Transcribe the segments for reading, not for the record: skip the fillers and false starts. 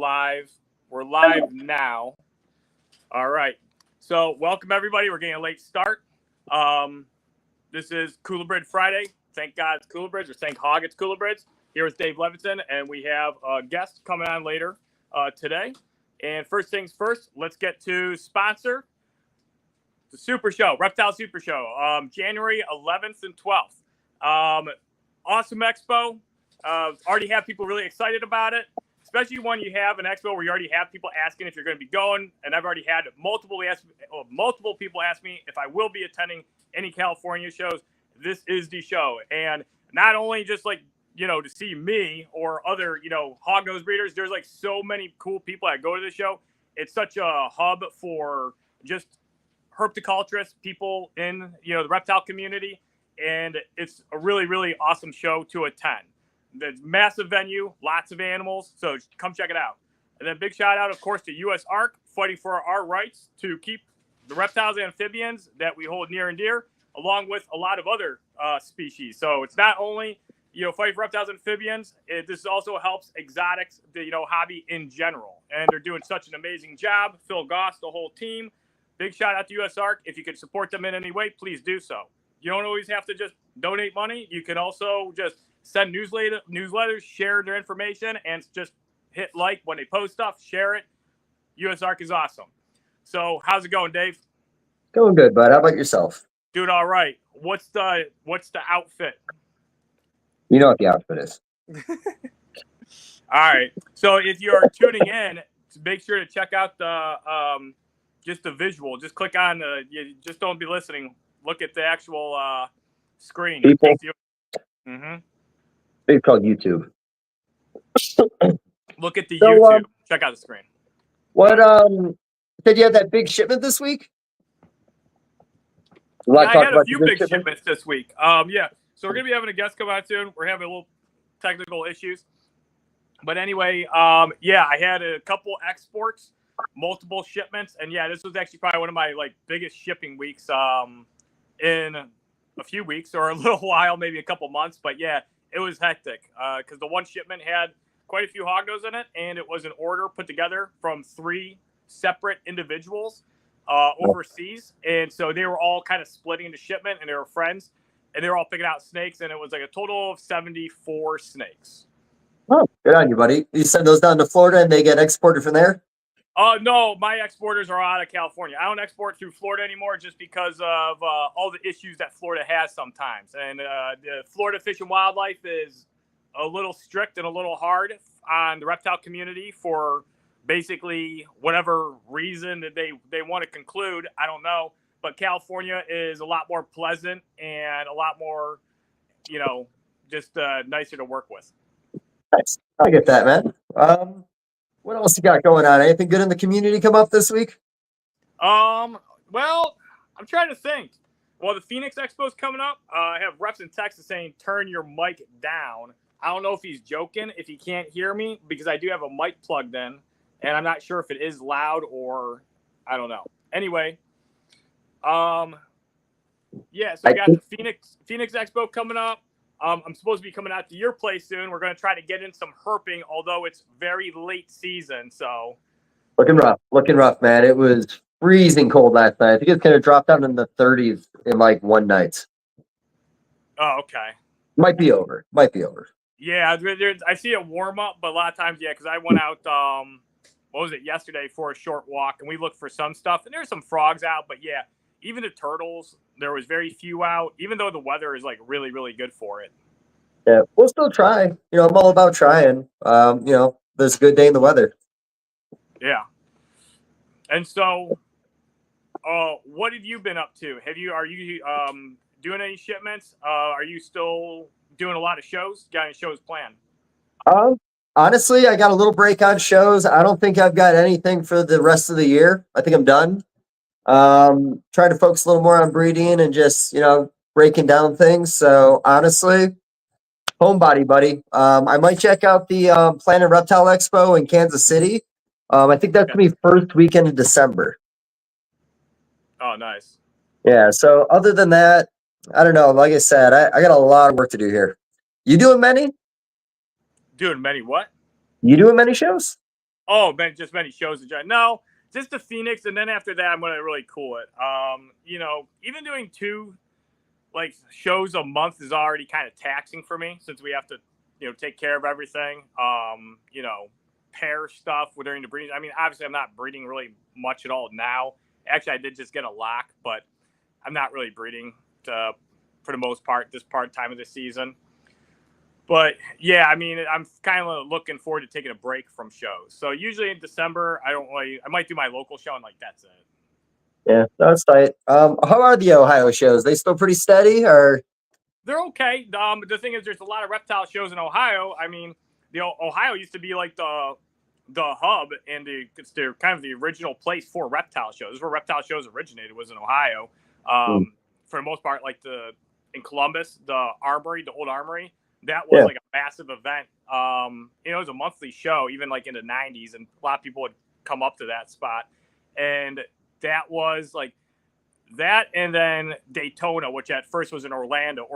live. We're live now. All right. So welcome everybody. We're getting a late start. This is Cooler Bridge Friday. Thank God it's Cooler Bridge, or thank Hog it's Cooler Bridge. Here with Dave Levinson, and we have a guest coming on later today. And first things first, let's get to sponsor the Super Show, Reptile Super Show, January 11th and 12th. Awesome expo. Already have people really excited about it, especially when you have an expo where you already have people asking if you're going to be going. And I've already had multiple people ask me if I will be attending any California shows. This is the show. And not only just like, to see me or other, hog-nosed breeders, there's like so many cool people that go to the show. It's such a hub for just herpetoculturists, people in, the reptile community. And it's a really, really awesome show to attend. There's massive venue, lots of animals, so come check it out. And then big shout out, of course, to U.S. ARC, fighting for our rights to keep the reptiles and amphibians that we hold near and dear, along with a lot of other species. So it's not only, fighting for reptiles and amphibians, this also helps exotics, the hobby in general. And they're doing such an amazing job. Phil Goss, the whole team. Big shout out to U.S. ARC. If you can support them in any way, please do so. You don't always have to just donate money. You can also just send newsletters, share their information, and just hit like when they post stuff, share it. US ARC is awesome. So how's it going, Dave? Going good, bud. How about yourself? Doing all right. What's the outfit? You know what the outfit is. All right. So if you're tuning in, make sure to check out the just the visual. Just click on the. You just don't be listening. Look at the actual screen. People. Mm-hmm. It's called YouTube. Look at the YouTube. Check out the screen. What did you have that big shipment this week? I had a few big shipments this week. Yeah. So we're gonna be having a guest come out soon. We're having a little technical issues. But anyway, yeah, I had a couple exports, multiple shipments, and yeah, this was actually probably one of my biggest shipping weeks in a few weeks or a little while, maybe a couple months. But yeah, it was hectic because the one shipment had quite a few hognos in it, and it was an order put together from 3 separate individuals overseas. And so they were all kind of splitting into shipment, and they were friends, and they were all picking out snakes, and it was like a total of 74 snakes. Oh, good on you, buddy. You send those down to Florida, and they get exported from there? No, my exporters are out of California. I don't export through Florida anymore just because of all the issues that Florida has sometimes. And the Florida Fish and Wildlife is a little strict and a little hard on the reptile community for basically whatever reason that they want to conclude. I don't know. But California is a lot more pleasant and a lot more, just nicer to work with. Nice. I get that, man. What else you got going on? Anything good in the community come up this week? Well, I'm trying to think. Well, the Phoenix Expo is coming up. I have reps in Texas saying, turn your mic down. I don't know if he's joking, if he can't hear me, because I do have a mic plugged in, and I'm not sure if it is loud or I don't know. Anyway, yeah, so we got the Phoenix Expo coming up. I'm supposed to be coming out to your place soon. We're going to try to get in some herping, although it's very late season. So looking rough, man. It was freezing cold last night. I think it's going to drop down in the 30s in one night. Oh, okay. Might be over. Yeah, I see a warm up, but a lot of times, yeah, because I went out, yesterday for a short walk, and we looked for some stuff, and there's some frogs out, but yeah, even the turtles, there was very few out, even though the weather is really, really good for it. Yeah, we'll still try. I'm all about trying. There's a good day in the weather. Yeah. And so, what have you been up to? Are you doing any shipments? Are you still doing a lot of shows? Got any shows planned? Honestly, I got a little break on shows. I don't think I've got anything for the rest of the year. I think I'm done. Trying to focus a little more on breeding and just, breaking down things. So honestly, homebody, buddy. I might check out the Planet Reptile Expo in Kansas City. I think that's going to be first weekend of December. Oh, nice. Yeah. So other than that, I don't know. Like I said, I got a lot of work to do here. You doing many? Doing many what? You doing many shows? Oh, just many shows in general. No, just the Phoenix, and then after that, I'm gonna really cool it. You know, even doing 2 like shows a month is already kind of taxing for me since we have to, you know, take care of everything. You know, pair stuff during the breeding. I mean, obviously, I'm not breeding really much at all now. Actually, I did just get a lock, but I'm not really breeding for the most part this time of the season. But yeah, I mean, I'm kind of looking forward to taking a break from shows. So usually in December, I might do my local show and like that's it. Yeah, that's tight. How are the Ohio shows? They still pretty steady, or? They're okay. The thing is, there's a lot of reptile shows in Ohio. I mean, Ohio used to be like the hub and it's kind of the original place for reptile shows. This is where reptile shows originated, was in Ohio. For the most part, like in Columbus, the Armory, the old Armory, that was like a massive event. You know, it was a monthly show, even like in the 90s, and a lot of people would come up to that spot. And that was like that, and then Daytona, which at first was in Orlando,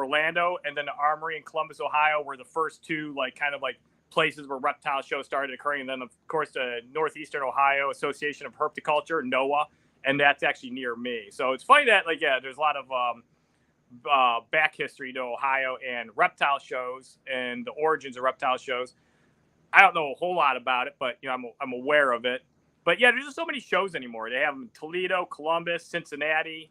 and then the Armory in Columbus, Ohio, were the first 2 like kind of like places where reptile shows started occurring. And then of course the Northeastern Ohio Association of Herpetoculture, NOAA, and that's actually near me. So it's funny that like there's a lot of back history to Ohio and reptile shows and the origins of reptile shows. I don't know a whole lot about it, but you know, I'm aware of it. But yeah, there's just so many shows anymore. They have them in Toledo, Columbus, Cincinnati.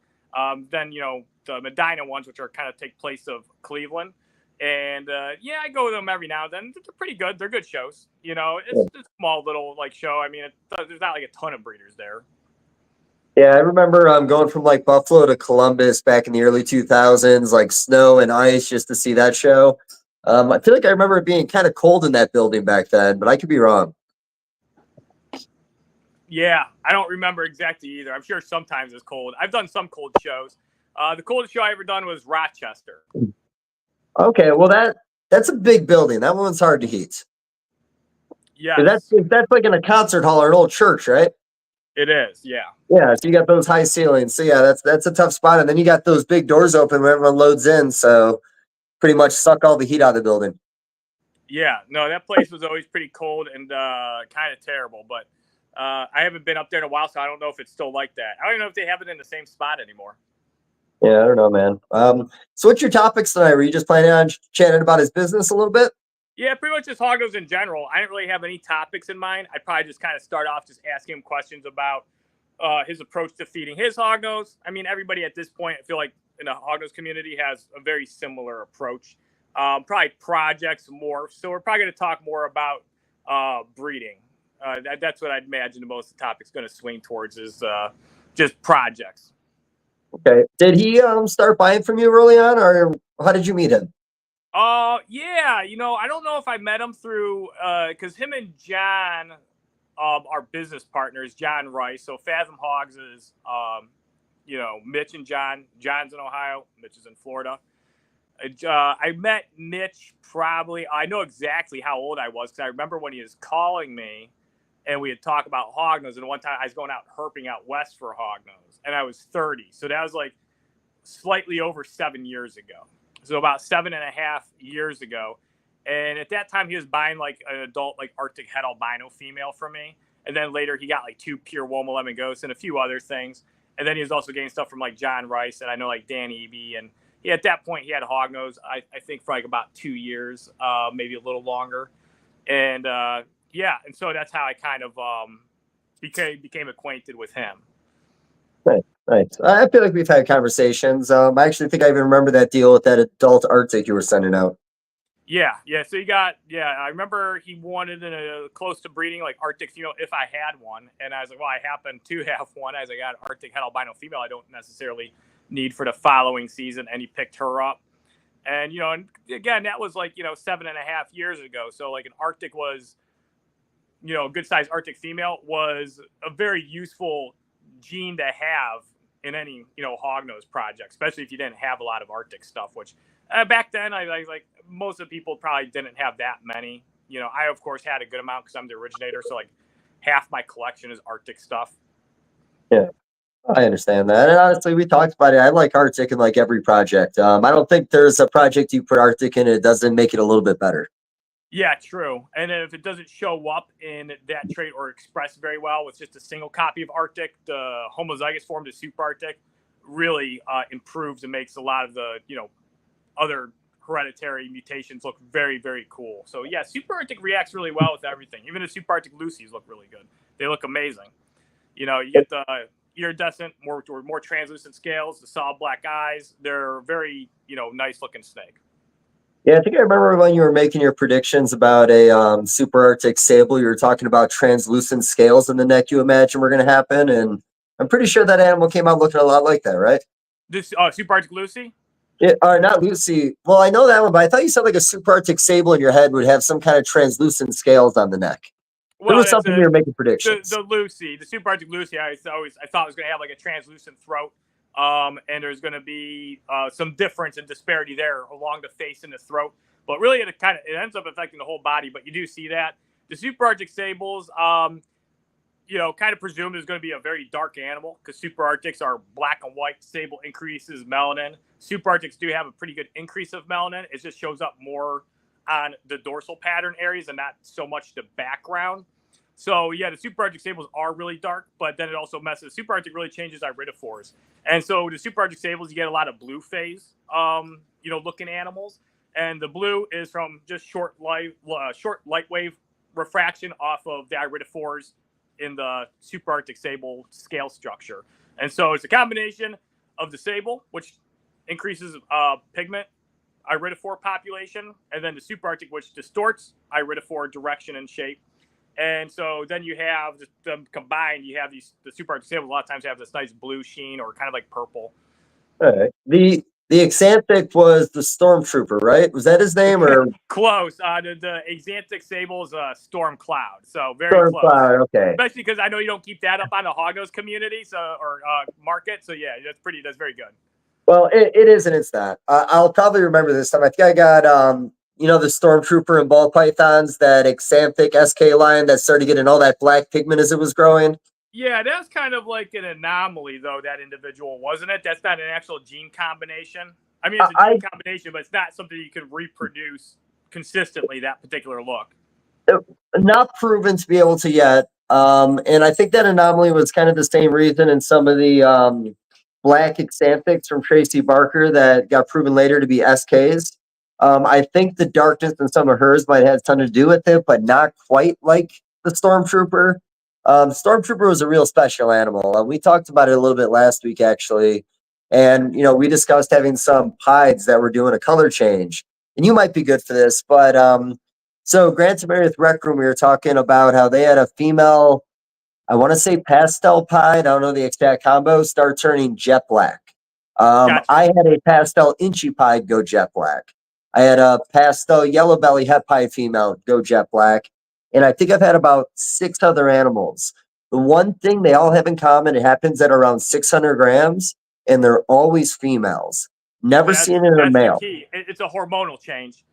Then, you know, the Medina ones, which are kind of take place of Cleveland. And yeah, I go to them every now and then. They're pretty good. They're good shows. You know, it's a small little like show. I mean, there's not like a ton of breeders there. Yeah, I remember going from like Buffalo to Columbus back in the early 2000s, like snow and ice, just to see that show. I feel like I remember it being kind of cold in that building back then, but I could be wrong. Yeah, I don't remember exactly either. I'm sure sometimes it's cold. I've done some cold shows. The coldest show I ever done was Rochester. Okay, well that's a big building. That one's hard to heat. Yes. That's like in a concert hall or an old church, right? It is, yeah. Yeah, so you got those high ceilings. So yeah, that's a tough spot. And then you got those big doors open when everyone loads in, so pretty much suck all the heat out of the building. Yeah, no, that place was always pretty cold and kind of terrible, but I haven't been up there in a while, so I don't know if it's still like that. I don't know if they have it in the same spot anymore. Yeah, I don't know, man. So what's your topics tonight? Were you just planning on chatting about his business a little bit? Yeah, pretty much just hoggos in general. I didn't really have any topics in mind. I'd probably just kind of start off just asking him questions about his approach to feeding his hognose. I mean, everybody at this point, I feel like in the hognose community has a very similar approach. Probably projects, MORPH. So we're probably going to talk more about breeding. That's what I'd imagine most of the topic's going to swing towards is just projects. Okay. Did he start buying from you early on, or how did you meet him? Yeah, you know, I don't know if I met him through because him and John are business partners. John Rice, so Fathom Hogs is you know, Mitch and John. John's in Ohio, Mitch is in Florida. I met Mitch probably. I know exactly how old I was because I remember when he was calling me, and we had talked about hognose. And one time I was going out herping out west for hognose, and I was 30, so that was like slightly over 7 years ago. So about 7.5 years ago. And at that time, he was buying like an adult, like Arctic het albino female from me. And then later he got like 2 pure Woma lemon ghosts and a few other things. And then he was also getting stuff from like John Rice and I know like Dan Eby. And at that point he had hognose, I think for like about 2 years, maybe a little longer. And yeah, and so that's how I kind of became acquainted with him. Right. I feel like we've had conversations. I actually think I even remember that deal with that adult Arctic you were sending out. Yeah. So you got, I remember he wanted a close to breeding like Arctic female if I had one. And I was like, well, I happen to have one as I got Arctic het albino female. I don't necessarily need for the following season. And he picked her up. And, you know, and again, that was like, you know, 7.5 years ago. So like an Arctic was, you know, a good sized Arctic female was a very useful gene to have in any, you know, hognose project, especially if you didn't have a lot of Arctic stuff, which back then I like most of the people probably didn't have that many. You know, I of course had a good amount because I'm the originator, so like half my collection is Arctic stuff. Yeah, I understand that. And honestly, we talked about it. I like Arctic in like every project. I don't think there's a project you put Arctic in, it doesn't make it a little bit better. Yeah, true. And if it doesn't show up in that trait or express very well with just a single copy of Arctic, the homozygous form to Super Arctic really improves and makes a lot of the, other hereditary mutations look very, very cool. So yeah, Super Arctic reacts really well with everything. Even the Super Arctic Lucies look really good. They look amazing. You get the iridescent, more translucent scales, the solid black eyes. They're very, nice looking snake. Yeah, I think I remember when you were making your predictions about a Super Arctic Sable, you were talking about translucent scales in the neck you imagine were going to happen. And I'm pretty sure that animal came out looking a lot like that, right? This Super Arctic Lucy? Yeah, or not Lucy. Well, I know that one, but I thought you said like a Super Arctic Sable in your head would have some kind of translucent scales on the neck. There Well, was something you were making predictions. The Lucy, the Super Arctic Lucy. I thought it was going to have like a translucent throat, and there's going to be some difference and disparity there along the face and the throat. But really, it ends up affecting the whole body. But you do see that the Super Arctic Sables, kind of presume there's going to be a very dark animal because Super Arctics are black and white. Sable increases melanin. Super Arctics do have a pretty good increase of melanin. It just shows up more on the dorsal pattern areas and not so much the background. So yeah, the Super Arctic Sables are really dark, but then it also messes. Super Arctic really changes iridophores, and so the Super Arctic Sables, you get a lot of blue phase, looking animals, and the blue is from just short light wave refraction off of the iridophores in the Super Arctic Sable scale structure, and so it's a combination of the Sable, which increases pigment iridophore population, and then the Super Arctic, which distorts iridophore direction and shape. And so then you have them combined. You have the Super Arctic Sables a lot of times have this nice blue sheen or kind of like purple. All right. The Axanthic was the Stormtrooper, right? Was that his name or close? The Axanthic Sable's Storm Cloud, so very Storm close. Cloud? Okay. Especially because I know you don't keep that up on the Hoggos community, or market. So yeah, that's very good. Well, it is and it's not. I'll probably remember this time. I think I got the Stormtrooper and ball pythons, that Axanthic SK line that started getting all that black pigment as it was growing. Yeah, that's kind of like an anomaly, though, that individual, wasn't it? That's not an actual gene combination. I mean, it's a gene combination, but it's not something you can reproduce consistently, that particular look. Not proven to be able to yet. And I think that anomaly was kind of the same reason in some of the black Axanthics from Tracy Barker that got proven later to be SKs. I think the darkness in some of hers might have something to do with it, but not quite like the Stormtrooper. Stormtrooper was a real special animal. We talked about it a little bit last week, actually. And, we discussed having some pieds that were doing a color change. And you might be good for this, but so Grant and Meredith Rec Room, we were talking about how they had a female, I want to say pastel pied, I don't know the exact combo, start turning jet black. Gotcha. I had a pastel inchy pied go jet black. I had a pastel yellow belly het pied female go jet black. And I think I've had about 6 other animals. The one thing they all have in common, it happens at around 600 grams, and they're always females. Never seen it in a male. The key. It's a hormonal change.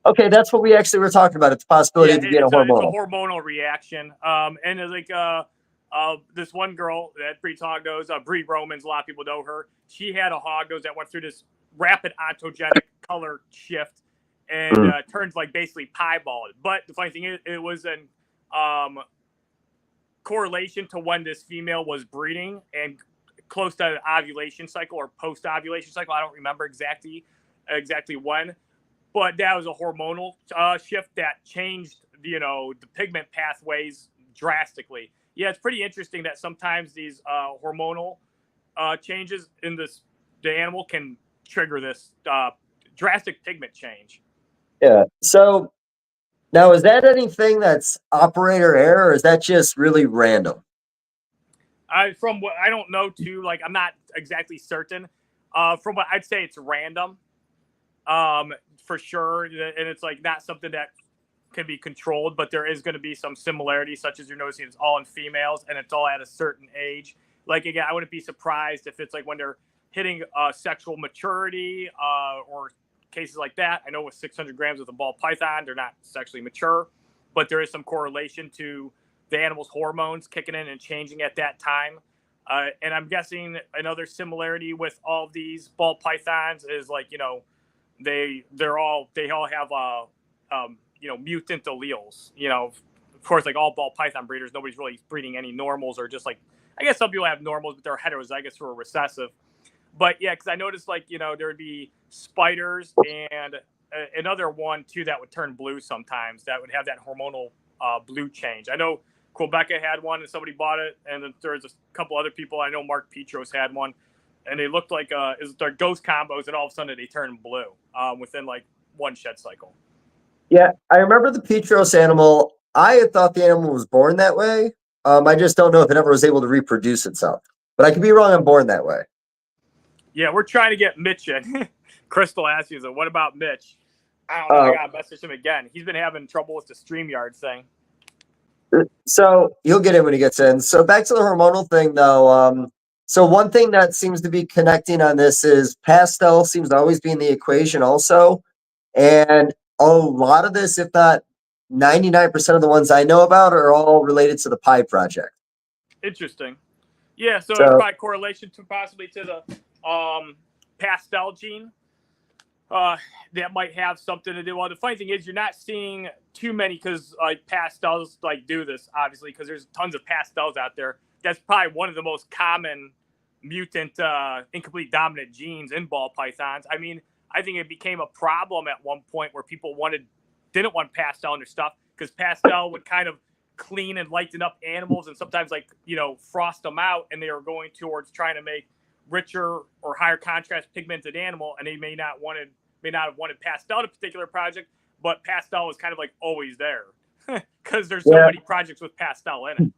Okay, that's what we actually were talking about. It's a possibility to get a hormonal. It's a hormonal reaction. And it's like this one girl that breeds hoggos, Bree Romans, a lot of people know her. She had a hoggos that went through this rapid ontogenic color shift and turned like basically piebald. But the funny thing is, it was an correlation to when this female was breeding and close to an ovulation cycle or post-ovulation cycle. I don't remember exactly when. But that was a hormonal shift that changed, the pigment pathways drastically. Yeah, it's pretty interesting that sometimes these hormonal changes in the animal can trigger this drastic pigment change. Yeah. So now, is that anything that's operator error, or is that just really random? From what I don't know too, like I'm not exactly certain. From what I'd say, it's random. For sure, and it's like not something that can be controlled, but there is going to be some similarity, such as you're noticing it's all in females and it's all at a certain age. Like again, I wouldn't be surprised if it's like when they're hitting sexual maturity or cases like that. I know with 600 grams with a ball python, they're not sexually mature, but there is some correlation to the animal's hormones kicking in and changing at that time. And I'm guessing another similarity with all of these ball pythons is like, they all have mutant alleles. Of course, like all ball python breeders, nobody's really breeding any normals, or just like, I guess some people have normals, but they're heterozygous who are recessive. But yeah, because I noticed like, there would be spiders and another one too that would turn blue sometimes, that would have that hormonal blue change. I know Quebeca had one and somebody bought it, and then there's a couple other people. I know Mark Petros had one, and they looked like they're ghost combos, and all of a sudden they turned blue within like one shed cycle. Yeah, I remember the Petros animal. I had thought the animal was born that way. I just don't know if it ever was able to reproduce itself. But I could be wrong. I'm born that way. Yeah, we're trying to get Mitch in. Crystal asked you, what about Mitch? I don't know. I got to message him again. He's been having trouble with the StreamYard thing. So he'll get in when he gets in. So back to the hormonal thing, though. So one thing that seems to be connecting on this is pastel seems to always be in the equation also. And a lot of this, if not 99% of the ones I know about, are all related to the Pi project. Interesting. Yeah, so there's probably correlation to possibly to the pastel gene. That might have something to do. Well, the funny thing is you're not seeing too many, because like pastels like do this, obviously, because there's tons of pastels out there. That's probably one of the most common mutant incomplete dominant genes in ball pythons. I mean, I think it became a problem at one point where people didn't want pastel in their stuff, because pastel would kind of clean and lighten up animals and sometimes like, frost them out, and they were going towards trying to make richer or higher contrast pigmented animal, and they may not have wanted pastel in a particular project, but pastel was kind of like always there because there's so many projects with pastel in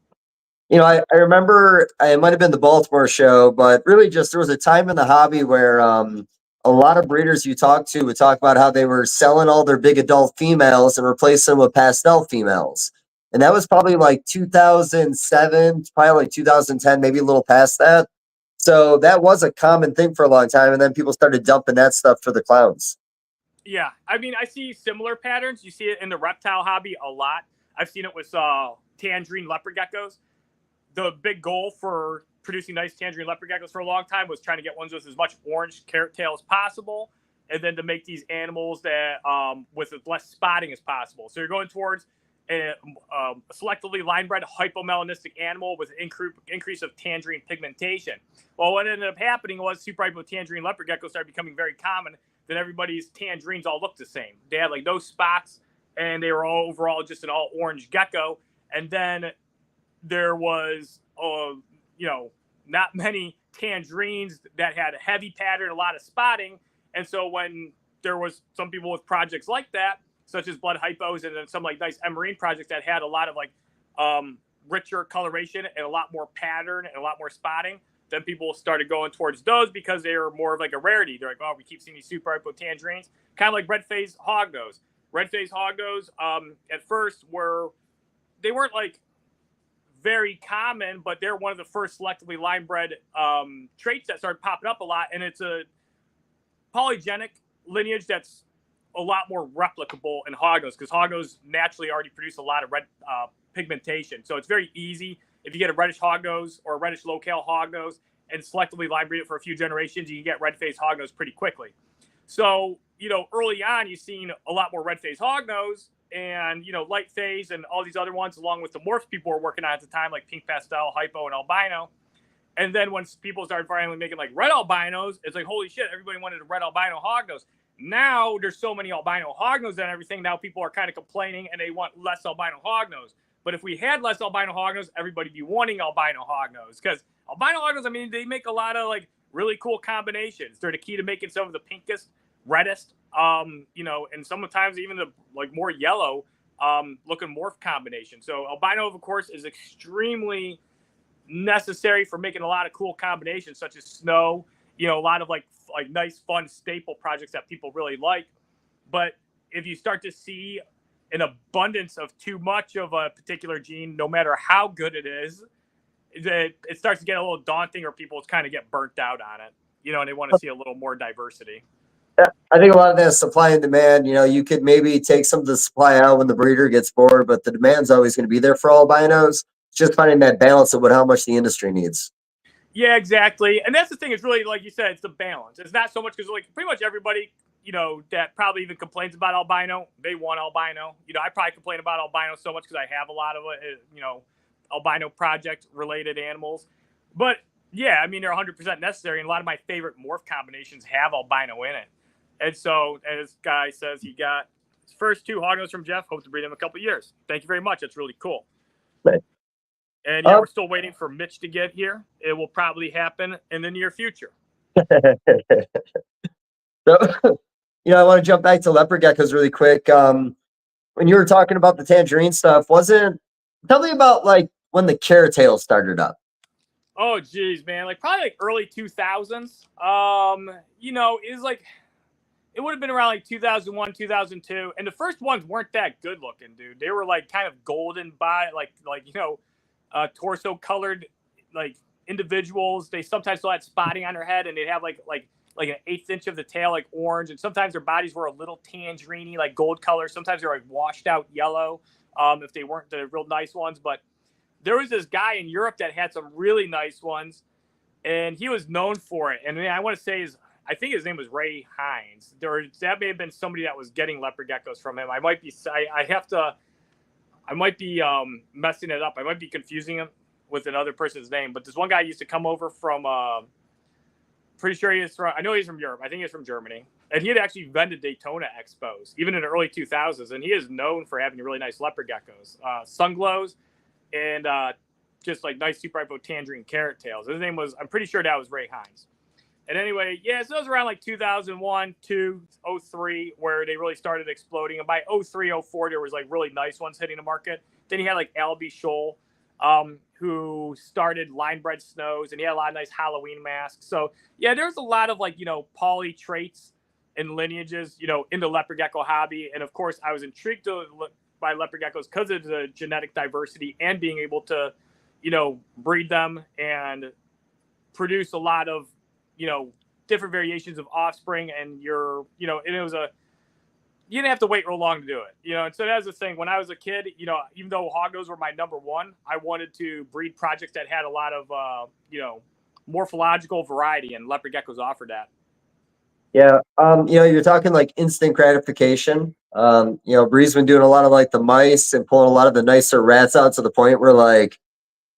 it. I remember it might have been the Baltimore show, but really just there was a time in the hobby where a lot of breeders you talk to would talk about how they were selling all their big adult females and replacing them with pastel females. And that was probably like 2007, probably like 2010, maybe a little past that. So that was a common thing for a long time. And then people started dumping that stuff for the clowns. Yeah. I mean, I see similar patterns. You see it in the reptile hobby a lot. I've seen it with tangerine leopard geckos. The big goal for producing nice tangerine leopard geckos for a long time was trying to get ones with as much orange carrot tail as possible, and then to make these animals that with as less spotting as possible. So you're going towards a selectively line-bred hypomelanistic animal with an increase of tangerine pigmentation. Well, what ended up happening was super hypo tangerine leopard geckos started becoming very common. Then everybody's tangerines all looked the same. They had like no spots, and they were all overall just an all orange gecko. And then there was, not many tangerines that had a heavy pattern, a lot of spotting. And so when there was some people with projects like that, such as blood hypos, and then some like nice emerine projects that had a lot of like richer coloration and a lot more pattern and a lot more spotting, then people started going towards those because they were more of like a rarity. They're like, oh, we keep seeing these super hypo tangerines, kind of like red-faced hognose. Red-faced hognose at first they weren't like very common, but they're one of the first selectively line-bred traits that started popping up a lot, and it's a polygenic lineage that's a lot more replicable in hognose, because hognose naturally already produce a lot of red pigmentation. So it's very easy. If you get a reddish hognose or a reddish locale hognose and selectively line breed it for a few generations, you can get red-faced hognose pretty quickly. So, early on, you've seen a lot more red-faced hognose and, light phase and all these other ones, along with the morphs people were working on at the time, like pink pastel, hypo, and albino. And then once people started finally making like red albinos, it's like, holy shit, everybody wanted a red albino hognose. Now there's so many albino hognose and everything. Now people are kind of complaining and they want less albino hognose. But if we had less albino hognose, everybody'd be wanting albino hognose, because albino hognose, I mean, they make a lot of like really cool combinations. They're the key to making some of the pinkest, reddest, and sometimes even the like more yellow looking morph combination. So albino, of course, is extremely necessary for making a lot of cool combinations, such as snow, a lot of like nice, fun staple projects that people really like. But if you start to see an abundance of too much of a particular gene, no matter how good it is, it starts to get a little daunting, or people kind of get burnt out on it, and they want to see a little more diversity. I think a lot of that is supply and demand. You could maybe take some of the supply out when the breeder gets bored, but the demand's always going to be there for albinos. It's just finding that balance of how much the industry needs. Yeah, exactly. And that's the thing. It's really, like you said, it's the balance. It's not so much because, like, pretty much everybody, that probably even complains about albino, they want albino. I probably complain about albino so much because I have a lot of, albino project related animals. But yeah, I mean, they're 100% necessary. And a lot of my favorite morph combinations have albino in it. And so, as this guy says, he got his first 2 hognose from Jeff. Hope to breed them a couple of years. Thank you very much. That's really cool. Right. And yeah, we're still waiting for Mitch to get here. It will probably happen in the near future. So, I want to jump back to leopard geckos really quick. When you were talking about the tangerine stuff, tell me about like when the carrot tail started up. Oh, geez, man. Like probably like early 2000s. Is like, it would have been around like 2001, 2002. And the first ones weren't that good looking, dude. They were like kind of golden torso colored, like individuals. They sometimes still had spotting on their head, and they'd have like an 1/8 inch of the tail, like orange. And sometimes their bodies were a little tangerine, like gold color. Sometimes they were like washed out yellow, if they weren't the real nice ones. But there was this guy in Europe that had some really nice ones, and he was known for it. And I want to say I think his name was Ray Hines. That may have been somebody that was getting leopard geckos from him. I might be messing it up. I might be confusing him with another person's name. But this one guy used to come over from, pretty sure I know he's from Europe. I think he's from Germany. And he had actually vended Daytona expos, even in the early 2000s. And he is known for having really nice leopard geckos, sun glows, and just like nice super hypo tangerine carrot tails. His name was, I'm pretty sure that was Ray Hines. And anyway, yeah, so it was around like 2001, 2, 03, where they really started exploding. And by 03, 04, there was like really nice ones hitting the market. Then you had like Albie Scholl, who started line bred snows, and he had a lot of nice Halloween masks. So yeah, there's a lot of like, poly traits and lineages, in the leopard gecko hobby. And of course, I was intrigued by leopard geckos because of the genetic diversity and being able to, breed them and produce a lot of, different variations of offspring. And and it was you didn't have to wait real long to do it, And so that was the thing. When I was a kid, even though hognose were my number one, I wanted to breed projects that had a lot of, morphological variety, and leopard geckos offered that. Yeah. You're talking like instant gratification. Bree's been doing a lot of like the mice and pulling a lot of the nicer rats out to the point where like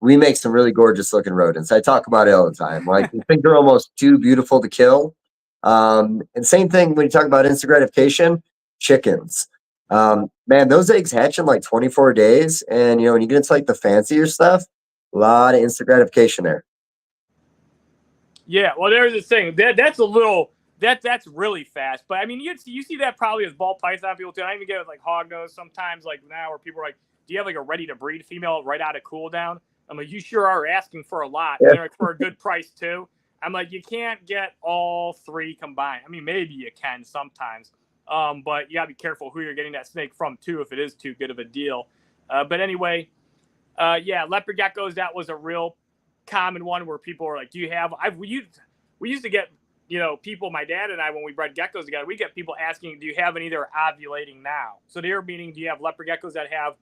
we make some really gorgeous looking rodents. I talk about it all the time. Like I think they're almost too beautiful to kill. And same thing when you talk about instant gratification, chickens. Man, those eggs hatch in like 24 days. And when you get into like the fancier stuff, a lot of instant gratification there. Yeah, well, there's this thing that's a little that's really fast. But I mean, you see that probably as ball python people too. I even get with like hognose sometimes, like now, where people are like, "Do you have like a ready to breed female right out of cool down?" I'm like, "You sure are asking for a lot, Yeah. and like for a good price too." I'm like, "You can't get all 3 combined. I mean, maybe you can sometimes, but you gotta be careful who you're getting that snake from too, if it is too good of a deal." But anyway, yeah, leopard geckos, that was a real common one where people are like, "Do you have?" We used to get, people, my dad and I, when we bred geckos together, we get people asking, "Do you have any that are ovulating now?" So they were meaning, do you have leopard geckos that have,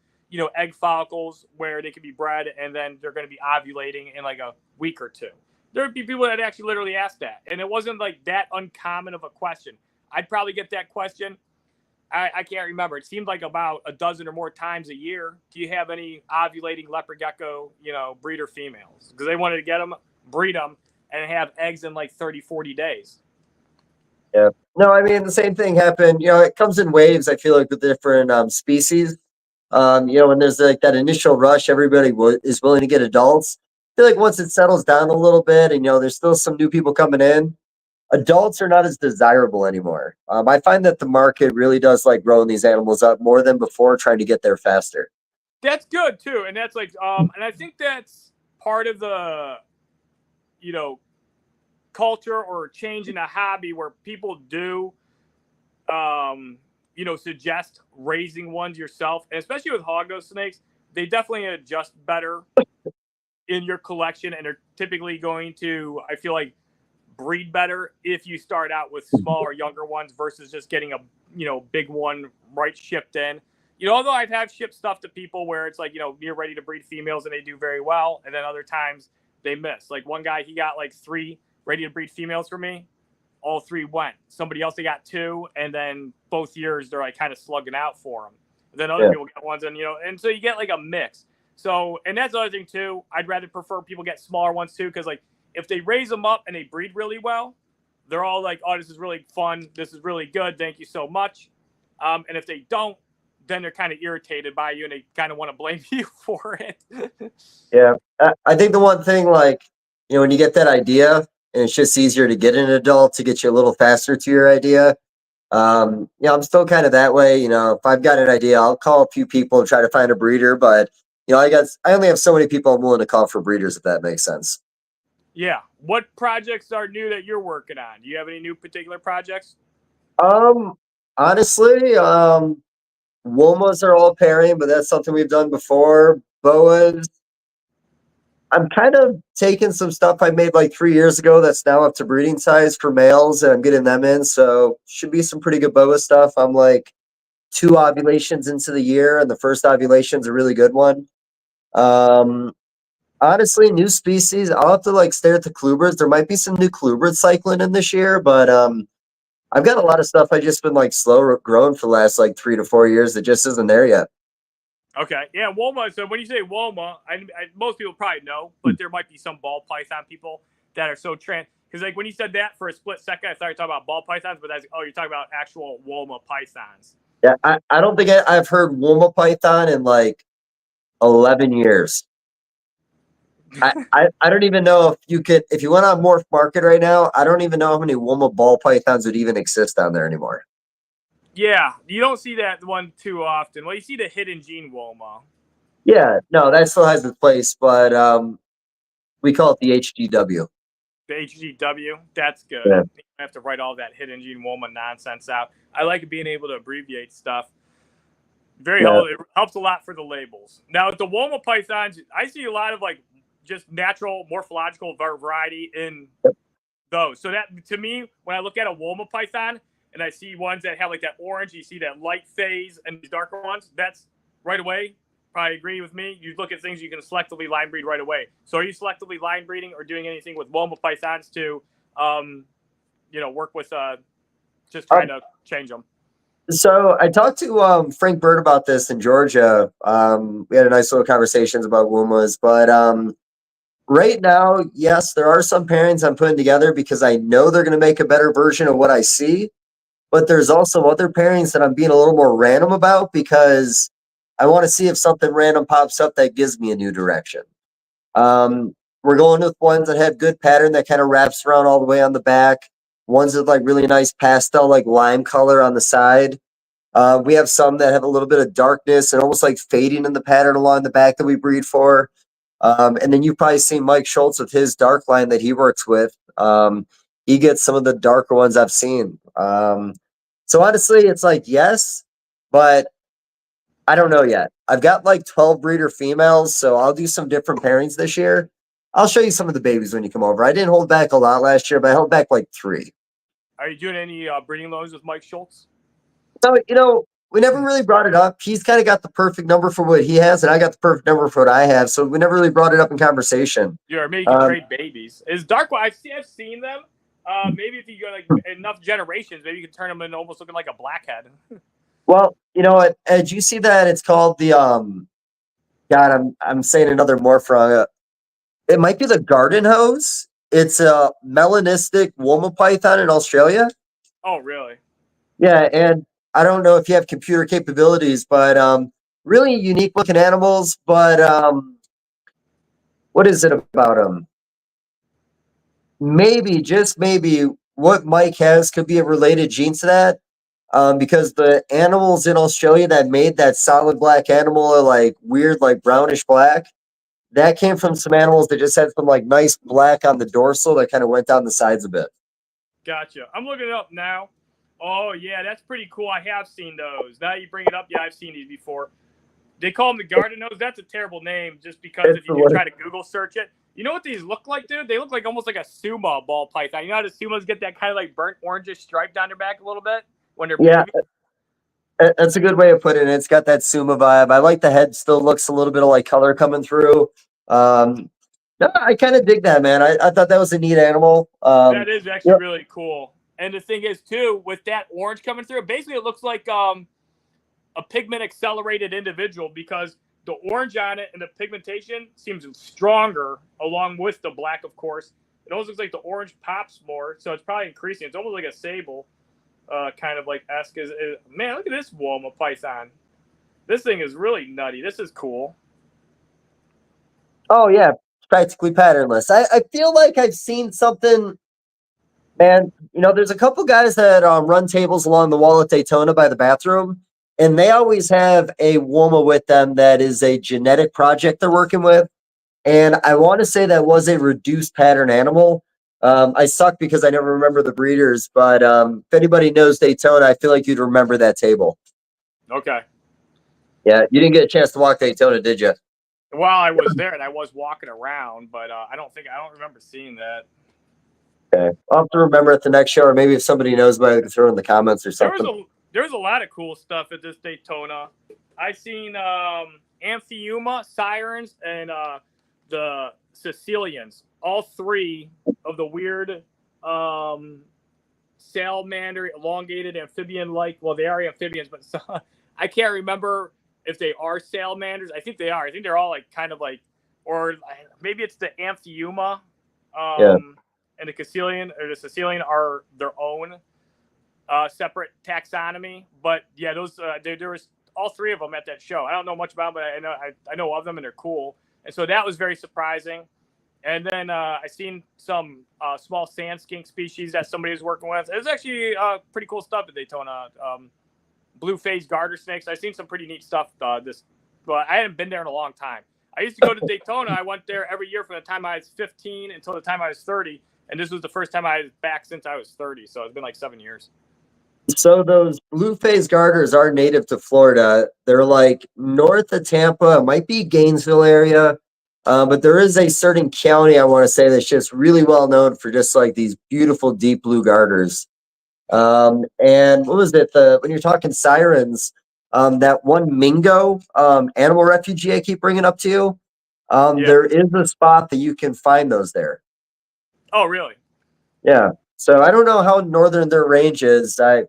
egg follicles where they can be bred and then they're going to be ovulating in like a week or 2. There would be people that actually literally asked that, and it wasn't like that uncommon of a question. I'd probably get that question. I can't remember. It seemed like about a dozen or more times a year. Do you have any ovulating leopard gecko, breeder females? Because they wanted to get them, breed them, and have eggs in like 30, 40 days. Yeah. No, I mean, the same thing happened. It comes in waves, I feel like, with different species. When there's like that initial rush, everybody is willing to get adults. I feel like once it settles down a little bit and, there's still some new people coming in, adults are not as desirable anymore. I find that the market really does like growing these animals up more than before, trying to get there faster. That's good too. And that's like, and I think that's part of the, culture or change in a hobby where people do, suggest raising ones yourself. And especially with hognose snakes, they definitely adjust better in your collection, and they're typically going to, I feel like, breed better if you start out with smaller, younger ones versus just getting a, big one right shipped in. Although I've shipped stuff to people where it's like, you're ready to breed females and they do very well. And then other times they miss. Like one guy, he got like 3 ready to breed females for me. All 3 went. Somebody else, they got 2, and then both years they're like kind of slugging out for them. And then other people get ones, and and so you get like a mix. So, and that's the other thing too. I'd rather prefer people get smaller ones too, because like if they raise them up and they breed really well, they're all like, "Oh, this is really fun. This is really good. Thank you so much." And if they don't, then they're kind of irritated by you and they kind of want to blame you for it. Yeah. I think the one thing, like, when you get that idea and it's just easier to get an adult to get you a little faster to your idea. I'm still kind of that way. If I've got an idea, I'll call a few people and try to find a breeder, but I only have so many people I'm willing to call for breeders, if that makes sense. Yeah. What projects are new that you're working on? Do you have any new particular projects? Honestly, Womas are all pairing, but that's something we've done before. Boas, I'm kind of taking some stuff I made like 3 years ago that's now up to breeding size for males, and I'm getting them in. So should be some pretty good boa stuff. I'm like 2 ovulations into the year, and the first ovulation's a really good one. Honestly, new species. I'll have to like stare at the clubers. There might be some new clubers cycling in this year, but I've got a lot of stuff I just been like slow growing for the last like 3 to 4 years that just isn't there yet. Okay, yeah, Woma. So when you say Woma, most people probably know, but there might be some ball python people that are so because like when you said that for a split second, I thought you were talking about ball pythons, but you're talking about actual Woma pythons. Yeah, I don't think I've heard Woma python in like 11 years. I don't even know if you went on MORPH Market right now, I don't even know how many Woma ball pythons would even exist on there anymore. Yeah, you don't see that one too often. Well, you see the hidden gene Woma. Yeah, no, that still has its place, but we call it the HGW. The HGW, that's good. Yeah. You have to write all that hidden gene Woma nonsense out. I like being able to abbreviate stuff. It helps a lot for the labels. Now, with the Woma pythons, I see a lot of like just natural morphological variety in those. So that, to me, when I look at a Woma python and I see ones that have like that orange, you see that light phase, and these darker ones, that's right away. Probably agree with me. You look at things you can selectively line breed right away. So are you selectively line breeding or doing anything with Woma pythons to, work with just trying to change them? So I talked to Frank Bird about this in Georgia. We had a nice little conversations about Womas, but right now, yes, there are some pairings I'm putting together because I know they're going to make a better version of what I see. But there's also other pairings that I'm being a little more random about because I want to see if something random pops up that gives me a new direction. We're going with ones that have good pattern that kind of wraps around all the way on the back. Ones with like really nice pastel, like lime color on the side. We have some that have a little bit of darkness and almost like fading in the pattern along the back that we breed for. And then you've probably seen Mike Schultz with his dark line that he works with. He gets some of the darker ones I've seen. So honestly, it's like, yes, but I don't know yet. I've got like 12 breeder females, so I'll do some different pairings this year. I'll show you some of the babies when you come over. I didn't hold back a lot last year, but I held back like 3. Are you doing any breeding loans with Mike Schultz? So, we never really brought it up. He's kind of got the perfect number for what he has, and I got the perfect number for what I have. So we never really brought it up in conversation. Yeah, maybe you can trade babies. Is dark? I've seen them. Maybe if you go like enough generations, maybe you can turn them into almost looking like a blackhead. Well, you know what? Did you see that? It's called the God, I'm saying another morph wrong. It might be the garden hose. It's a melanistic Woma python in Australia. Oh, really? Yeah, and I don't know if you have computer capabilities, but really unique looking animals. But what is it about them? Maybe, just maybe, what Mike has could be a related gene to that. Because the animals in Australia that made that solid black animal are like weird, like brownish black. That came from some animals that just had some like nice black on the dorsal that kind of went down the sides a bit. Gotcha. I'm looking it up now. Oh, yeah, that's pretty cool. I have seen those. Now you bring it up, yeah, I've seen these before. They call them the garden nose. That's a terrible name just because if you do try to Google search it. You know what these look like, dude? They look like almost like a Suma ball python. You know how the Sumas get that kind of like burnt orangish stripe down their back a little bit when they're baby? That's a good way of putting it. It's got that Suma vibe. I like the head still looks a little bit of like color coming through. No, I kind of dig that, man. I thought that was a neat animal. That is actually Yeah. really cool. And the thing is, too, with that orange coming through, basically it looks like a pigment accelerated individual, because the orange on it and the pigmentation seems stronger along with the black, of course. It almost looks like the orange pops more, so it's probably increasing. It's almost like a Sable, kind of like esque. Man, look at this Woma python. This thing is really nutty. This is cool. Oh yeah, practically patternless. I feel like I've seen something. Man, there's a couple guys that run tables along the wall at Daytona by the bathroom, and they always have a Woma with them that is a genetic project they're working with. And I want to say that was a reduced pattern animal. I suck because I never remember the breeders, but if anybody knows Daytona, I feel like you'd remember that table. Okay. Yeah, you didn't get a chance to walk Daytona, did you? Well, I was there and I was walking around, but I don't remember seeing that. Okay, I'll have to remember at the next show, or maybe if somebody knows about it, throw in the comments or something. There was a lot of cool stuff at this Daytona. I seen Amphiuma, Sirens, and the Sicilians. All three of the weird salamander, elongated amphibian-like. Well, they are amphibians, but I can't remember if they are salamanders. I think they are. I think they're all like kind of like, or maybe it's the Amphiuma. Yeah. And the Sicilian are their own separate taxonomy. But yeah, those there was all three of them at that show. I don't know much about them, but I know of them, and they're cool. And so that was very surprising. And then I seen some small sand skink species that somebody was working with. It was actually pretty cool stuff at Daytona. Blue-faced garter snakes. I've seen some pretty neat stuff. But I hadn't been there in a long time. I used to go to Daytona. I went there every year from the time I was 15 until the time I was 30. And this was the first time I was back since I was 30. So it's been like 7 years. So those blue-faced garters are native to Florida. They're like north of Tampa. It might be Gainesville area. But there is a certain county, I want to say, that's just really well known for just like these beautiful deep blue garters. And what was it? When you're talking sirens, that one Mingo animal refugee I keep bringing up to you, there is a spot that you can find those there. Oh, really? Yeah. So I don't know how northern their range is. I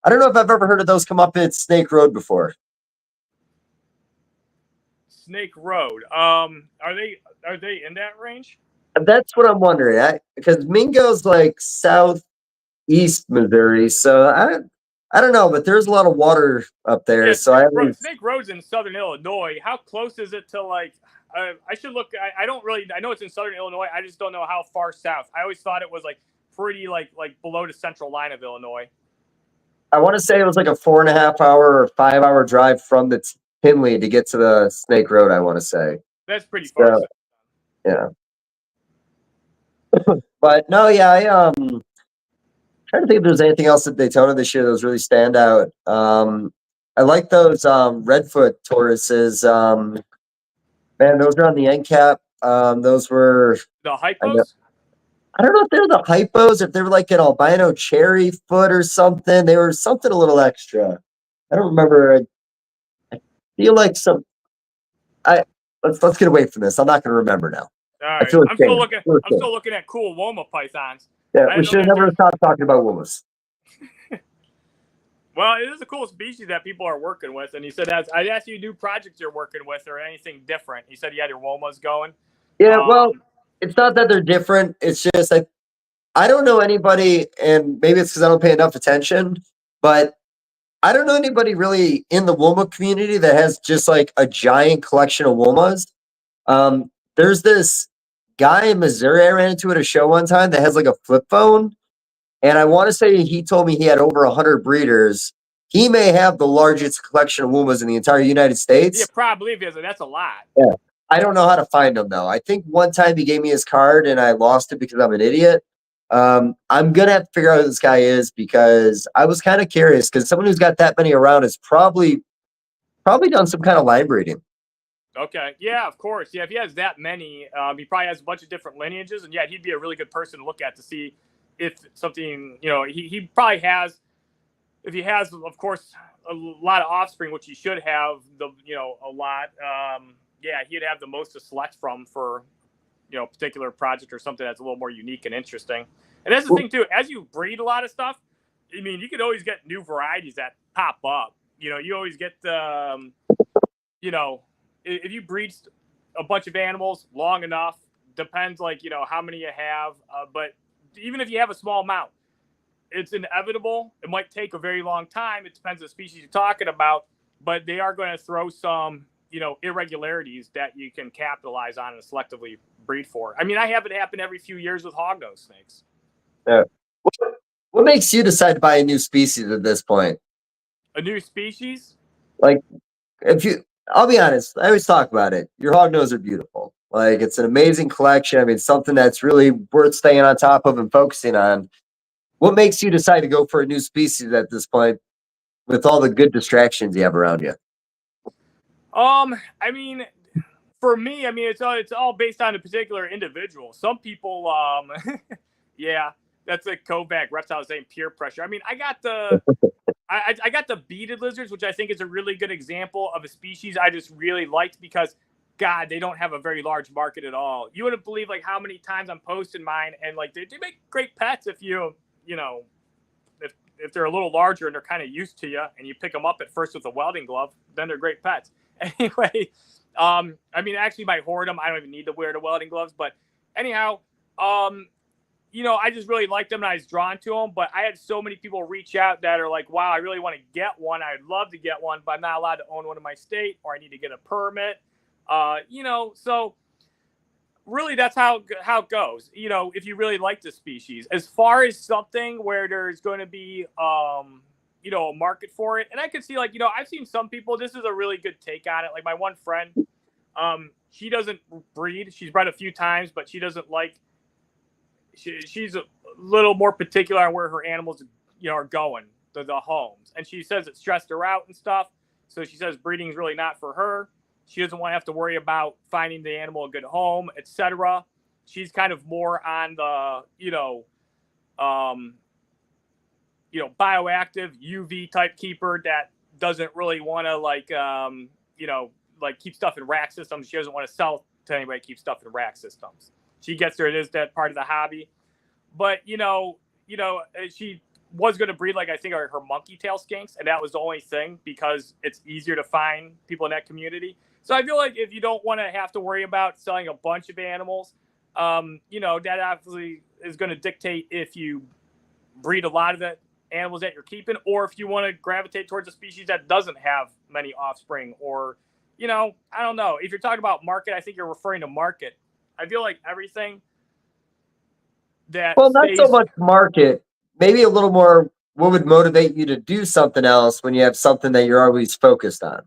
don't know if I've ever heard of those come up at Snake Road before. Snake Road. Are they in that range? That's what I'm wondering. Because Mingo's like southeast Missouri, so I don't know, but there's a lot of water up there. Yeah, so Snake Road's in southern Illinois. How close is it to like? I should look. I don't really. I know it's in southern Illinois. I just don't know how far south. I always thought it was like pretty like below the central line of Illinois. I want to say it was like a 4.5 hour or 5 hour drive from the Tinley to get to the Snake Road. I want to say that's pretty far. Yeah. But no, yeah, trying to think if there's anything else at Daytona this year that was really stand out. I like those Redfoot Tauruses. Man, those are on the end cap. Those were the hypos. I don't know if they're the hypos, if they were like an albino cherry foot or something. They were something a little extra. I don't remember. I feel like let's get away from this. I'm not going to remember now. All right. I'm still looking at cool Woma pythons. Yeah, we should have never stopped talking about Womas. Well, it is a cool species that people are working with. And he said, I asked you to do projects you're working with or anything different. He said you had your Womas going. Yeah, well, it's not that they're different. It's just like, I don't know anybody, and maybe it's because I don't pay enough attention, but I don't know anybody really in the Woma community that has just like a giant collection of Womas. There's this guy in Missouri I ran into at a show one time that has like a flip phone. And I want to say he told me he had over 100 breeders. He may have the largest collection of Womas in the entire United States. Yeah, probably. That's a lot. Yeah. I don't know how to find him, though. I think one time he gave me his card and I lost it because I'm an idiot. I'm going to have to figure out who this guy is because I was kind of curious because someone who's got that many around has probably done some kind of line breeding. Okay. Yeah, of course. Yeah, if he has that many, he probably has a bunch of different lineages. And yeah, he'd be a really good person to look at to see if something, he probably has, if he has, of course, a lot of offspring, which he should have a lot. Yeah, he'd have the most to select from for particular project or something that's a little more unique and interesting. And that's the thing too, as you breed a lot of stuff, I mean, you could always get new varieties that pop up. You always get if you breed a bunch of animals long enough, depends how many you have, but even if you have a small amount, it's inevitable. It might take a very long time. It depends on the species you're talking about, but they are going to throw some irregularities that you can capitalize on and selectively breed for. I mean, I have it happen every few years with hognose snakes. Yeah. What makes you decide to buy a new species at this point? A new species? Like, I'll be honest, I always talk about it. Your hognose are beautiful. Like, it's an amazing collection. I mean, something that's really worth staying on top of and focusing on. What makes you decide to go for a new species at this point with all the good distractions you have around you? I mean, for me, I mean, it's all based on a particular individual. Some people, yeah, that's a Kovac reptile saying peer pressure. I mean, I got the beaded lizards, which I think is a really good example of a species I just really liked because, God, they don't have a very large market at all. You wouldn't believe how many times I'm posting mine, and they make great pets if if they're a little larger and they're kind of used to you, and you pick them up at first with a welding glove, then they're great pets. Anyway, I mean, actually, by hoard them, I don't even need to wear the welding gloves. But anyhow, I just really liked them and I was drawn to them. But I had so many people reach out that are like, wow, I really want to get one. I'd love to get one, but I'm not allowed to own one in my state, or I need to get a permit. So really that's how it goes. If you really like the species, as far as something where there's going to be, a market for it. And I could see I've seen some people, this is a really good take on it. Like my one friend, she doesn't breed. She's bred a few times, but she doesn't she's a little more particular on where her animals, are going to the homes. And she says it stressed her out and stuff. So she says breeding is really not for her. She doesn't want to have to worry about finding the animal a good home, etc. She's kind of more on the, bioactive UV type keeper that doesn't really want to keep stuff in rack systems. She doesn't want to sell to anybody keep stuff in rack systems. She gets there. It is that part of the hobby, but she was going to breed I think her monkey tail skinks, and that was the only thing because it's easier to find people in that community. So I feel like if you don't want to have to worry about selling a bunch of animals, that obviously is going to dictate if you breed a lot of the animals that you're keeping, or if you want to gravitate towards a species that doesn't have many offspring, or, I don't know. If you're talking about market, I think you're referring to market. I feel like everything that not so much market, maybe a little more, what would motivate you to do something else when you have something that you're always focused on?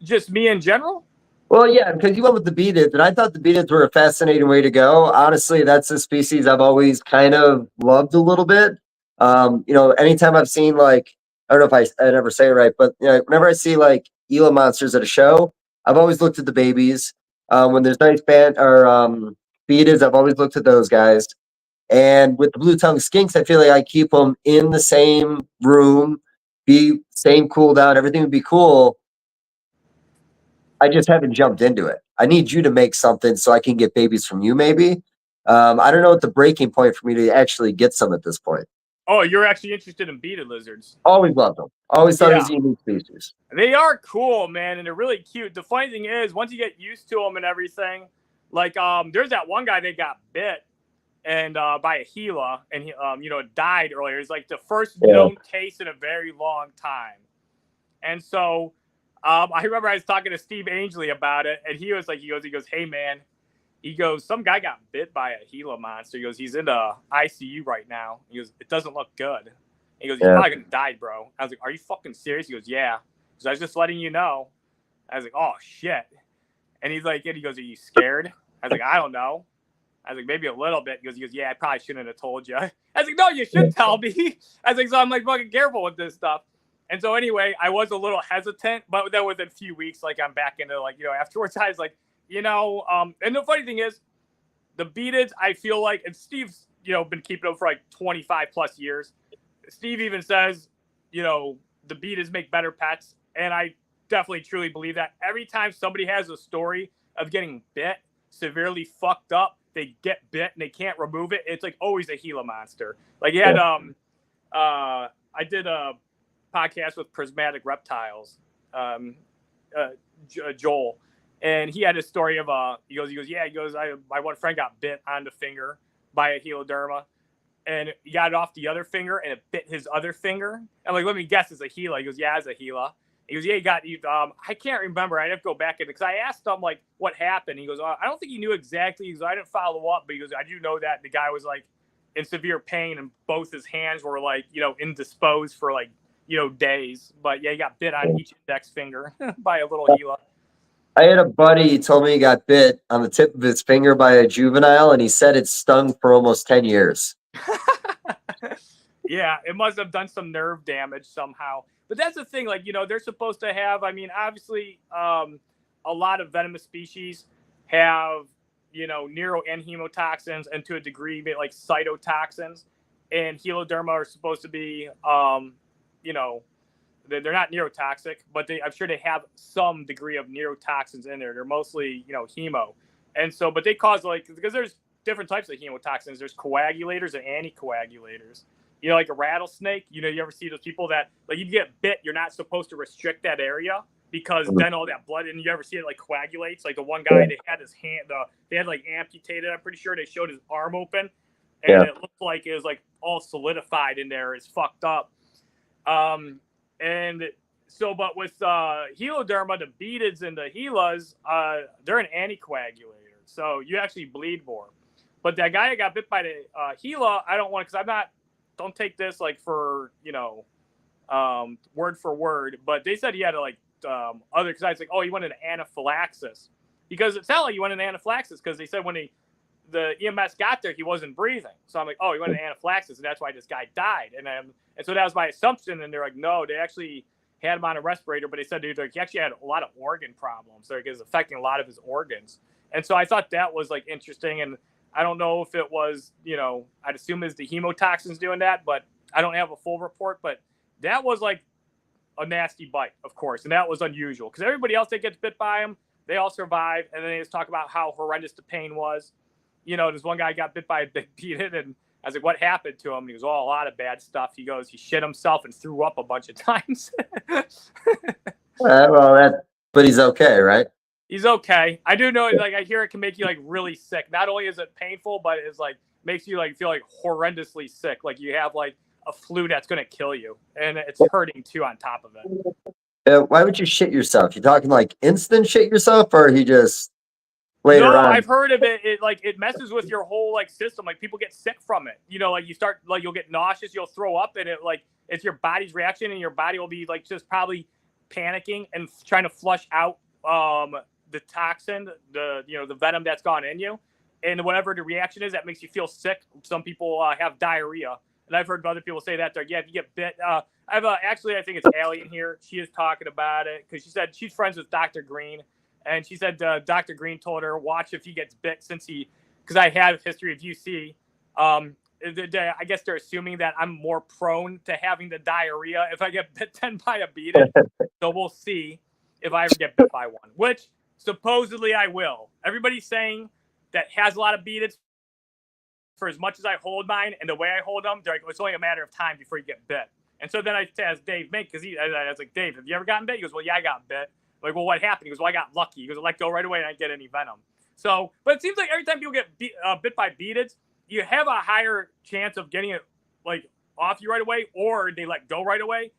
Just me in general? Well, yeah, because you went with the beadeds, and I thought the beadeds were a fascinating way to go. Honestly, that's a species I've always kind of loved a little bit. Anytime I've seen I don't know if I never say it right, but whenever I see Gila monsters at a show, I've always looked at the babies. When there's nice band or beadeds, I've always looked at those guys. And with the blue tongue skinks, I feel like I keep them in the same room, be same cool down, everything would be cool. I just haven't jumped into it. I need you to make something so I can get babies from you, maybe. I don't know what the breaking point for me to actually get some at this point. Oh, you're actually interested in beaded lizards? Always loved them. Always thought it was a unique species. They are cool, man, and they're really cute. The funny thing is, once you get used to them and everything, there's that one guy that got bit and by a Hilo, and he died earlier. It's the first known case in a very long time. And so I remember I was talking to Steve Ainsley about it, and he was he goes, hey man, he goes, some guy got bit by a Gila monster. He goes, he's in the ICU right now. He goes, it doesn't look good. He goes, he's probably gonna die, bro. I was like, are you fucking serious? He goes, yeah. So I was just letting you know. I was like, oh shit. And he's like, and he goes, are you scared? I was like, I don't know. I was like, maybe a little bit. He goes, yeah, I probably shouldn't have told you. I was like, no, you should tell me. I was like, so I'm fucking careful with this stuff. And so anyway, I was a little hesitant, but then within a few weeks, I'm back into afterwards, I was like, and the funny thing is, the beadeds, I feel like, and Steve's, been keeping them for 25 plus years. Steve even says, the beadeds make better pets. And I definitely truly believe that. Every time somebody has a story of getting bit severely fucked up, they get bit and they can't remove it. It's like always a Gila monster. Like he had, I did a podcast with Prismatic Reptiles, Joel, and he had a story of he goes, my one friend got bit on the finger by a heloderma, and he got it off the other finger, and it bit his other finger. I'm like, let me guess, it's a Gila. He goes, yeah, it's a Gila. He goes, yeah, I can't remember. I'd have to go back in because I asked him like what happened. He goes, I don't think he knew exactly. He goes, I didn't follow up, but he goes, I do know that the guy was like in severe pain and both his hands were like, indisposed for like, days. But yeah, he got bit on each index finger by a little Gila. I had a buddy, he told me he got bit on the tip of his finger by a juvenile, and he said it stung for almost 10 years. Yeah, it must have done some nerve damage somehow. But that's the thing, like, they're supposed to have, obviously, a lot of venomous species have, neuro and hemotoxins, and to a degree, like cytotoxins. And heloderma are supposed to be, they're not neurotoxic, but I'm sure they have some degree of neurotoxins in there. They're mostly, hemo. And so, but they cause because there's different types of hemotoxins. There's coagulators and anticoagulators. Like a rattlesnake, you ever see those people that like you get bit, you're not supposed to restrict that area because then all that blood, and you ever see it like coagulates. Like the one guy, they had his hand, they had like amputated. I'm pretty sure they showed his arm open, and it looked like it was like all solidified in there. It's fucked up. And so, but with heloderma, the beetids and the Gilas, they're an anticoagulator, so you actually bleed more. But that guy that got bit by the Gila, I don't want, because don't take this like for, word for word, but they said he had like other, because I was like, oh, he went into anaphylaxis, because it sounded like he went into anaphylaxis because they said when the EMS got there, he wasn't breathing. So I'm like, oh, he went into anaphylaxis, and that's why this guy died. And so that was my assumption. And they're like, no, they actually had him on a respirator, but they said, dude, like, he actually had a lot of organ problems. So it was affecting a lot of his organs. And so I thought that was like interesting. And I don't know if it was, I'd assume it's the hemotoxins doing that, but I don't have a full report. But that was like a nasty bite, of course. And that was unusual because everybody else that gets bit by him, they all survive. And then they just talk about how horrendous the pain was. There's one guy got bit by a big beetle, and I was like, what happened to him? He goes, oh, a lot of bad stuff. He goes, he shit himself and threw up a bunch of times. But he's okay, right? He's okay. I do know, like, I hear it can make you like really sick. Not only is it painful, but it's like makes you like feel like horrendously sick. Like you have like a flu that's gonna kill you, and it's hurting too on top of it. Why would you shit yourself? You talking like instant shit yourself, or he just later on? No, I've heard of it. It messes with your whole like system. Like people get sick from it. Like you start like you'll get nauseous, you'll throw up, and it's your body's reaction, and your body will be like just probably panicking and trying to flush out the toxin, the venom that's gone in you, and whatever the reaction is that makes you feel sick. Some people have diarrhea, and I've heard other people say that. They're, if you get bit, actually I think it's Allie in here. She is talking about it because she said she's friends with Dr. Green, and she said Dr. Green told her watch if he gets bit because I have a history of UC. I guess they're assuming that I'm more prone to having the diarrhea if I get bit than by a beetle. So we'll see if I ever get bit by one, which supposedly I will. Everybody's saying that has a lot of beetles. For as much as I hold mine and the way I hold them, they're like, it's only a matter of time before you get bit. And so then I asked Dave Mink, because I was like, Dave, have you ever gotten bit? He goes, well, yeah, I got bit. I'm like, well, what happened? He goes, well, I got lucky. He goes, I let go right away and I didn't get any venom. So, but it seems like every time people get bit by beetles, you have a higher chance of getting it like off you right away, or they let go right away,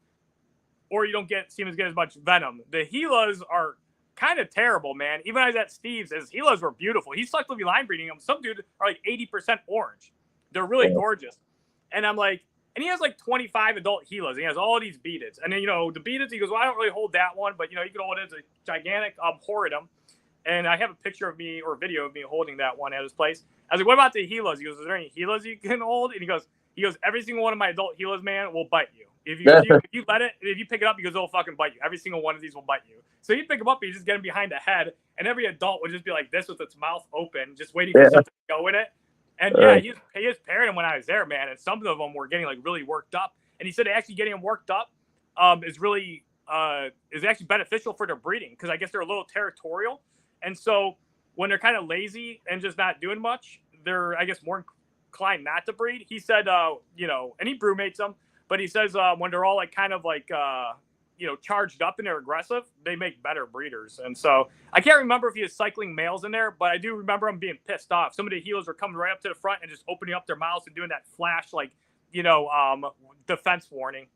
or you don't seem to get as much venom. The Gilas are kind of terrible, man. Even I was at Steve's, his Gilas were beautiful. He selectively line breeding them. Some dudes are like 80% orange. They're really gorgeous. And I'm like, and he has like 25 adult Gilas. He has all these beetles. And then, the beetles, he goes, well, I don't really hold that one, but, you can hold it as a gigantic horridum. And I have a picture of me or a video of me holding that one at his place. I was like, what about the Gilas? He goes, is there any Gilas you can hold? And he goes, every single one of my adult Gilas, man, will bite you. If you let it, if you pick it up, he goes, it'll fucking bite you. Every single one of these will bite you. So you pick them up, and you just get them behind the head, and every adult would just be like this with its mouth open, just waiting for something to go in it. And he was pairing them when I was there, man. And some of them were getting like really worked up. And he said actually getting them worked up is really is actually beneficial for their breeding because I guess they're a little territorial. And so when they're kind of lazy and just not doing much, they're, I guess, more inclined not to breed. He said, you know, and he brewmates them, but he says when they're all like kind of like, you know, charged up and they're aggressive, they make better breeders. And so I can't remember if he was cycling males in there, but I do remember him being pissed off. Some of the Hilos were coming right up to the front and just opening up their mouths and doing that flash, like, you know, defense warning.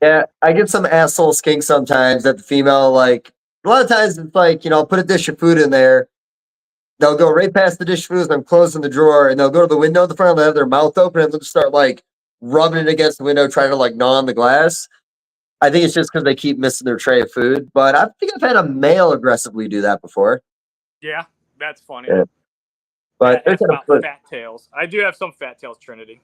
Yeah, I get some asshole skink sometimes that the female, like, a lot of times it's like, you know, I'll put a dish of food in there. They'll go right past the dish of food as I'm closing the drawer, and they'll go to the window at the front and they'll have their mouth open and they'll just start like rubbing it against the window, trying to like gnaw on the glass. I think it's just because they keep missing their tray of food. But I think I've had a male aggressively do that before. Yeah, that's funny. Yeah. But that's about fat tails. I do have some fat tails, Trinity.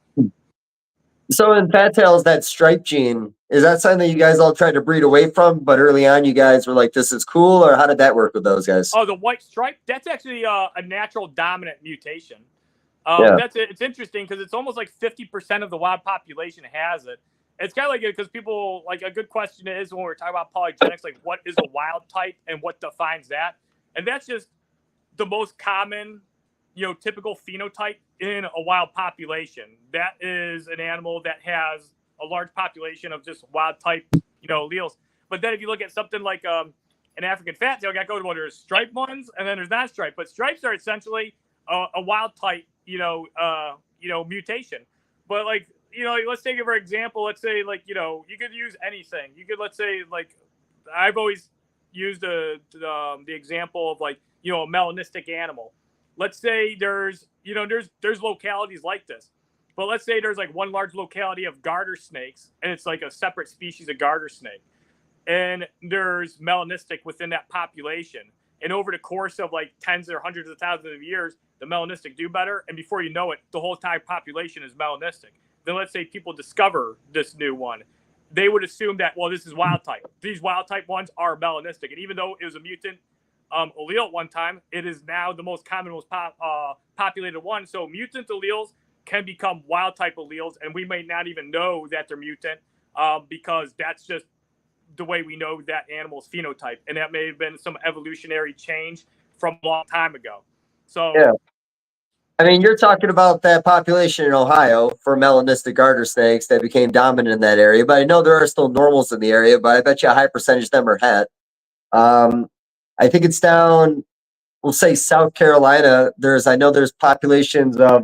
So in fat tails, that stripe gene, is that something that you guys all tried to breed away from? But early on, you guys were like, "This is cool," or how did that work with those guys? Oh, the white stripe. That's actually a natural dominant mutation. Yeah. It's interesting because it's almost like 50% of the wild population has it. It's kind of like it because people, like, a good question is when we're talking about polygenics, like, what is a wild type and what defines that? And that's just the most common, you know, typical phenotype in a wild population. That is an animal that has a large population of just wild type, you know, alleles. But then if you look at something like an African fat tail gecko, well, there's striped ones and then there's not striped. But stripes are essentially a wild type, you know, mutation. But like, you know, let's take it for example. Let's say, like, you know, you could use anything. You could, let's say, like, I've always used the example of, like, you know, a melanistic animal. Let's say there's, you know, there's localities like this, but let's say there's like one large locality of garter snakes, and it's like a separate species of garter snake, and there's melanistic within that population. And over the course of like tens or hundreds of thousands of years, the melanistic do better, and before you know it, the whole entire population is melanistic. Then let's say people discover this new one, they would assume that, well, this is wild type. These wild type ones are melanistic, and even though it was a mutant allele at one time, it is now the most common, most populated one. So mutant alleles can become wild type alleles, and we may not even know that they're mutant because that's just the way we know that animal's phenotype, and that may have been some evolutionary change from a long time ago. So yeah, I mean, you're talking about that population in Ohio for melanistic garter snakes that became dominant in that area. But I know there are still normals in the area, but I bet you a high percentage of them are het. I think it's down, we'll say South Carolina. I know there's populations of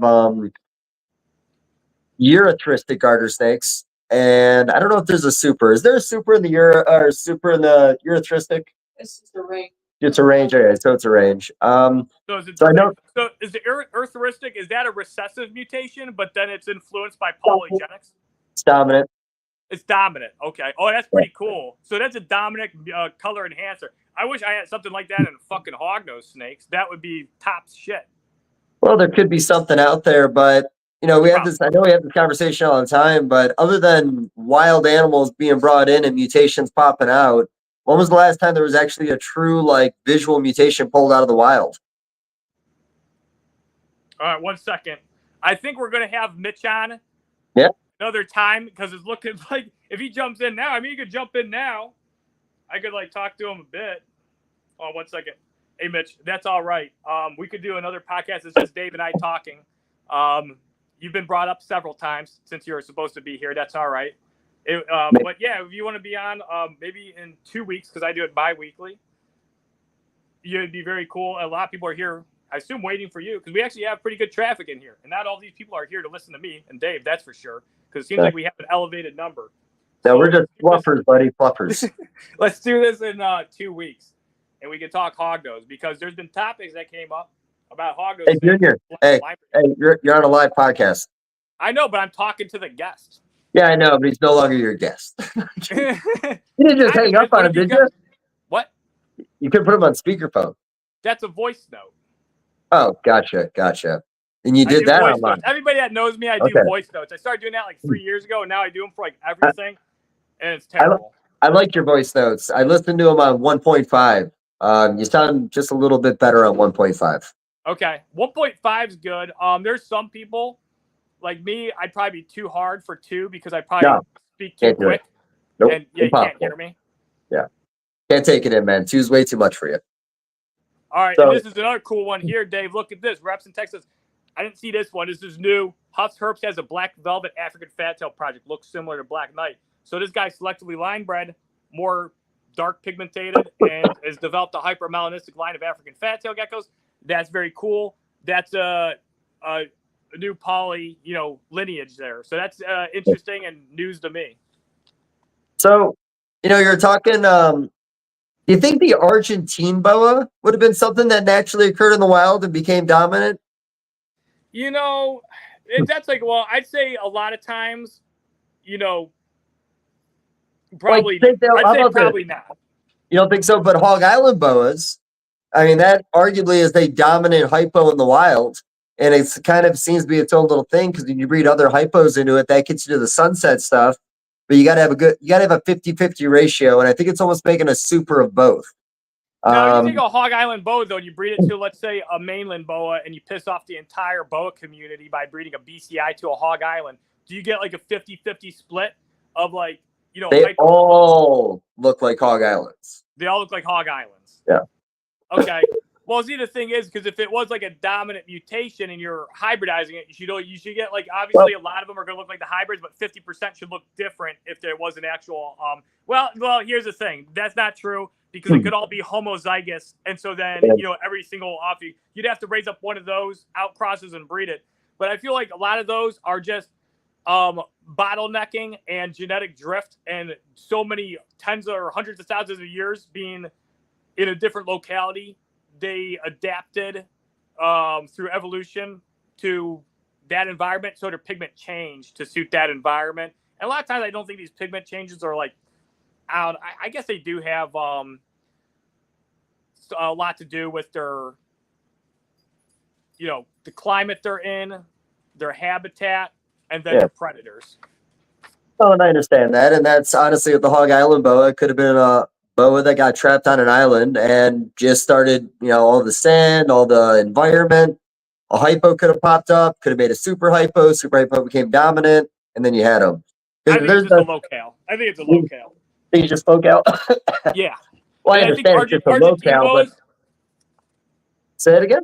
urethristic garter snakes, and I don't know if there's a super. Is there a super in the super in the urethristic? It's just a range. It's a range, okay, so it's a range. So is it, So I know, so is the earthristic, is that a recessive mutation, but then it's influenced by polygenics? it's dominant. It's dominant. Okay. Oh, that's pretty cool. So that's a dominant color enhancer. I wish I had something like that in fucking hognose snakes. That would be top shit. Well, there could be something out there, but you know, we have this. I know we have this conversation all the time, but other than wild animals being brought in and mutations popping out, when was the last time there was actually a true like visual mutation pulled out of the wild? All right, 1 second. I think we're gonna have Mitch on. Yeah. Another time, because it's looking like if he jumps in now, I mean, he could jump in now. I could like talk to him a bit. Oh, 1 second. Hey, Mitch, that's all right. We could do another podcast. It's just Dave and I talking. You've been brought up several times since you were supposed to be here. That's all right. But yeah, if you want to be on, maybe in 2 weeks, because I do it bi-weekly, it'd be very cool. A lot of people are here, I assume, waiting for you, because we actually have pretty good traffic in here. And not all these people are here to listen to me and Dave, that's for sure, because it seems like we have an elevated number. No, we're just fluffers, buddy, fluffers. Let's do this in 2 weeks, and we can talk hognose, because there's been topics that came up about hognose. Hey, Junior, hey, you're on a live podcast. I know, but I'm talking to the guest. Yeah, I know, but he's no longer your guest. You didn't just hang up on him, did you? What? You could put him on speakerphone. That's a voice note. Oh, gotcha. And you did that online. Everybody that knows me, I do voice notes. I started doing that like 3 years ago, and now I do them for like everything, and it's terrible. I like your voice notes. I listened to them on 1.5. You sound just a little bit better on 1.5. Okay, 1.5 is good. There's some people like me. I'd probably be too hard for 2 because I probably speak too quick. Nope, and you can't hear me. Yeah, can't take it in, man. 2's way too much for you. All right, and So this is another cool one here, Dave. Look at this. Reps in Texas. I didn't see this one. This is new. Huff's Herps has a black velvet African fattail project. Looks similar to Black Knight. So this guy selectively line bred, more dark pigmented, and has developed a hypermelanistic line of African fattail geckos. That's very cool. That's a new poly, lineage there. So that's interesting and news to me. So, you're talking. Do you think the Argentine boa would have been something that naturally occurred in the wild and became dominant? That's like, well, I'd say a lot of times, probably. I'd say probably not. You don't think so? But Hog Island boas, I mean, that arguably is a dominant hypo in the wild. And it's kind of seems to be its own little thing because when you breed other hypos into it, that gets you to the sunset stuff. But you got to have a 50-50 ratio. And I think it's almost making a super of both. Now, you take a Hog Island boa, though, and you breed it to, let's say, a mainland boa, and you piss off the entire boa community by breeding a BCI to a Hog Island. Do you get like a 50-50 split of like, they all look like Hog Islands. They all look like Hog Islands. Yeah. Okay. Well, see, the thing is, because if it was like a dominant mutation and you're hybridizing it, you should get like, obviously a lot of them are going to look like the hybrids, but 50% should look different if there was an actual, well, here's the thing. That's not true because it could all be homozygous. And so then, every single you'd have to raise up one of those out crosses and breed it. But I feel like a lot of those are just bottlenecking and genetic drift and so many tens or hundreds of thousands of years being in a different locality. They adapted through evolution to that environment, so their pigment changed to suit that environment. And a lot of times, I don't think these pigment changes are like out. I guess they do have a lot to do with their, the climate they're in, their habitat, and then their predators. Oh, and I understand that, and that's honestly with the Hog Island boa. It could have been a boa that got trapped on an island and just started, all the sand, all the environment. A hypo could have popped up, could have made a super hypo. Super hypo became dominant, and then you had them. I think it's just a locale. I think it's a locale. You just spoke out. Yeah. Well, I understand it's just a locale, but say it again.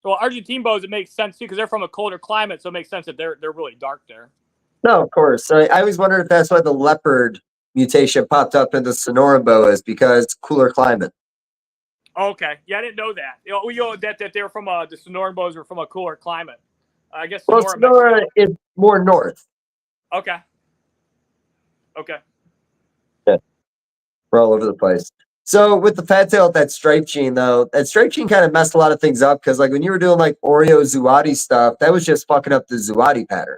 Well, Argentine boas, it makes sense too because they're from a colder climate, so it makes sense that they're really dark there. No, of course. I always wondered if that's why the leopard mutation popped up in the Sonoran boas because cooler climate. Okay, yeah, I didn't know that. That they're from the Sonoran boas were from a cooler climate. I guess Sonora is more north. Okay. Yeah, we're all over the place. So with the fat tail, that stripe gene though, that stripe gene kind of messed a lot of things up because like when you were doing like Oreo Zuati stuff, that was just fucking up the Zuati pattern.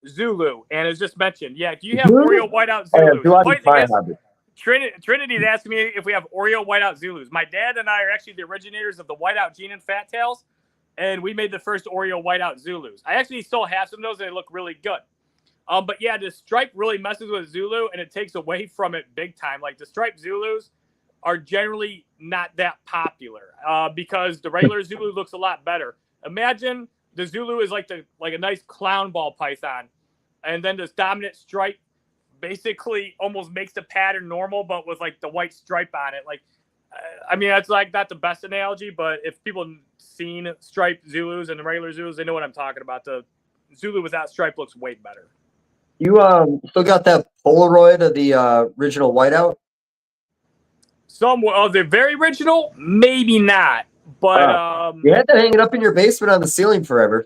Zulu, and as just mentioned, do you have Oreo whiteout Zulus? Trinity's asking me if we have Oreo whiteout Zulus. My dad and I are actually the originators of the whiteout gene in fat tails, and we made the first Oreo whiteout Zulus. I actually still have some of those, and they look really good. But yeah, the stripe really messes with Zulu, and it takes away from it big time. Like the striped Zulus are generally not that popular because the regular Zulu looks a lot better. Imagine the Zulu is like a nice clown ball python. And then this dominant stripe basically almost makes the pattern normal, but with like the white stripe on it. Like, I mean, that's like not the best analogy, but if people have seen striped Zulus and the regular Zulus, they know what I'm talking about. The Zulu without stripe looks way better. You still got that Polaroid of the original whiteout? Some of the very original, maybe not. But you had to hang it up in your basement on the ceiling forever.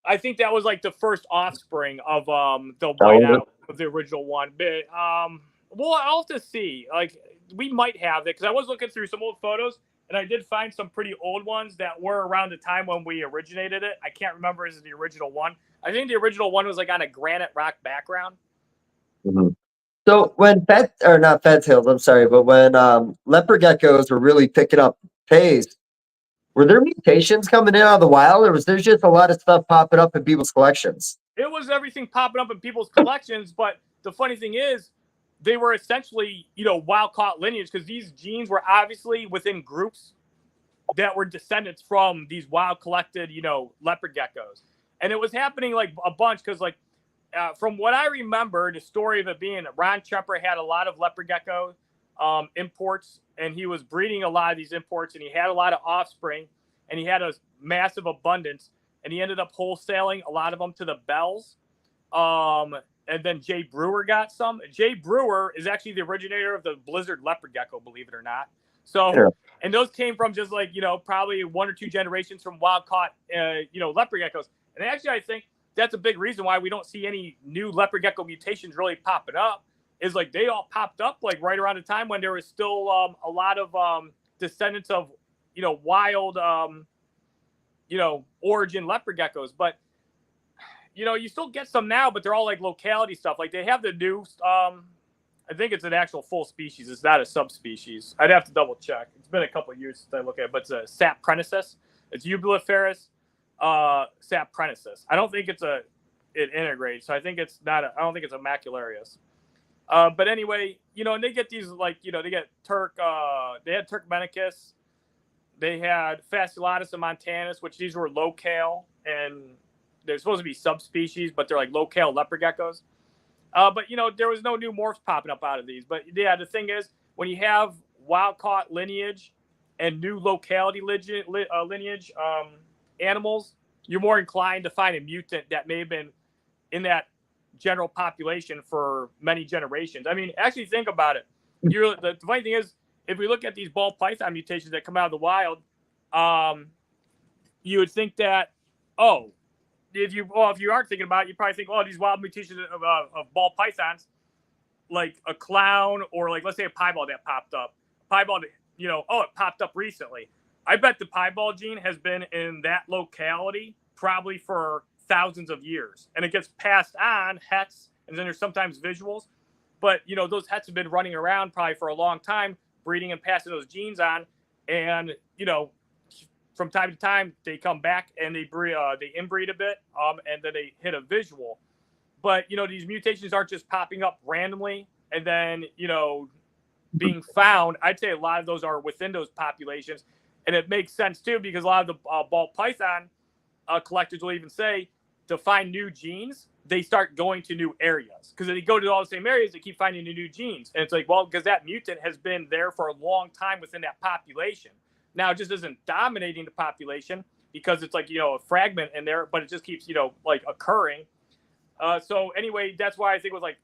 I think that was like the first offspring of the whiteout of the original one. But well, I'll have to see. Like we might have it because I was looking through some old photos and I did find some pretty old ones that were around the time when we originated it. I can't remember is the original one. I think the original one was like on a granite rock background. Mm-hmm. So when not fat tails, I'm sorry, but when leopard geckos were really picking up pace, were there mutations coming in out of the wild, or was there just a lot of stuff popping up in people's collections? It was everything popping up in people's collections, but the funny thing is, they were essentially, wild-caught lineage because these genes were obviously within groups that were descendants from these wild-collected, leopard geckos. And it was happening, like, a bunch because, like, from what I remember, the story of it being Ron Tremper had a lot of leopard geckos imports, and he was breeding a lot of these imports, and he had a lot of offspring, and he had a massive abundance, and he ended up wholesaling a lot of them to the Bells. And then Jay Brewer got some. Jay Brewer is actually the originator of the Blizzard leopard gecko, believe it or not. So, Sure. and those came from just like, probably 1 or 2 generations from wild caught, leopard geckos. And actually, I think that's a big reason why we don't see any new leopard gecko mutations really popping up, is like they all popped up like right around the time when there was still a lot of descendants of, wild, origin leopard geckos. But, you still get some now, but they're all like locality stuff. Like they have the new, I think it's an actual full species. It's not a subspecies. I'd have to double check. It's been a couple of years since I looked at it, but it's a saprensis. It's Ubiloferis saprensis. I don't think it integrates. So I think it's not. I don't think it's a macularius. But anyway, and they get these like, they get they had Turkmenicus. They had Fasciolatus and Montanus, which these were locale, and they're supposed to be subspecies, but they're like locale leopard geckos. But, there was no new morphs popping up out of these. But, yeah, the thing is, when you have wild-caught lineage and new locality lineage animals, you're more inclined to find a mutant that may have been in that general population for many generations. I mean, actually think about it. The funny thing is, if we look at these ball python mutations that come out of the wild, you would think that, if you aren't thinking about it, you probably think, these wild mutations of ball pythons, like a clown or like, let's say a piebald that popped up. Piebald, it popped up recently. I bet the piebald gene has been in that locality probably for thousands of years. And it gets passed on, hets, and then there's sometimes visuals. But, those hets have been running around probably for a long time, breeding and passing those genes on. And, from time to time, they come back and they inbreed a bit, and then they hit a visual. But, these mutations aren't just popping up randomly and then, being found. I'd say a lot of those are within those populations. And it makes sense, too, because a lot of the ball python collectors will even say to find new genes, they start going to new areas. Because if they go to all the same areas, they keep finding new genes. And it's like, well, because that mutant has been there for a long time within that population. Now, it just isn't dominating the population because it's like, a fragment in there, but it just keeps, like occurring. So anyway, that's why I think it was like,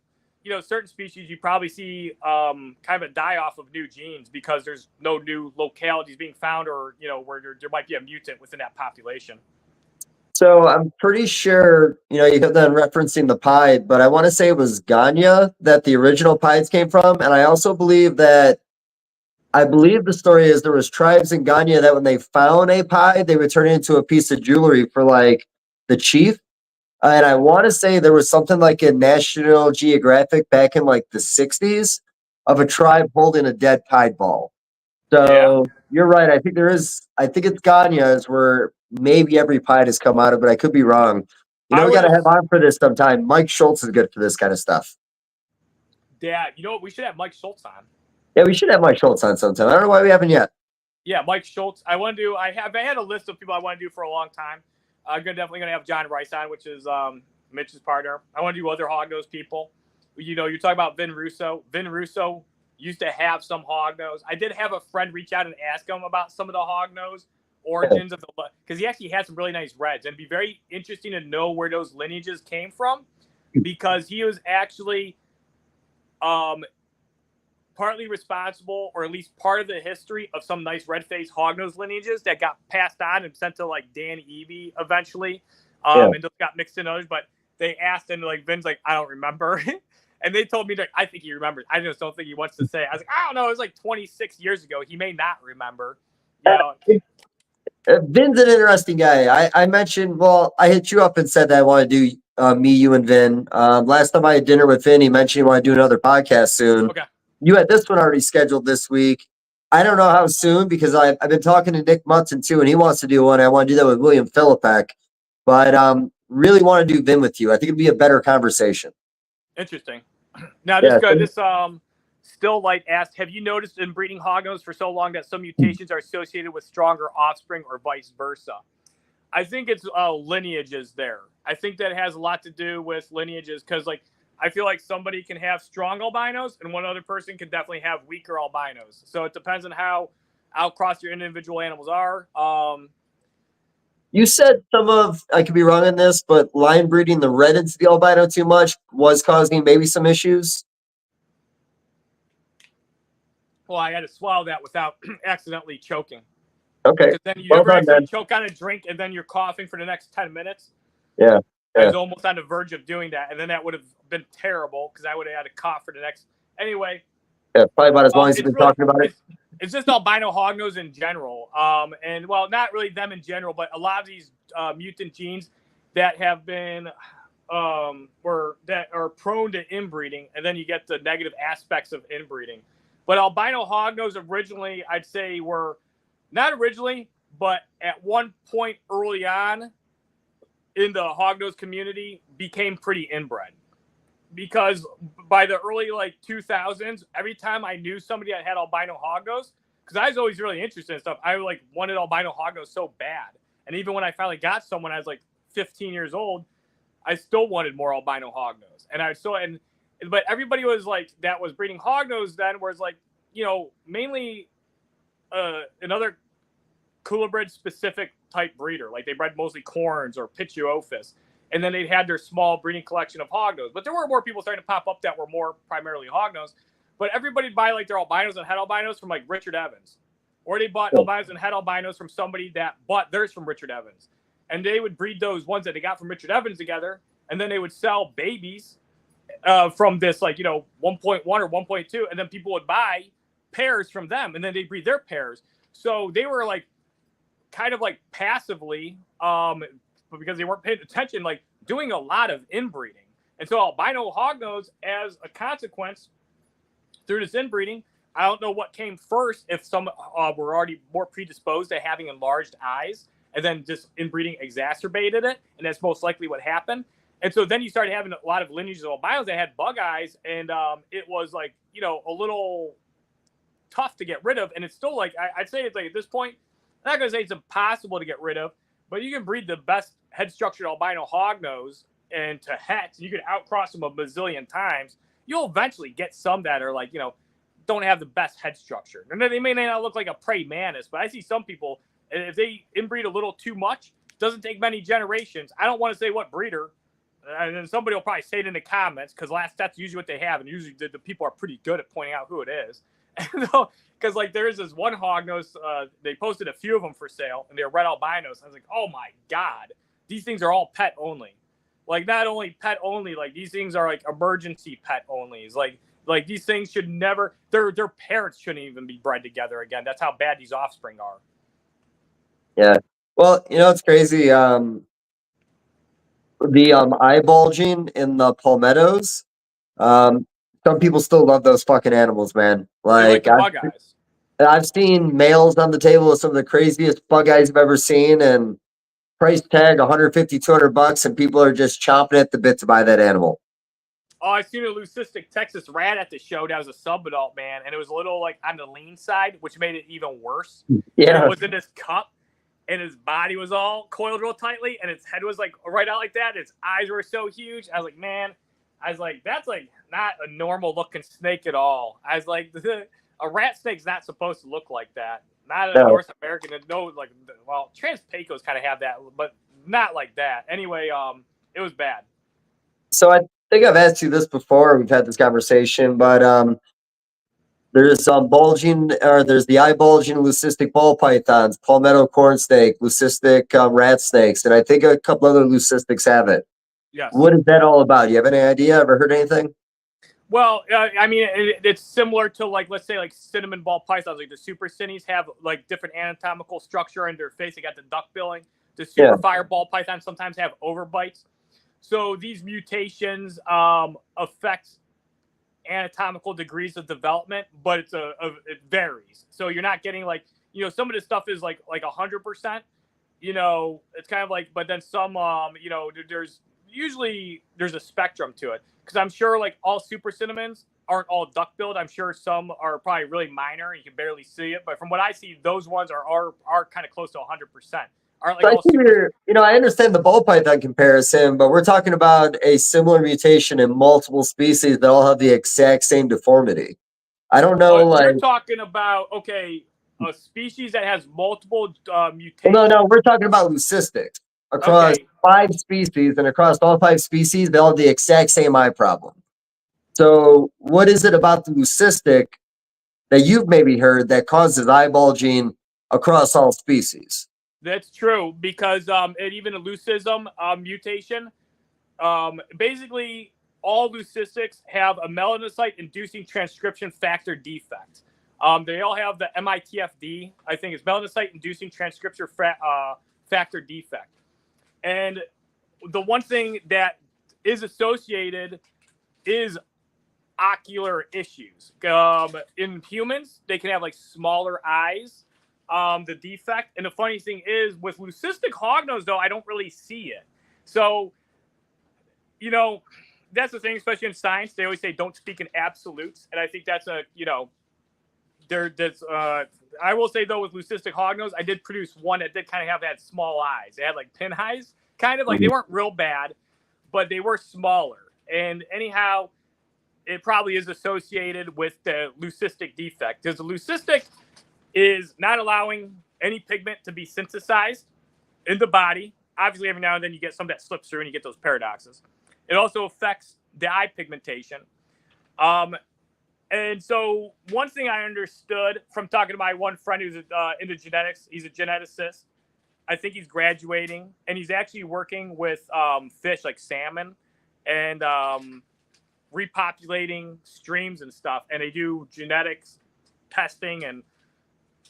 certain species you probably see kind of a die-off of new genes because there's no new localities being found or, where there might be a mutant within that population. So I'm pretty sure, you kept on referencing the pied, but I want to say it was Ganya that the original pieds came from. And I also believe the story is there was tribes in Ganya that when they found a pied, they would turn it into a piece of jewelry for like the chief. And I want to say there was something like in National Geographic back in like the 60s of a tribe holding a dead pied ball. So You're right. I think it's Ganya's where maybe every pied has come out of, but I could be wrong. We got to have on for this sometime. Mike Schultz is good for this kind of stuff. Yeah, we should have Mike Schultz on. Yeah, we should have Mike Schultz on sometime. I don't know why we haven't yet. Yeah, Mike Schultz. I had a list of people I want to do for a long time. I'm definitely going to have John Rice on, which is Mitch's partner. I want to do other hognose people. You're talking about Vin Russo. Vin Russo used to have some hognose. I did have a friend reach out and ask him about some of the hognose origins of because he actually had some really nice reds. And it'd be very interesting to know where those lineages came from because he was actually partly responsible, or at least part of the history of some nice red-faced hognose lineages that got passed on and sent to like Dan Evie eventually, and those got mixed in others. But they asked, and like Vin's like, I don't remember, and they told me that I think he remembers. I just don't think he wants to say. I was like, I don't know. It was like 26 years ago. He may not remember. Vin's an interesting guy. I mentioned, I hit you up and said that I want to do me, you, and Vin. Last time I had dinner with Vin, he mentioned he wanted to do another podcast soon. Okay. You had this one already scheduled this week. I don't know how soon because I've been talking to Nick Munson too, and he wants to do one. I want to do that with William Philippek, but really want to do Vin with you. I think it'd be a better conversation. Interesting. Now this Still Light asked, have you noticed in breeding hognose for so long that some mutations are associated with stronger offspring or vice versa? I think it's lineages there. I think that has a lot to do with lineages because, like, I feel like somebody can have strong albinos and one other person can definitely have weaker albinos. So it depends on how outcross your individual animals are. You said I could be wrong on this, but line breeding the red into the albino too much was causing maybe some issues. Well, I had to swallow that without accidentally choking. Okay. Because then you Well ever done, actually man. choke on a drink and then you're coughing for the next 10 minutes? Yeah. I Yeah. was almost on the verge of doing that, and then that would have been terrible because I would have had to cough for the next. Anyway, Yeah, probably about as long as you've been talking about it. It's just albino hognose in general, and well, not really them in general, but a lot of these mutant genes that have been that are prone to inbreeding, and then you get the negative aspects of inbreeding. But albino hognose originally, I'd say, were not originally, but at one point early on in the hognose community became pretty inbred. Because by the early like 2000s, every time I knew somebody that had albino hognose, because I was always really interested in stuff, I like wanted albino hognose so bad. And even when I finally got someone, I was like 15 years old, I still wanted more albino hognose. And but everybody was like that was breeding hognose then, whereas like, you know, mainly another cooler bred specific type breeder, like they bred mostly corns or Pituophis. And then they had their small breeding collection of hognose. But there were more people starting to pop up that were more primarily hognose. But everybody would buy like their albinos and head albinos from like Richard Evans. Or they bought albinos and head albinos from somebody that bought theirs from Richard Evans. And they would breed those ones that they got from Richard Evans together. And then they would sell babies from this like, you know, 1.1 or 1.2. And then people would buy pairs from them. And then they'd breed their pairs. So they were like kind of like passively but because they weren't paying attention, like doing a lot of inbreeding. And so albino hognose, as a consequence, through this inbreeding, I don't know what came first, if some were already more predisposed to having enlarged eyes, and then just inbreeding exacerbated it, and that's most likely what happened. And so then you started having a lot of lineages of albinos that had bug eyes, and it was like, you know, a little tough to get rid of. And it's still like, I'd say it's like at this point, I'm not going to say it's impossible to get rid of, but you can breed the best head-structured albino hognose into hets. You can outcross them a bazillion times. You'll eventually get some that are like, you know, don't have the best head structure. And they may not look like a prey mantis, but I see some people, if they inbreed a little too much, doesn't take many generations. I don't want to say what breeder, and then somebody will probably say it in the comments, because that's usually what they have, and usually the people are pretty good at pointing out who it is. Because like there is this one hognose, they posted a few of them for sale, and they're red albinos. I was like, oh my god, these things are all pet only. Like not only pet only, like these things are like emergency pet onlys. Like these things should never, their parents shouldn't even be bred together again. That's how bad these offspring are. Yeah. Well, you know, it's crazy. The eye bulging in the palmettos. Some people still love those fucking animals, man. Like the bug eyes. I've seen males on the table with some of the craziest bug eyes I've ever seen, and price tag $150, $200, and people are just chomping at the bit to buy that animal. Oh, I seen a leucistic Texas rat at the show that was a sub-adult, man, and it was a little like on the lean side, which made it even worse. Yeah. And it was in this cup, and his body was all coiled real tightly, and its head was like right out like that. Its eyes were so huge. I was like, man, that's like not a normal looking snake at all. I was like, a rat snake's not supposed to look like that. Not a North American. No, like, well, Trans-Pecos kind of have that, but not like that. Anyway, it was bad. So I think I've asked you this before. We've had this conversation, but there's there's the eye bulging leucistic ball pythons, palmetto corn snake, leucistic rat snakes, and I think a couple other leucistics have it. Yes. What is that all about? You have any idea? Ever heard anything? Well, I mean, it's similar to like, let's say like cinnamon ball pythons. Like the super cinnies have like different anatomical structure in their face. They got the duck billing. The super fireball pythons sometimes have overbites. So these mutations affect anatomical degrees of development, but it varies. So you're not getting like, you know, some of this stuff is like 100%. You know, it's kind of like, but then some, you know, there's a spectrum to it, because I'm sure like all super cinnamons aren't all duck billed. I'm sure some are probably really minor and you can barely see it. But from what I see, those ones are kind of close to 100%. aren't like So I all think super. I understand the ball python comparison, but we're talking about a similar mutation in multiple species that all have the exact same deformity. I don't know, You're like, talking about a species that has multiple well, mutations. no, we're talking about leucistics across Okay, 5 species, and across all 5 species, they all have the exact same eye problem. So, what is it about the leucistic that you've maybe heard that causes eye bulging across all species? that's true because and even a leucism mutation. Basically, all leucistics have a melanocyte-inducing transcription factor defect. They all have the MITFD, I think it's melanocyte-inducing transcription factor defect. And the one thing that is associated is ocular issues. In humans, they can have like smaller eyes, the defect. And the funny thing is, with leucistic hognose, though, I don't really see it. So, that's the thing, especially in science. They always say don't speak in absolutes. And I think that's I will say, though, with leucistic hognose, I did produce one that did kind of have that small eyes. They had like pin eyes, kind of like they weren't real bad, but they were smaller. And anyhow, it probably is associated with the leucistic defect because the leucistic is not allowing any pigment to be synthesized in the body. Obviously, every now and then you get some that slips through and you get those paradoxes. It also affects the eye pigmentation. And so one thing I understood from talking to my one friend who's into genetics, he's a geneticist. I think he's graduating, and he's actually working with fish like salmon and repopulating streams and stuff. And they do genetics testing and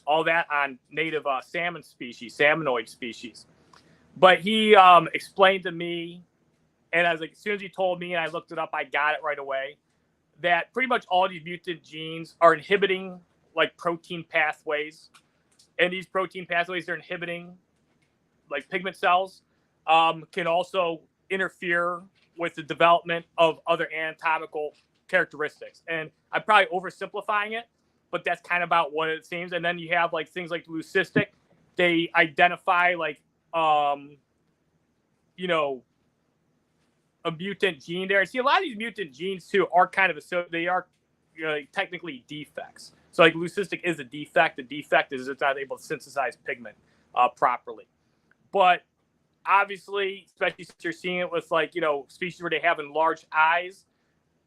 all that on native salmon species, salmonoid species. But he explained to me, and I was like, as soon as he told me and I looked it up, I got it right away, that pretty much all these mutant genes are inhibiting like protein pathways. And these protein pathways are inhibiting like pigment cells, can also interfere with the development of other anatomical characteristics. And I'm probably oversimplifying it, but that's kind of about what it seems. And then you have like things like leucistic. They identify like, a mutant gene there. And see, a lot of these mutant genes too are kind of they are technically defects. So like leucistic is a defect. The defect is it's not able to synthesize pigment properly. But obviously, especially since you're seeing it with like species where they have enlarged eyes,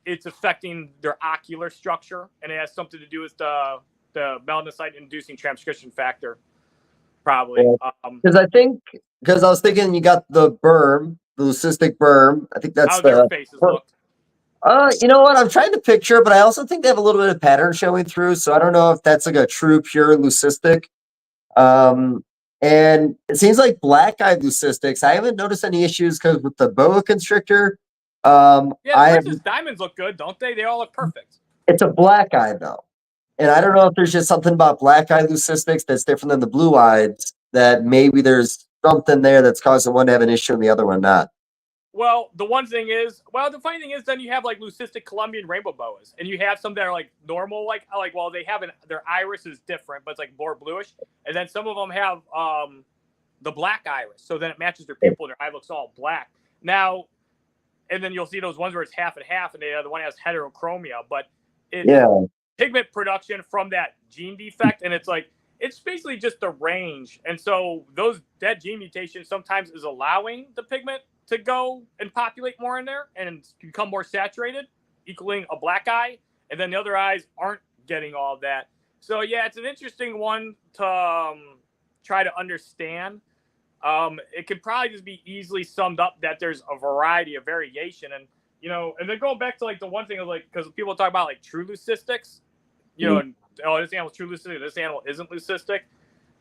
it's affecting their ocular structure, and it has something to do with the melanocyte-inducing transcription factor, probably. Because I was thinking you got the berm, the leucistic berm. I think that's How their the. faces looked. You know what? I'm trying to picture, but I also think they have a little bit of pattern showing through. So I don't know if that's like a true pure leucistic. And it seems like black-eyed leucistics. I haven't noticed any issues because with the boa constrictor, Yeah, I have, Princess Diamonds look good, don't they? They all look perfect. it's a black eye though, and I don't know if there's just something about black-eyed leucistics that's different than the blue-eyed. That maybe there's something there that's causing one to have an issue and the other one not. Well, the funny thing is, then you have like leucistic Colombian rainbow boas, and you have some that are like normal, they have their iris is different, but it's like more bluish, and then some of them have the black iris, so then it matches their pupil, and their eye looks all black. Now, and then you'll see those ones where it's half and half, and the other one has heterochromia, but it's pigment production from that gene defect, and it's basically just the range, and so that gene mutation sometimes is allowing the pigment to go and populate more in there and become more saturated, equaling a black eye, and then the other eyes aren't getting all of that. So yeah, it's an interesting one to try to understand. It could probably just be easily summed up that there's a variety of variation, and and then going back to like the one thing of like, because people talk about like true leucistics, and this animal's true leucistic, this animal isn't leucistic.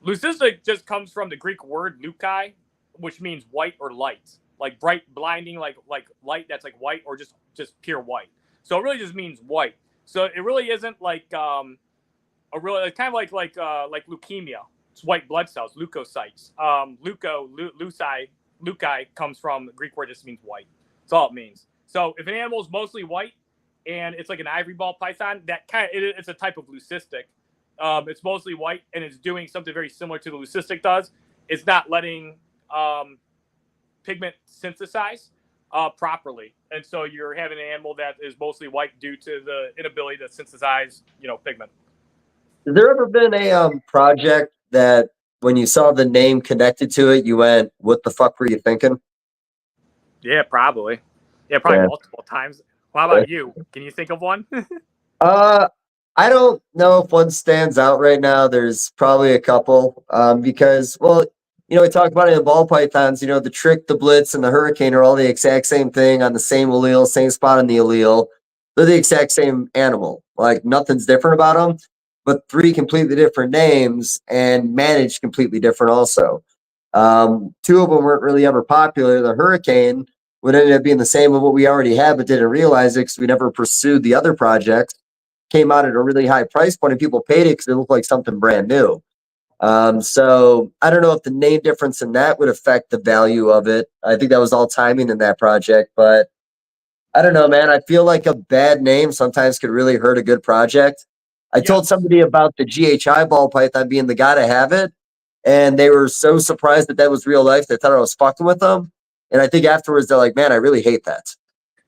Leucistic just comes from the Greek word leukai, which means white or light. Like bright, blinding, like light that's like white, or just pure white. So it really just means white. So it really isn't like it's kind of like leukemia. It's white blood cells, leukocytes. Leukai comes from the Greek word. Just means white. That's all it means. So if an animal is mostly white and it's like an ivory ball python, it's a type of leucistic. It's mostly white and it's doing something very similar to the leucistic does. It's not letting pigment synthesize properly, and so you're having an animal that is mostly white due to the inability to synthesize, pigment. Has there ever been a project that when you saw the name connected to it, you went, "What the fuck were you thinking?" Yeah, probably. Yeah, probably multiple times. Well, how about you? Can you think of one? Uh, I don't know if one stands out right now. There's probably a couple. Because, well, we talk about it in ball pythons. The trick, the blitz, and the hurricane are all the exact same thing on the same allele, same spot on the allele. They're the exact same animal. Like nothing's different about them, but three completely different names and managed completely different also. Two of them weren't really ever popular. The hurricane would end up being the same with what we already had, but didn't realize it because we never pursued the other projects. Came out at a really high price point and people paid it because it looked like something brand new. So I don't know if the name difference in that would affect the value of it. I think that was all timing in that project, but I don't know, man. I feel like a bad name sometimes could really hurt a good project. I told somebody about the GHI ball python being the guy to have it, and they were so surprised that was real life. They thought I was fucking with them. And I think afterwards they're like, man, I really hate that.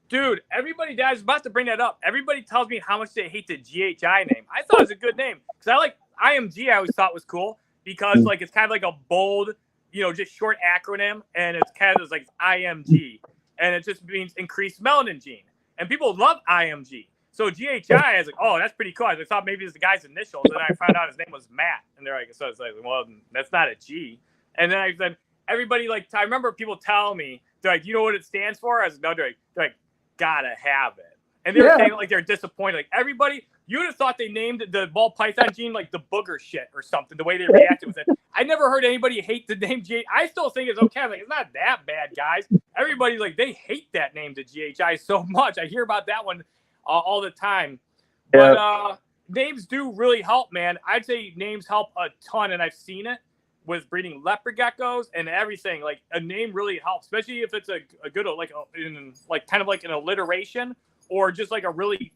Dude, everybody, I was about to bring that up. Everybody tells me how much they hate the GHI name. I thought it was a good name because I like IMG. I always thought was cool because like it's kind of like a bold, just short acronym, and it's kind of like IMG, and it just means increased melanin gene, and people love IMG. So GHI, I was like, oh, that's pretty cool. I thought maybe it's the guy's initials, and I found out his name was Matt, and they're like, so it's like, well, that's not a G. And then I said, everybody I remember people telling me, they're like, you know what it stands for? I was like, no, they're like, gotta have it. And they were saying like they're disappointed. Like everybody, you would have thought they named the ball python gene like the booger shit or something, the way they reacted with it. I never heard anybody hate the name GHI. I still think it's okay. Like, it's not that bad, guys. Everybody, they hate that name, the GHI, so much. I hear about that one all the time. But names do really help, man. I'd say names help a ton, and I've seen it with breeding leopard geckos and everything. Like a name really helps, especially if it's a good kind of like an alliteration or just like a really,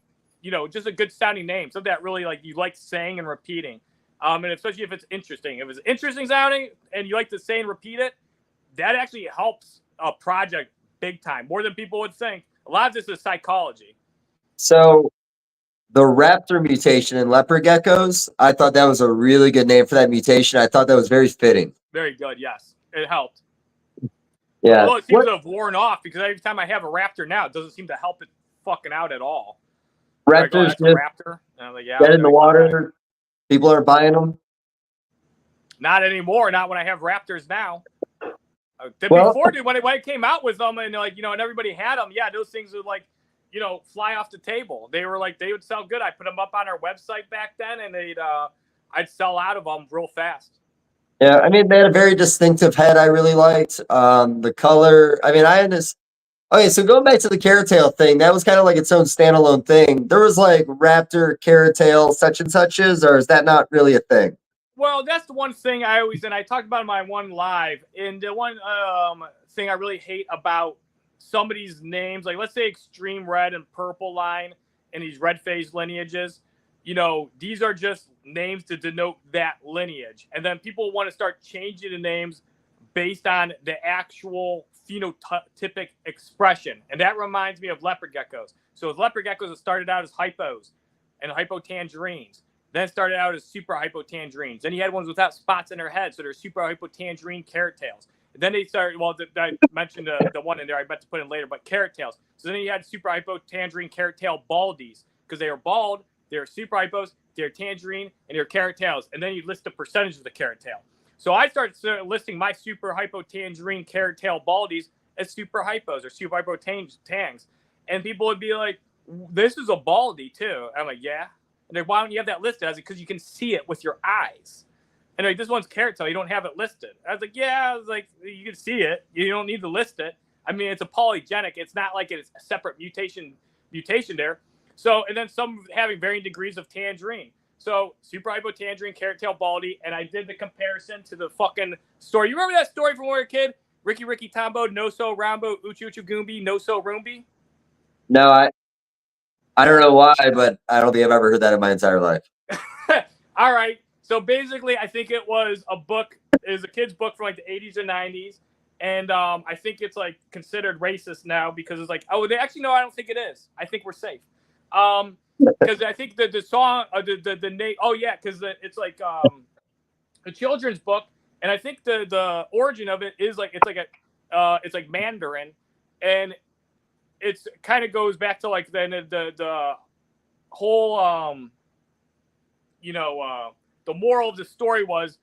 just a good sounding name, something that really you like saying and repeating. And especially if it's interesting. If it's interesting sounding and you like to say and repeat it, that actually helps a project big time, more than people would think. A lot of this is psychology. So the raptor mutation in leopard geckos, I thought that was a really good name for that mutation. I thought that was very fitting. Very good, yes. It helped. Yeah. Although it seems to have worn off because every time I have a raptor now, it doesn't seem to help it fucking out at all. Raptors just raptor. And I'm like, yeah, get in the water. People are buying them. Not anymore. Not when I have raptors now. Before, dude, when it came out with them and and everybody had them, yeah, those things would fly off the table. They were they would sell good. I put them up on our website back then, and I'd sell out of them real fast. Yeah, I mean, they had a very distinctive head I really liked. The color, I mean, I had this. Okay, so going back to the carrot tail thing, that was kind of like its own standalone thing. There was raptor, carrot tail, such and suches, or is that not really a thing? Well, that's the one thing I talked about in my one live, and the one thing I really hate about somebody's names, like let's say extreme red and purple line and these red phase lineages, these are just names to denote that lineage. And then people want to start changing the names based on the actual phenotypic expression. And that reminds me of leopard geckos. So with leopard geckos, it started out as hypos and hypotangerines. Then it started out as super hypotangerines. Then you had ones without spots in their head, so they're super hypotangerine carrot tails. And then they started, I mentioned the one in there I meant to put in later, but carrot tails. So then you had super hypotangerine carrot tail baldies because they were bald, they were super hypos, they're tangerine, and they're carrot tails. And then you list the percentage of the carrot tail. So I started listing my super hypotangerine carrot tail baldies as super hypos or super hypotangs. And people would be like, this is a baldy too. I'm like, yeah. And they're, why don't you have that listed? I was like, because you can see it with your eyes. And like, this one's carrot tail, you don't have it listed. I was like, yeah. I was like, you can see it. You don't need to list it. I mean, it's a polygenic. It's not like it's a separate mutation there. So, and then some having varying degrees of tangerine. So, super hypotangerine, carrot tail baldy, and I did the comparison to the fucking story. You remember that story from when we were a kid? Ricky Tombo, No So Rambo, Uchu Uchu Goombi, No So Roombi? No, I don't know why, but I don't think I've ever heard that in my entire life. All right. So basically, I think it was a book. It was a kid's book from the 80s or 90s. And I think it's like considered racist now because it's like, oh, they actually no, I don't think it is. I think we're safe. Because I think the song, the name, oh yeah, because it's like a children's book, and I think the origin of it is like it's like Mandarin, and it's kind of goes back to like the whole the moral of the story was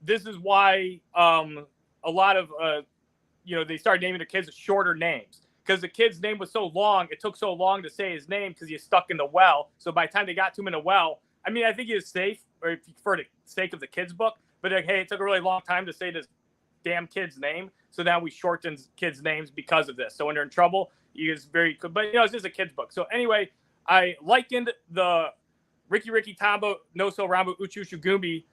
this is why a lot of they started naming their kids shorter names because the kid's name was so long, it took so long to say his name because he was stuck in the well. So by the time they got to him in a well, I mean, I think he was safe, or for the sake of the kid's book, but like, hey, it took a really long time to say this damn kid's name. So now we shorten kids' names because of this. So when they're in trouble, he is very good. But, it's just a kid's book. So anyway, I likened the Riki Tambo No So Rambo Uchu Shugumi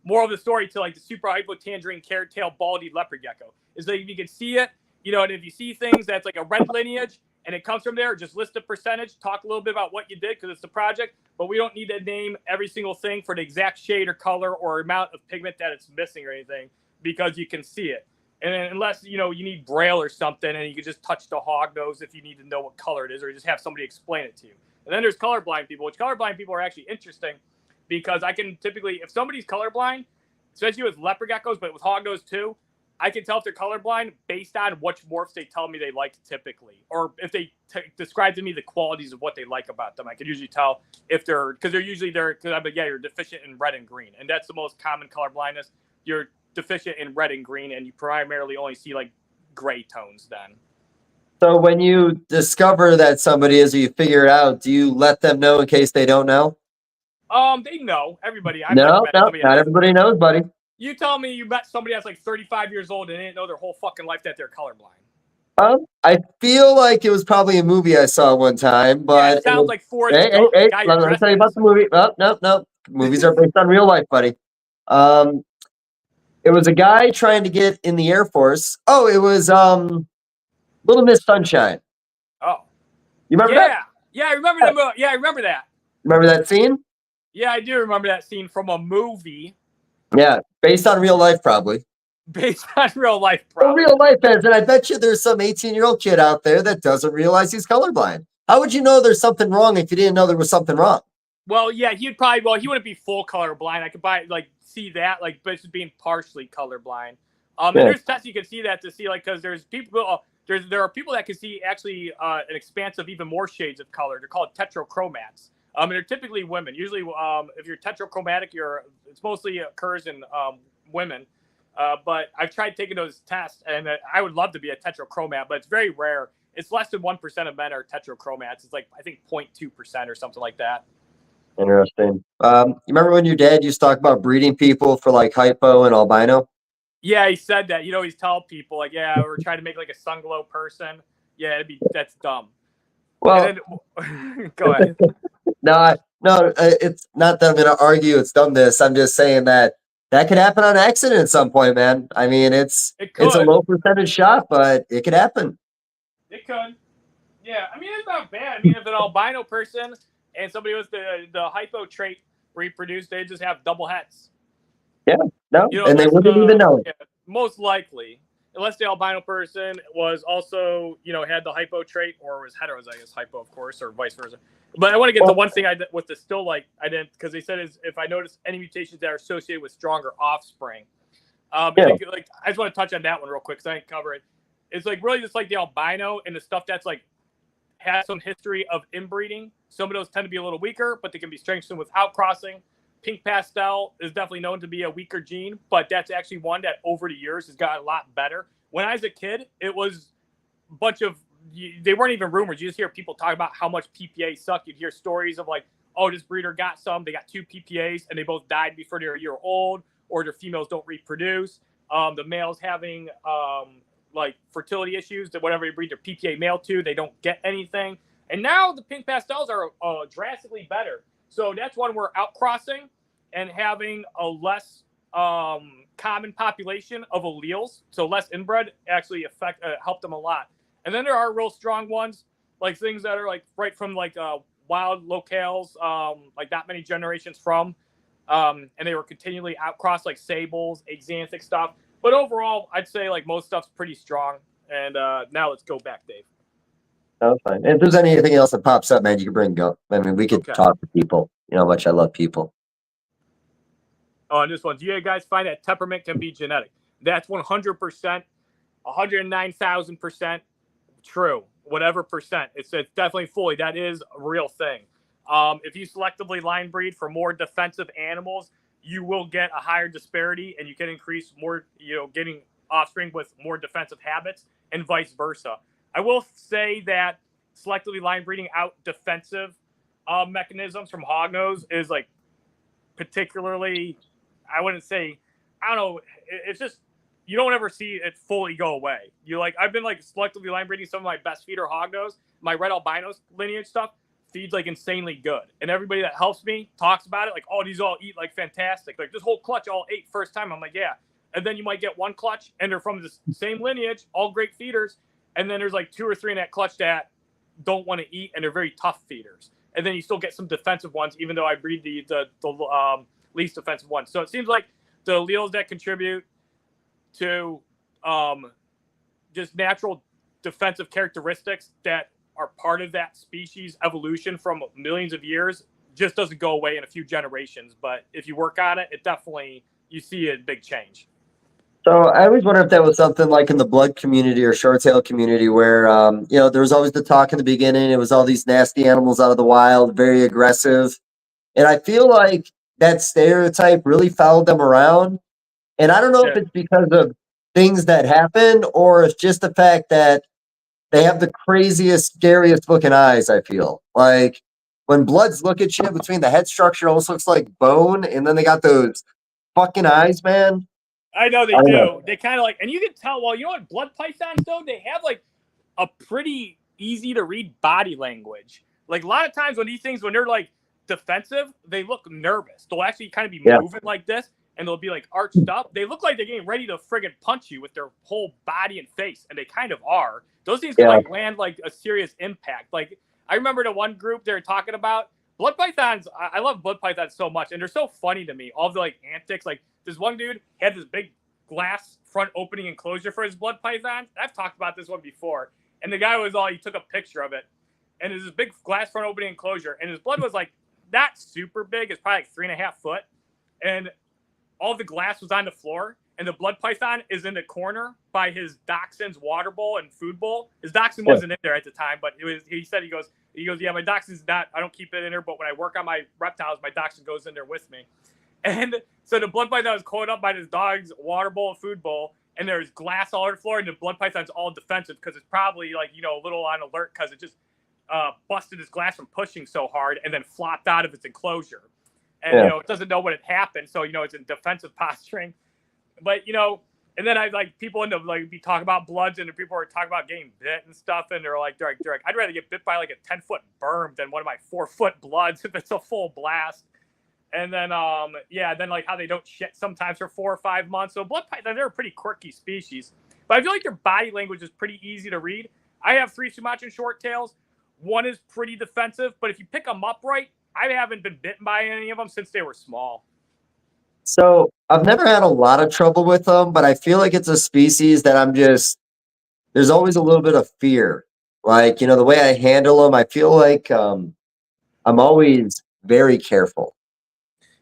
moral of the story to like the super hypo tangerine carrot tail baldy leopard gecko. Is that if you can see it, and if you see things that's like a red lineage and it comes from there, just list the percentage, talk a little bit about what you did because it's the project, but we don't need to name every single thing for the exact shade or color or amount of pigment that it's missing or anything because you can see it. And unless, you need Braille or something and you can just touch the hog nose if you need to know what color it is or you just have somebody explain it to you. And then there's colorblind people, which colorblind people are actually interesting because I can typically, if somebody's colorblind, especially with leopard geckos, but with hognose too, I can tell if they're colorblind based on which morphs they tell me they like typically, or if they describe to me the qualities of what they like about them. I can usually tell if because you're deficient in red and green, and that's the most common color blindness. You're deficient in red and green, and you primarily only see like gray tones then. So when you discover that somebody is, or you figure it out, do you let them know in case they don't know? They know. Everybody. Not everybody knows, buddy. You tell me you met somebody that's like 35 years old and they didn't know their whole fucking life that they're colorblind. I feel like it was probably a movie I saw one time, but it sounds like Forrest Gump. Hey, let me tell you about the movie. Oh, no. Movies are based on real life, buddy. It was a guy trying to get in the Air Force. Oh, it was Little Miss Sunshine. Oh. You remember that? Yeah, I remember that movie. Yeah, I remember that. Remember that scene? Yeah, I do remember that scene from a movie. Yeah, based on real life, probably. Based on real life, probably. Well, real life is, and I bet you there's some 18-year-old kid out there that doesn't realize he's colorblind. How would you know there's something wrong if you didn't know there was something wrong? Well, yeah, he wouldn't be full colorblind. I could see that, but it's being partially colorblind. And there's tests you can see that to see, because there's people, there are people that can see actually an expanse of even more shades of color. They're called tetrachromats. And they're typically women. Usually, if you're tetrachromatic, it's mostly occurs in women. But I've tried taking those tests, and I would love to be a tetrachromat, but it's very rare. It's less than 1% of men are tetrachromats. It's I think 0.2% or something like that. Interesting. You remember when your dad used to talk about breeding people for hypo and albino? Yeah, he said that. He's tell people we're trying to make a sun glow person. Yeah, that's dumb. Well, go ahead. No, it's not that I'm going to argue it's dumbness. I'm just saying that could happen on accident at some point, man. I mean, it's a low percentage shot, but it could happen. It could. Yeah, I mean, it's not bad. I mean, if an albino person and somebody with the hypo trait reproduce, they just have double heads. Yeah, no, and they wouldn't even know. Yeah, most likely. Unless the albino person was also, had the hypo trait or was heterozygous hypo, of course, or vice versa. But I want to get to one thing with the still I didn't, because they said is if I notice any mutations that are associated with stronger offspring. I just want to touch on that one real quick because I didn't cover it. It's really just like the albino and the stuff that's has some history of inbreeding. Some of those tend to be a little weaker, but they can be strengthened with outcrossing. Pink pastel is definitely known to be a weaker gene, but that's actually one that over the years has gotten a lot better. When I was a kid, it was a bunch of, they weren't even rumors. You just hear people talk about how much PPA suck. You'd hear stories of this breeder got some, they got 2 PPAs and they both died before they were a year old, or their females don't reproduce. The males having fertility issues, that whatever you breed their PPA male to, they don't get anything. And now the pink pastels are drastically better. So that's one where outcrossing and having a less common population of alleles, so less inbred, actually helped them a lot. And then there are real strong ones, things that are right from wild locales, not many generations from, and they were continually outcrossed, like sables, axanthic stuff. But overall, I'd say like most stuff's pretty strong. And now let's go back, Dave. That's fine. If there's anything else that pops up, man, you can bring it up. I mean, we could talk to people. You know how much I love people. Oh, and this one, do you guys find that temperament can be genetic? That's 100%, 109,000% true. Whatever percent, it's definitely fully. That is a real thing. If you selectively line breed for more defensive animals, you will get a higher disparity, and you can increase more. Getting offspring with more defensive habits, and vice versa. I will say that selectively line breeding out defensive mechanisms from hognose is like particularly, I wouldn't say, I don't know. It's just you don't ever see it fully go away. I've been like selectively line breeding some of my best feeder hognose, my red albinos lineage stuff feeds like insanely good, and everybody that helps me talks about it like, oh, these all eat like fantastic. Like this whole clutch all ate first time. I'm like, yeah. And then you might get one clutch, and they're from the same lineage, all great feeders. And then there's like 2 or 3 in that clutch that don't want to eat, and they're very tough feeders. And then you still get some defensive ones, even though I breed the least defensive ones. So it seems like the alleles that contribute to just natural defensive characteristics that are part of that species evolution from millions of years just doesn't go away in a few generations. But if you work on it, it definitely, you see a big change. So I always wonder if that was something like in the blood community or short tail community where, there was always the talk in the beginning. It was all these nasty animals out of the wild, very aggressive. And I feel like that stereotype really followed them around. And I don't know if it's because of things that happen or it's just the fact that they have the craziest, scariest looking eyes, I feel. Like when bloods look at you between the head structure, it almost looks like bone. And then they got those fucking eyes, man. I know they do. They kind of like, and you can tell, well, you know what, blood pythons, though, they have like a pretty easy to read body language. Like a lot of times when these things, when they're like defensive, they look nervous. They'll actually kind of be moving like this, and they'll be like arched up. They look like they're getting ready to friggin' punch you with their whole body and face, and they kind of are. Those things can like land like a serious impact. Like I remember the one group they were talking about blood pythons. I love blood pythons so much, and they're so funny to me. All the like antics, like this one dude had this big glass front opening enclosure for his blood python. I've talked about this one before, and the guy was he took a picture of it, and there's this big glass front opening enclosure, and his blood was like not super big. It's probably like 3.5 foot, and all the glass was on the floor, and the blood python is in the corner by his dachshund's water bowl and food bowl. His dachshund wasn't in there at the time, but it was. He said he goes, yeah, my dachshund's not. I don't keep it in there, but when I work on my reptiles, my dachshund goes in there with me. And so the blood python was coiled up by his dog's water bowl and food bowl, and there's glass all over the floor, and the blood python's all defensive because it's probably like a little on alert because it just busted his glass from pushing so hard and then flopped out of its enclosure. And it doesn't know what had happened, so it's in defensive posturing. But and then I like people end up like be talking about bloods, and people are talking about getting bit and stuff, and they're like, I'd rather get bit by like a 10-foot berm than one of my 4-foot bloods if it's a full blast. And then then like how they don't shit sometimes for 4 or 5 months. So blood python, they're a pretty quirky species, but I feel like their body language is pretty easy to read. I have 3 Sumatran short tails. One is pretty defensive, but if you pick them up right, I haven't been bitten by any of them since they were small. So I've never had a lot of trouble with them, but I feel like it's a species that there's always a little bit of fear. Like, the way I handle them, I feel like I'm always very careful.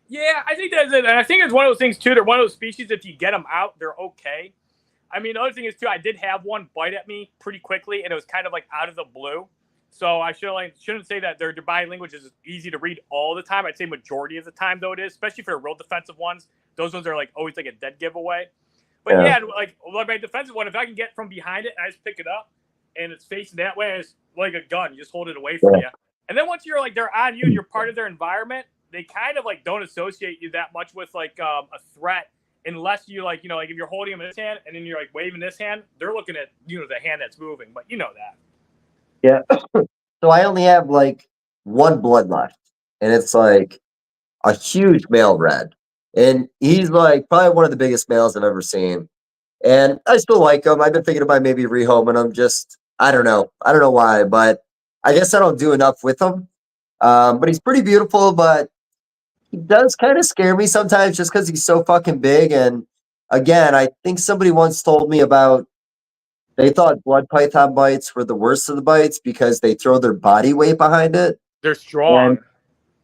Yeah, I think that's it. And I think it's one of those things, too. They're one of those species, if you get them out, they're okay. I mean, the other thing is, too, I did have one bite at me pretty quickly, and it was kind of like out of the blue. So I shouldn't say that their body language is easy to read all the time. I'd say majority of the time, though, it is, especially for the real defensive ones. Those ones are like always like a dead giveaway. But like my defensive one, if I can get from behind it, I just pick it up, and it's facing that way. It's like a gun. You just hold it away from you. And then once you're like they're on you and you're part of their environment, they kind of like don't associate you that much with like a threat unless you like if you're holding them in this hand and then you're like waving this hand, they're looking at the hand that's moving, but that. Yeah. So I only have like one blood left, and it's like a huge male red, and he's like probably one of the biggest males I've ever seen. And I still like him. I've been thinking about maybe rehoming him. Just I don't know why, but I guess I don't do enough with him. But he's pretty beautiful, but he does kind of scare me sometimes just because he's so fucking big. And again, I think somebody once told me about they thought blood python bites were the worst of the bites because they throw their body weight behind it. They're And strong.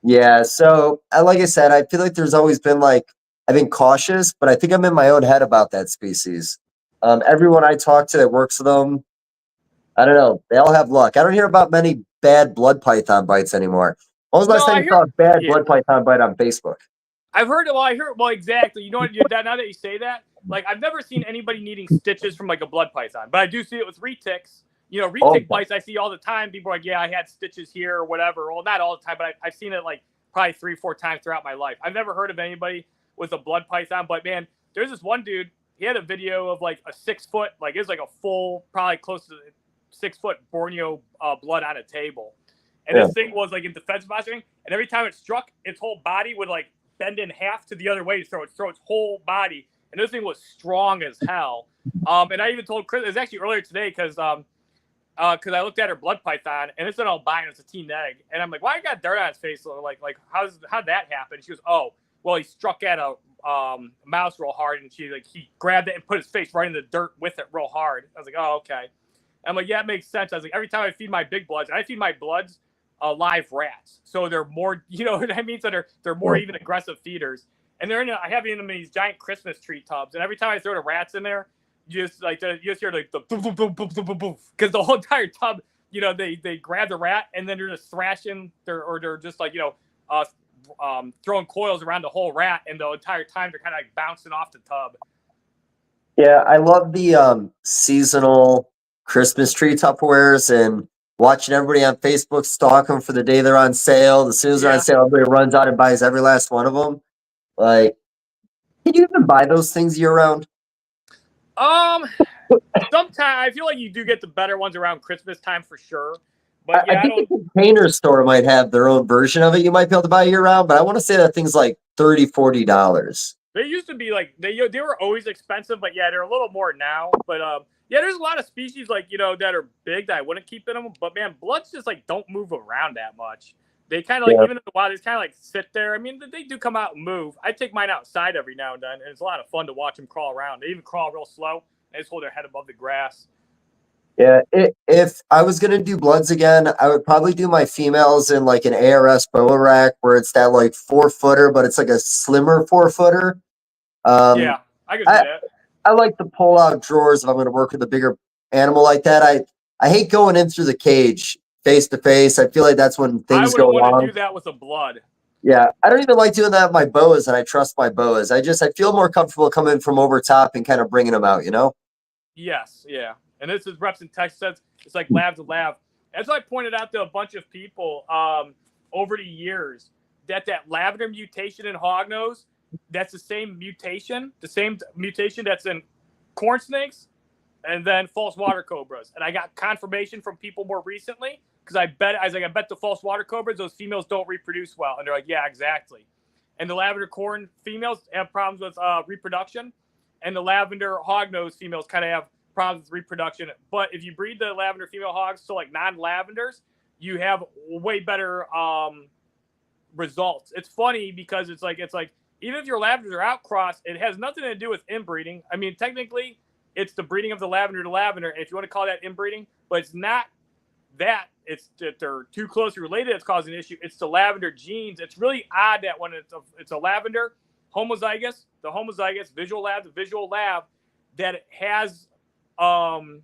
yeah, so like I said, I feel like there's always been like I've been cautious, but I think I'm in my own head about that species. Everyone I talk to that works with them, I don't know, they all have luck. I don't hear about many bad blood python bites anymore. When was the last No, time I you saw hear. a bad Yeah, blood python bite on Facebook? I've heard it. Well, I hear. Well, exactly. You know what? Now that you say that, like I've never seen anybody needing stitches from like a blood python, but I do see it with retics. You know, Oh, retic bites I see all the time. People are like, yeah, I had stitches here or whatever. Well, not all the time, but I've seen it like probably 3-4 times throughout my life. I've never heard of anybody with a blood python, but man, there's this one dude. He had a video of like a 6 foot, like it was like a full, probably close to 6 foot Borneo blood on a table, and yeah. this thing was like in defensive posturing, and every time it struck, its whole body would like bend in half to the other way to throw its whole body, and this thing was strong as hell. And I even told Chris, it was actually earlier today because I looked at her blood python, and it's an albino, it's a teen egg, and I'm like, why you got dirt on his face? Like how'd that happen? She goes, oh, well, he struck at a mouse real hard, and he grabbed it and put his face right in the dirt with it real hard. I was like, oh, okay. I'm like, yeah, it makes sense. I was like, every time I feed my big bloods, I feed my bloods live rats, so they're more, you know what I mean? So they're more even aggressive feeders, and I have them in these giant Christmas tree tubs, and every time I throw the rats in there, you just hear like the boom boom boom boom boom boom boom, because the whole entire tub, you know, they grab the rat and then they're just thrashing, they're just like, you know, throwing coils around the whole rat, and the entire time they're kind of like bouncing off the tub. Yeah, I love the seasonal Christmas tree Tupperwares and watching everybody on Facebook stalk them for the day they're on sale. As soon as they're on Yeah. sale, everybody runs out and buys every last one of them. Like, can you even buy those things year round? Sometimes I feel like you do get the better ones around Christmas time for sure. But yeah, I think the container store might have their own version of it you might be able to buy year round, but I want to say that thing's like $30-$40. they used to be like they were always expensive, but yeah, they're a little more now. But yeah, there's a lot of species like, you know, that are big that I wouldn't keep in them. But man, bloods just like don't move around that much. They kind of like, even in the wild, they kind of like sit there. I mean, they do come out and move. I take mine outside every now and then, and it's a lot of fun to watch them crawl around. They even crawl real slow. They just hold their head above the grass. Yeah, if I was gonna do bloods again, I would probably do my females in like an ARS boa rack where it's that like 4-footer, but it's like a slimmer 4-footer. Yeah, I can see that. I like the pull out drawers if I'm gonna work with a bigger animal like that. I hate going in through the cage face to face. I feel like that's when I things go wouldn't want to wrong. do that with a blood. Yeah, I don't even like doing that with my boas, and I trust my boas. I feel more comfortable coming from over top and kind of bringing them out, you know? Yes, yeah. And this is reps in Texas says it's like lab to lab. As I pointed out to a bunch of people over the years, that lavender mutation in hognose, that's the same mutation that's in corn snakes and then false water cobras. And I got confirmation from people more recently because I bet the false water cobras, those females don't reproduce well. And they're like, yeah, exactly. And the lavender corn females have problems with reproduction, and the lavender hognose females kind of have problems with reproduction. But if you breed the lavender female hogs to like non-lavenders, you have way better results. It's funny because it's like even if your lavenders are outcrossed, it has nothing to do with inbreeding. I mean, technically, it's the breeding of the lavender to lavender, if you want to call that inbreeding, but it's not that. It's that they're too closely related that's causing an issue. It's the lavender genes. It's really odd that when it's a lavender homozygous, the homozygous visual lab, that it has an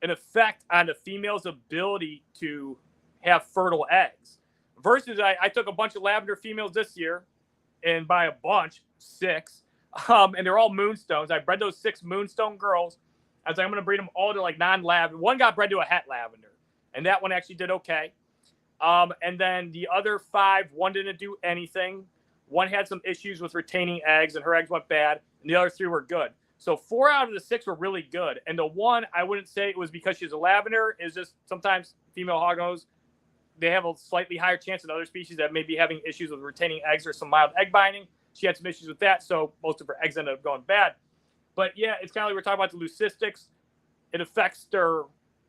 effect on the female's ability to have fertile eggs. Versus I took a bunch of lavender females this year, and by a bunch, 6, and they're all moonstones. I bred those 6 moonstone girls. I was like, I'm going to breed them all to like non-lavender. One got bred to a het lavender, and that one actually did okay. And then the other 5, one didn't do anything. One had some issues with retaining eggs, and her eggs went bad, and the other 3 were good. So 4 out of the 6 were really good. And the one, I wouldn't say it was because she's a lavender. It's just sometimes female hognose, they have a slightly higher chance than other species that may be having issues with retaining eggs or some mild egg binding. She had some issues with that, so most of her eggs ended up going bad. But yeah, it's kind of like we're talking about the leucistics. It affects their,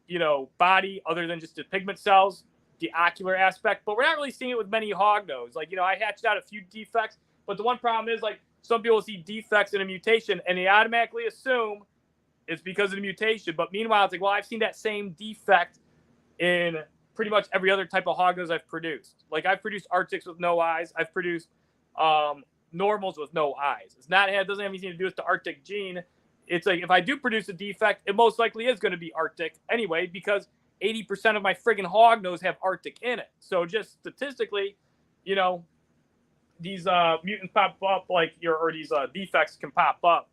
you know, body other than just the pigment cells, the ocular aspect. But we're not really seeing it with many hognose. Like, you know, I hatched out a few defects, but the one problem is like some people see defects in a mutation and they automatically assume it's because of the mutation. But meanwhile, it's like, well, I've seen that same defect in pretty much every other type of hognose I've produced. Like I've produced Arctics with no eyes. I've produced normals with no eyes. It doesn't have anything to do with the Arctic gene. It's like if I do produce a defect, it most likely is going to be Arctic anyway, because 80% of my friggin' hognose have Arctic in it. So just statistically, you know, these mutants pop up these defects can pop up.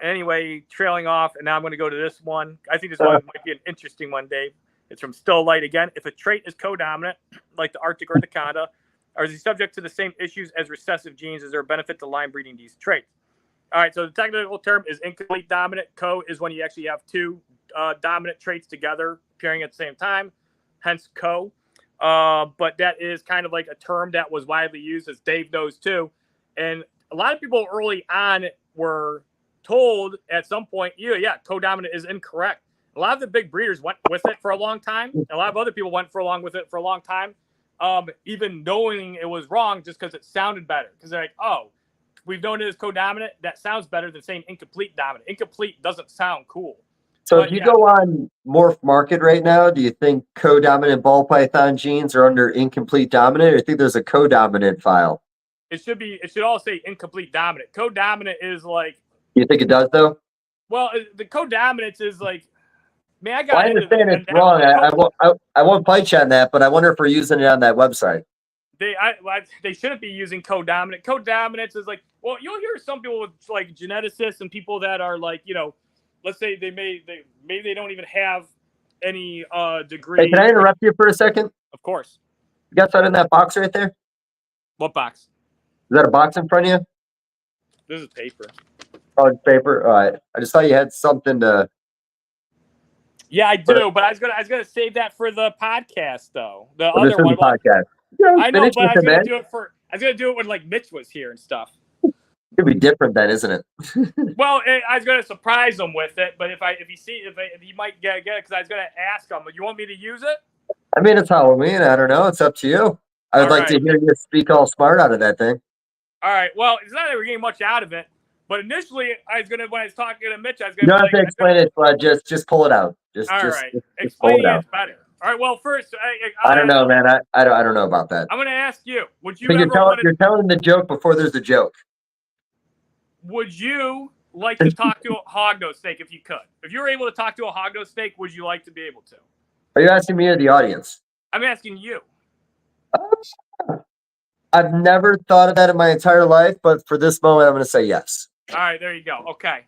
Anyway, trailing off, and now I'm going to go to this one. I think this one might be an interesting one, Dave. It's from Still Light again. If a trait is codominant, like the Arctic or the Conda, or is he subject to the same issues as recessive genes? Is there a benefit to line breeding these traits? All right, so the technical term is incomplete dominant. Co is when you actually have two dominant traits together appearing at the same time, hence co. But that is kind of like a term that was widely used, as Dave knows too. And a lot of people early on were told at some point, yeah, codominant is incorrect. A lot of the big breeders went with it for a long time. A lot of other people went with it for a long time, even knowing it was wrong just because it sounded better. Because they're like, oh, we've known it as codominant. That sounds better than saying incomplete dominant. Incomplete doesn't sound cool. So if you go on MORPH Market right now, do you think codominant ball python genes are under incomplete dominant, or do you think there's a codominant file? It should all say incomplete dominant. Codominant is like. You think it does though? Well, the codominance is like. Man, I understand it's wrong. I won't fight you on that, but I wonder if we're using it on that website. They shouldn't be using codominant. Codominance is like, well, you'll hear some people with like geneticists and people that are like, you know, let's say maybe they don't even have any degree. Hey, can I interrupt you for a second? Of course. You got that in that box right there? What box? Is that a box in front of you? This is paper. Oh, it's paper. All right. I just thought you had something to. Yeah, I do, but I was gonna save that for the podcast though. The other one. Podcast. Yeah, I know, but I was gonna do it when like Mitch was here and stuff. It'd be different then, isn't it? Well, I was gonna surprise him with it, but if he might get it, because I was gonna ask him, you want me to use it? I mean, it's Halloween. I don't know. It's up to you. I would like to hear you speak all smart out of that thing. All right. Well, it's not that we're getting much out of it, but initially, when I was talking to Mitch, I was gonna. You don't have to explain it, but just pull it out. Explaining it's better. All right. Well, first, I don't know, man. I don't know about that. I'm gonna ask you. Would you? You're telling the joke before there's a joke. Would you like to talk to a hognose snake if you could? If you were able to talk to a hognose snake, would you like to be able to? Are you asking me or the audience? I'm asking you. I've never thought of that in my entire life, but for this moment, I'm going to say yes. All right, there you go. Okay.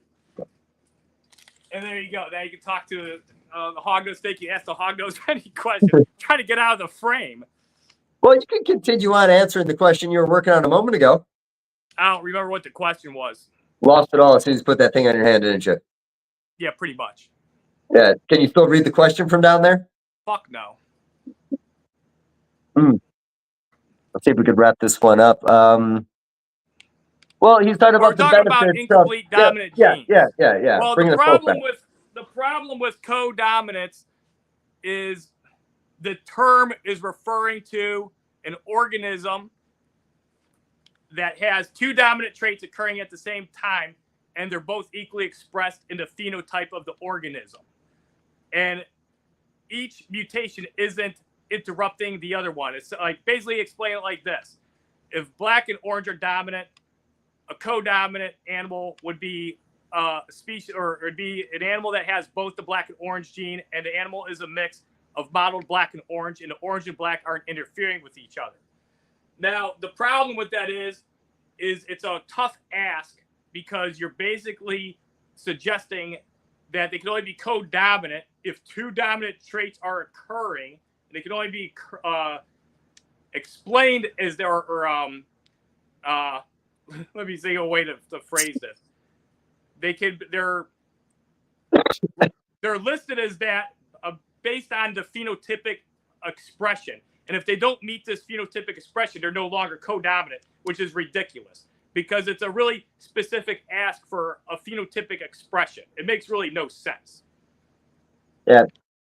And there you go. Now you can talk to the hognose snake. You ask the hognose any question. Trying to get out of the frame. Well, you can continue on answering the question you were working on a moment ago. I don't remember what the question was. Lost it all as soon as you put that thing on your hand, didn't you? Yeah, pretty much. Yeah. Can you still read the question from down there? Fuck no. Let's see if we could wrap this one up. Well, he's talking about the benefits about incomplete dominant genes. Yeah. Well, the problem with codominance is the term is referring to an organism that has two dominant traits occurring at the same time, and they're both equally expressed in the phenotype of the organism. And each mutation isn't interrupting the other one. It's like basically explain it like this. If black and orange are dominant, a codominant animal would be a species, or it would be an animal that has both the black and orange gene, and the animal is a mix of mottled black and orange, and the orange and black aren't interfering with each other. Now, the problem with that is it's a tough ask, because you're basically suggesting that they can only be codominant if two dominant traits are occurring, and they can only be explained as there are, let me see a way to phrase this. They're listed as that based on the phenotypic expression. And if they don't meet this phenotypic expression, they're no longer codominant, which is ridiculous, because it's a really specific ask for a phenotypic expression. It makes really no sense. Yeah.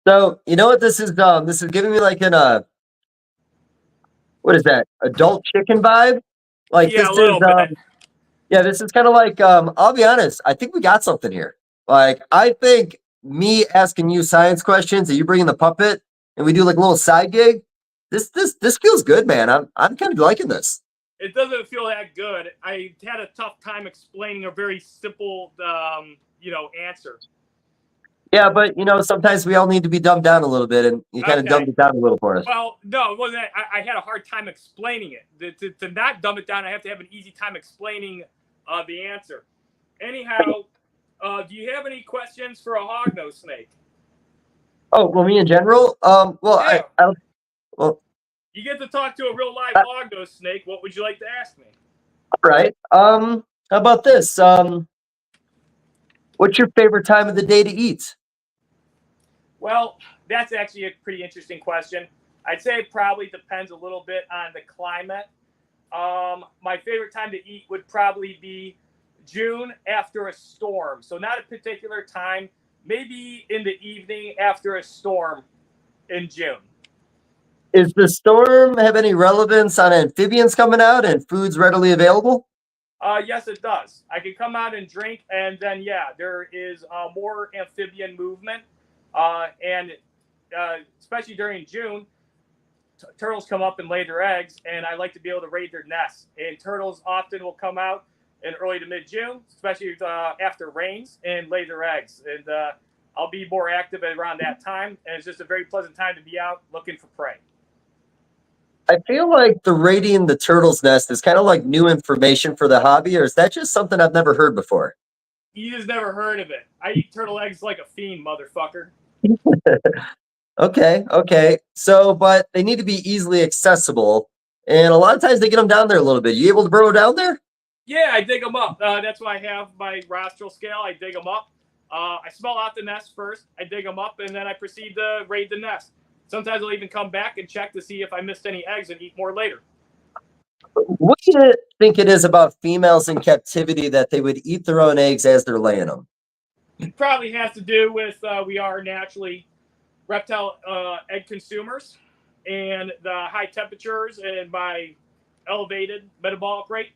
So you know what this is? This is giving me like what is that? Adult chicken vibe? Like yeah, this a little bit. Yeah, this is kind of like, I'll be honest, I think we got something here. Like, I think me asking you science questions and you bringing the puppet and we do like a little side gig. This feels good, man. I'm kind of liking this. It doesn't feel that good. I had a tough time explaining a very simple, answer. Yeah, but sometimes we all need to be dumbed down a little bit, and you kind of dumbed it down a little for us. Well, no, it wasn't. I had a hard time explaining it. To not dumb it down, I have to have an easy time explaining the answer. Anyhow, do you have any questions for a hognose snake? Oh, well, me in general. Yeah. Well, you get to talk to a real live hognose snake. What would you like to ask me? All right. How about this? What's your favorite time of the day to eat? Well, that's actually a pretty interesting question. I'd say it probably depends a little bit on the climate. My favorite time to eat would probably be June after a storm. So not a particular time, maybe in the evening after a storm in June. Is the storm have any relevance on amphibians coming out and foods readily available? Yes, it does. I can come out and drink, and then, yeah, there is more amphibian movement. And especially during June, turtles come up and lay their eggs, and I like to be able to raid their nests. And turtles often will come out in early to mid-June, especially after rains, and lay their eggs. And I'll be more active around that time, and it's just a very pleasant time to be out looking for prey. I feel like the raiding the turtle's nest is kind of like new information for the hobby, or is that just something I've never heard before? You just never heard of it. I eat turtle eggs like a fiend, motherfucker. Okay. So, but they need to be easily accessible, and a lot of times they get them down there a little bit. You able to burrow down there? Yeah, I dig them up. That's why I have my rostral scale. I dig them up. I smell out the nest first. I dig them up, and then I proceed to raid the nest. Sometimes I'll even come back and check to see if I missed any eggs and eat more later. What do you think it is about females in captivity that they would eat their own eggs as they're laying them? It probably has to do with we are naturally reptile egg consumers, and the high temperatures and my elevated metabolic rate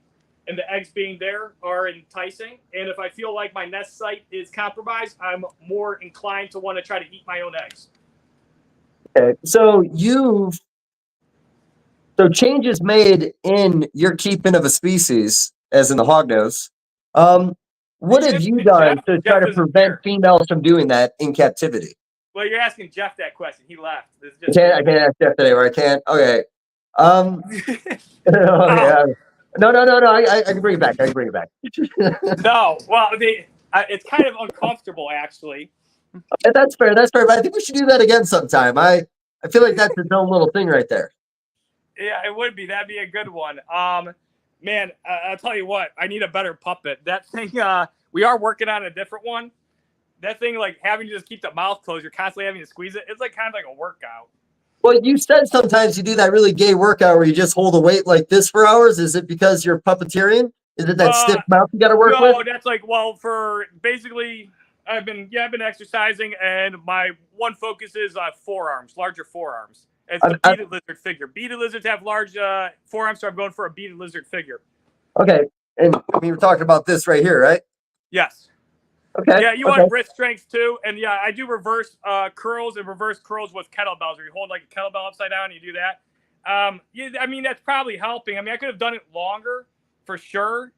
and the eggs being there are enticing. And if I feel like my nest site is compromised, I'm more inclined to want to try to eat my own eggs. Okay, so changes made in your keeping of a species, as in the hognose. What have you done to try to prevent females from doing that in captivity? Well, you're asking Jeff that question. He left. I can't ask Jeff today, or I can't. Okay. Yeah. No. I can bring it back. No. Well, it's kind of uncomfortable, actually. That's fair. But I think we should do that again sometime. I feel like that's its own little thing right there. Yeah, it would be. That'd be a good one. Man, I'll tell you what. I need a better puppet. That thing. We are working on a different one. That thing, like having to just keep the mouth closed, you're constantly having to squeeze it. It's like kind of like a workout. Well, you said sometimes you do that really gay workout where you just hold a weight like this for hours. Is it because you're puppeteering? Is it that stiff mouth you got to work with? No, that's like, well, for basically, I've been exercising, and my one focus is forearms, larger forearms. It's a beaded lizard figure. Beaded lizards have large forearms, so I'm going for a beaded lizard figure. Okay, and we were talking about this right here, right? Yes. Okay. Yeah, you want wrist strength too, and yeah, I do reverse curls and reverse curls with kettlebells, where you hold like a kettlebell upside down and you do that. Yeah, I mean that's probably helping. I mean, I could have done it longer for sure,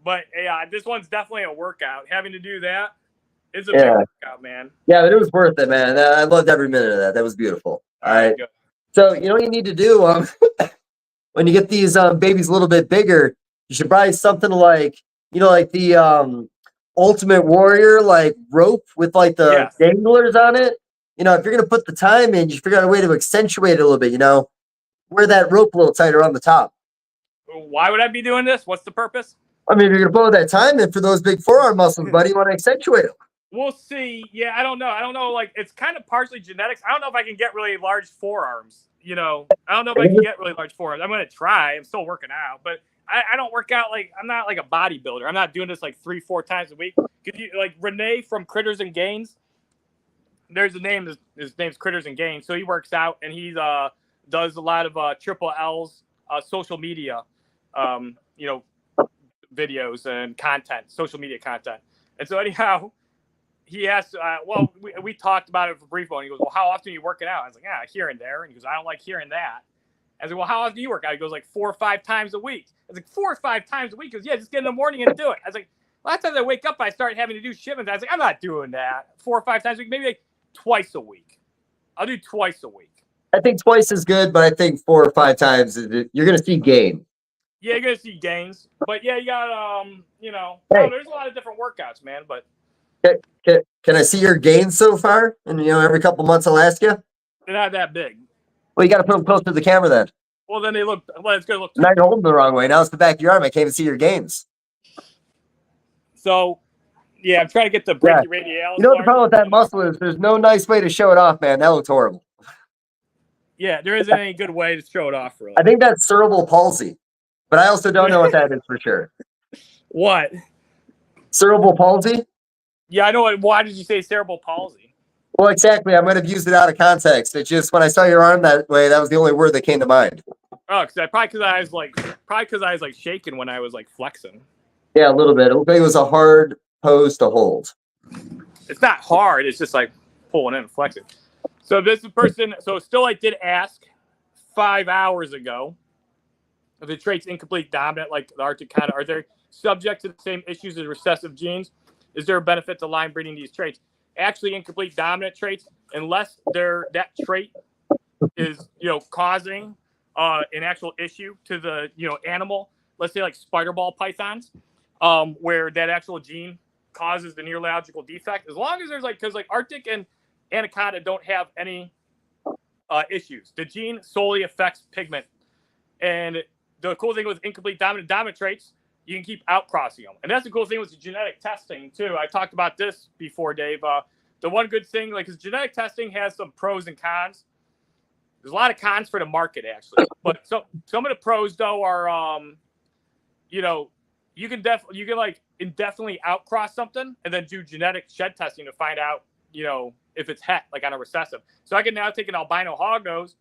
but yeah, this one's definitely a workout. Having to do that is a big workout, man. Yeah, but it was worth it, man. I loved every minute of that. That was beautiful. All right. Good. So you know what you need to do when you get these babies a little bit bigger, you should buy something like like the Ultimate Warrior like rope with like the danglers on it. If you're gonna put the time in, you figure out a way to accentuate it a little bit. Wear that rope a little tighter on the top. Why would I be doing this? What's the purpose? I mean, if you're gonna blow that time in for those big forearm muscles, buddy, you want to accentuate them. We'll see. Yeah, I don't know. Like, it's kind of partially genetics. I don't know if I can get really large forearms. I don't know if I can get really large forearms. I'm gonna try. I'm still working out, but I don't work out like I'm not like a bodybuilder. I'm not doing this like 3-4 times a week. Could you like Renee from Critters and Gains? There's a name. His name's Critters and Gains. So he works out and he does a lot of triple L's social media. videos and content, social media content. And so anyhow, he asked, well, we talked about it for brief, and he goes, well, how often are you working out? I was like, yeah, here and there. And he goes, I don't like hearing that. I was like, well, how often do you work out? He goes, like 4 or 5 times a week. I was like, 4 or 5 times a week? He goes, yeah, just get in the morning and do it. I was like, last time I wake up, I started having to do shipments. I was like, I'm not doing that 4 or 5 times a week, maybe like twice a week. I'll do twice a week. I think twice is good, but I think 4 or 5 times you're going to see gain. Yeah, you're going to see gains. But yeah, you got, you know, Hey. there's a lot of different workouts, man. But can I see your gains so far? And, you know, every couple months I'll ask you. they're not that big. Well, you got to put them close to the camera then. Well, then they look, well, it's going to look. Now you're holding the wrong way. Now it's the back of your arm. I can't even see your gains. So, yeah, I'm trying to get the brachioradialis. You know what the problem with that muscle is? There's no nice way to show it off, man. That looks horrible. Yeah, there isn't any good way to show it off, really. I think that's cerebral palsy, but I also don't know what that is for sure. What? Cerebral palsy? Yeah, I know. Why did you say cerebral palsy? Well, exactly. I might have used it out of context. It's just when I saw your arm that way, that was the only word that came to mind. Oh, probably because I was like shaking when I was like flexing. Yeah, a little bit. It looked like it was a hard pose to hold. It's not hard. It's just like pulling in and flexing. So this person, so still I did ask 5 hours ago if the traits incomplete dominant like the Arctic kind are they subject to the same issues as recessive genes? Is there a benefit to line breeding these traits? Actually, incomplete dominant traits, unless that trait is causing an actual issue to the animal. Let's say like spider ball pythons, where that actual gene causes the neurological defect. As long as there's because Arctic and anaconda don't have any issues. The gene solely affects pigment, and the cool thing with incomplete dominant traits, you can keep outcrossing them, and that's the cool thing with the genetic testing too. I talked about this before, Dave. The one good thing, because genetic testing has some pros and cons. There's a lot of cons for the market actually, but some of the pros though are, you can indefinitely outcross something and then do genetic shed testing to find out, if it's het, like on a recessive. So I can now take an albino hog nose,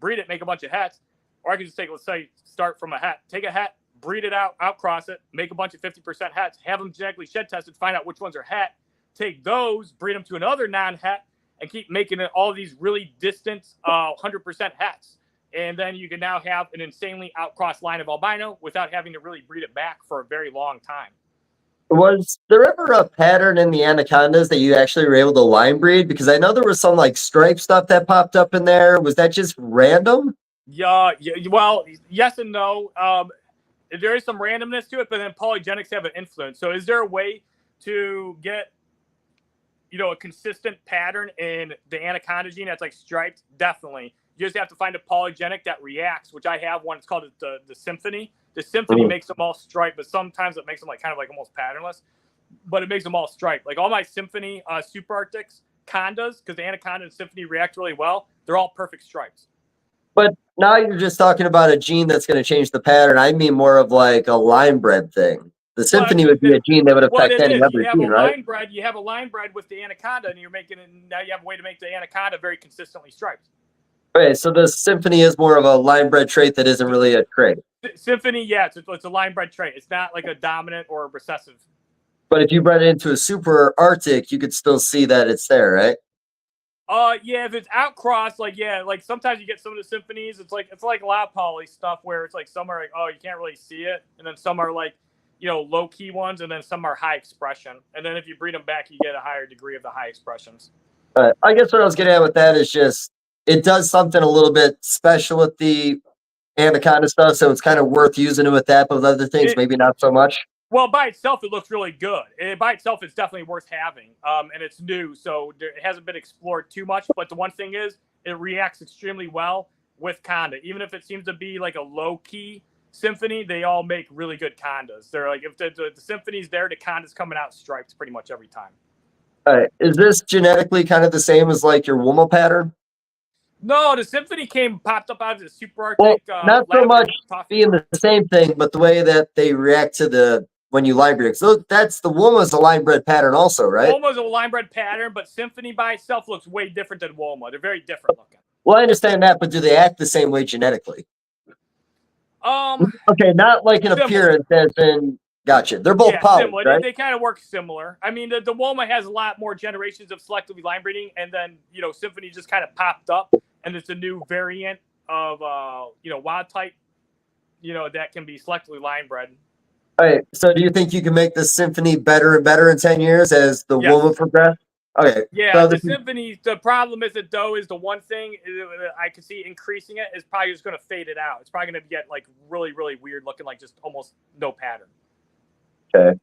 breed it, make a bunch of hets, or I can just let's say, start from a het, take a het, breed it out, outcross it, make a bunch of 50% hets, have them genetically shed tested, find out which ones are het, take those, breed them to another non-het, and keep making it all these really distant 100% hets. And then you can now have an insanely outcrossed line of albino without having to really breed it back for a very long time. Was there ever a pattern in the anacondas that you actually were able to line breed? Because I know there was some stripe stuff that popped up in there. Was that just random? Yeah. Well, yes and no. There is some randomness to it, but then polygenics have an influence. So is there a way to get, a consistent pattern in the anaconda gene that's striped? Definitely. You just have to find a polygenic that reacts, which I have one. It's called the Symphony. The Symphony makes them all striped, but sometimes it makes them kind of almost patternless. But it makes them all striped. All my Symphony Super Arctics condas, because the anaconda and Symphony react really well, they're all perfect stripes. But now you're just talking about a gene that's going to change the pattern. I mean more of a line bred thing. The Symphony would be a gene that would affect any other gene, right? You have a line bred with the anaconda, and now you have a way to make the anaconda very consistently striped. Okay, so the Symphony is more of a line bred trait that isn't really a trait. Symphony, yeah, it's a line bred trait. It's not a dominant or a recessive. But if you bred it into a Super Arctic, you could still see that it's there, right? Yeah, if it's outcrossed, sometimes you get some of the Symphonies. It's like loud poly stuff where it's some are you can't really see it, and then some are low key ones, and then some are high expression. And then if you breed them back, you get a higher degree of the high expressions. I guess what I was getting at with that is just it does something a little bit special with the anaconda stuff, so it's kind of worth using it with that, but with other things, maybe not so much. Well, by itself, it looks really good. By itself, it's definitely worth having, and it's new, so it hasn't been explored too much. But the one thing is, it reacts extremely well with conda. Even if it seems to be a low-key Symphony, they all make really good condas. They're if the Symphony's there, the conda's coming out striped pretty much every time. All right. Is this genetically kind of the same as your Woma pattern? No, the Symphony popped up out of the Super Arctic. Well, not so much being the same thing, but the way that they react to when you line breed. So that's the Woma's a line bred pattern also, right? Woma's a line bred pattern, but Symphony by itself looks way different than Woma. They're very different looking. Well, I understand that, but do they act the same way genetically? Okay, not in appearance as in Gotcha. They're both poly, similar. right? They kind of work similar. I mean, the Woma has a lot more generations of selectively line breeding, and then Symphony just kind of popped up, and it's a new variant of wild type, that can be selectively line bred. All right. So do you think you can make the Symphony better and better in 10 years as the Yes. Woma progress? Okay. Yeah, So the Symphony, the problem is that though is the one thing I can see increasing it is probably just going to fade it out. It's probably going to get like really, really weird looking, like just almost no pattern. Okay.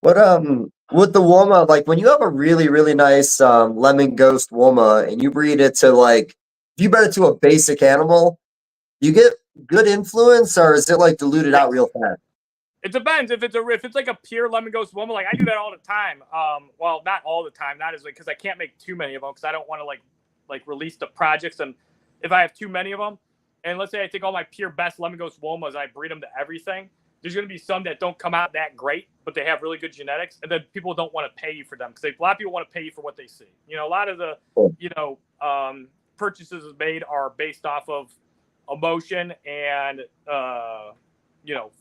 What with the Woma, like when you have a really, really nice lemon ghost Woma and you breed it to like if you bred it to a basic animal, you get good influence or is it like diluted out real fast? It depends if it's like a pure lemon ghost Woma. Like I do that all the time. Well, not all the time, not as like because I can't make too many of them because I don't want to like release the projects. And if I have too many of them, and let's say I take all my pure best lemon ghost Womas, I breed them to everything. There's going to be some that don't come out that great, but they have really good genetics, and then people don't want to pay you for them because a lot of people want to pay you for what they see. A lot of the purchases made are based off of emotion and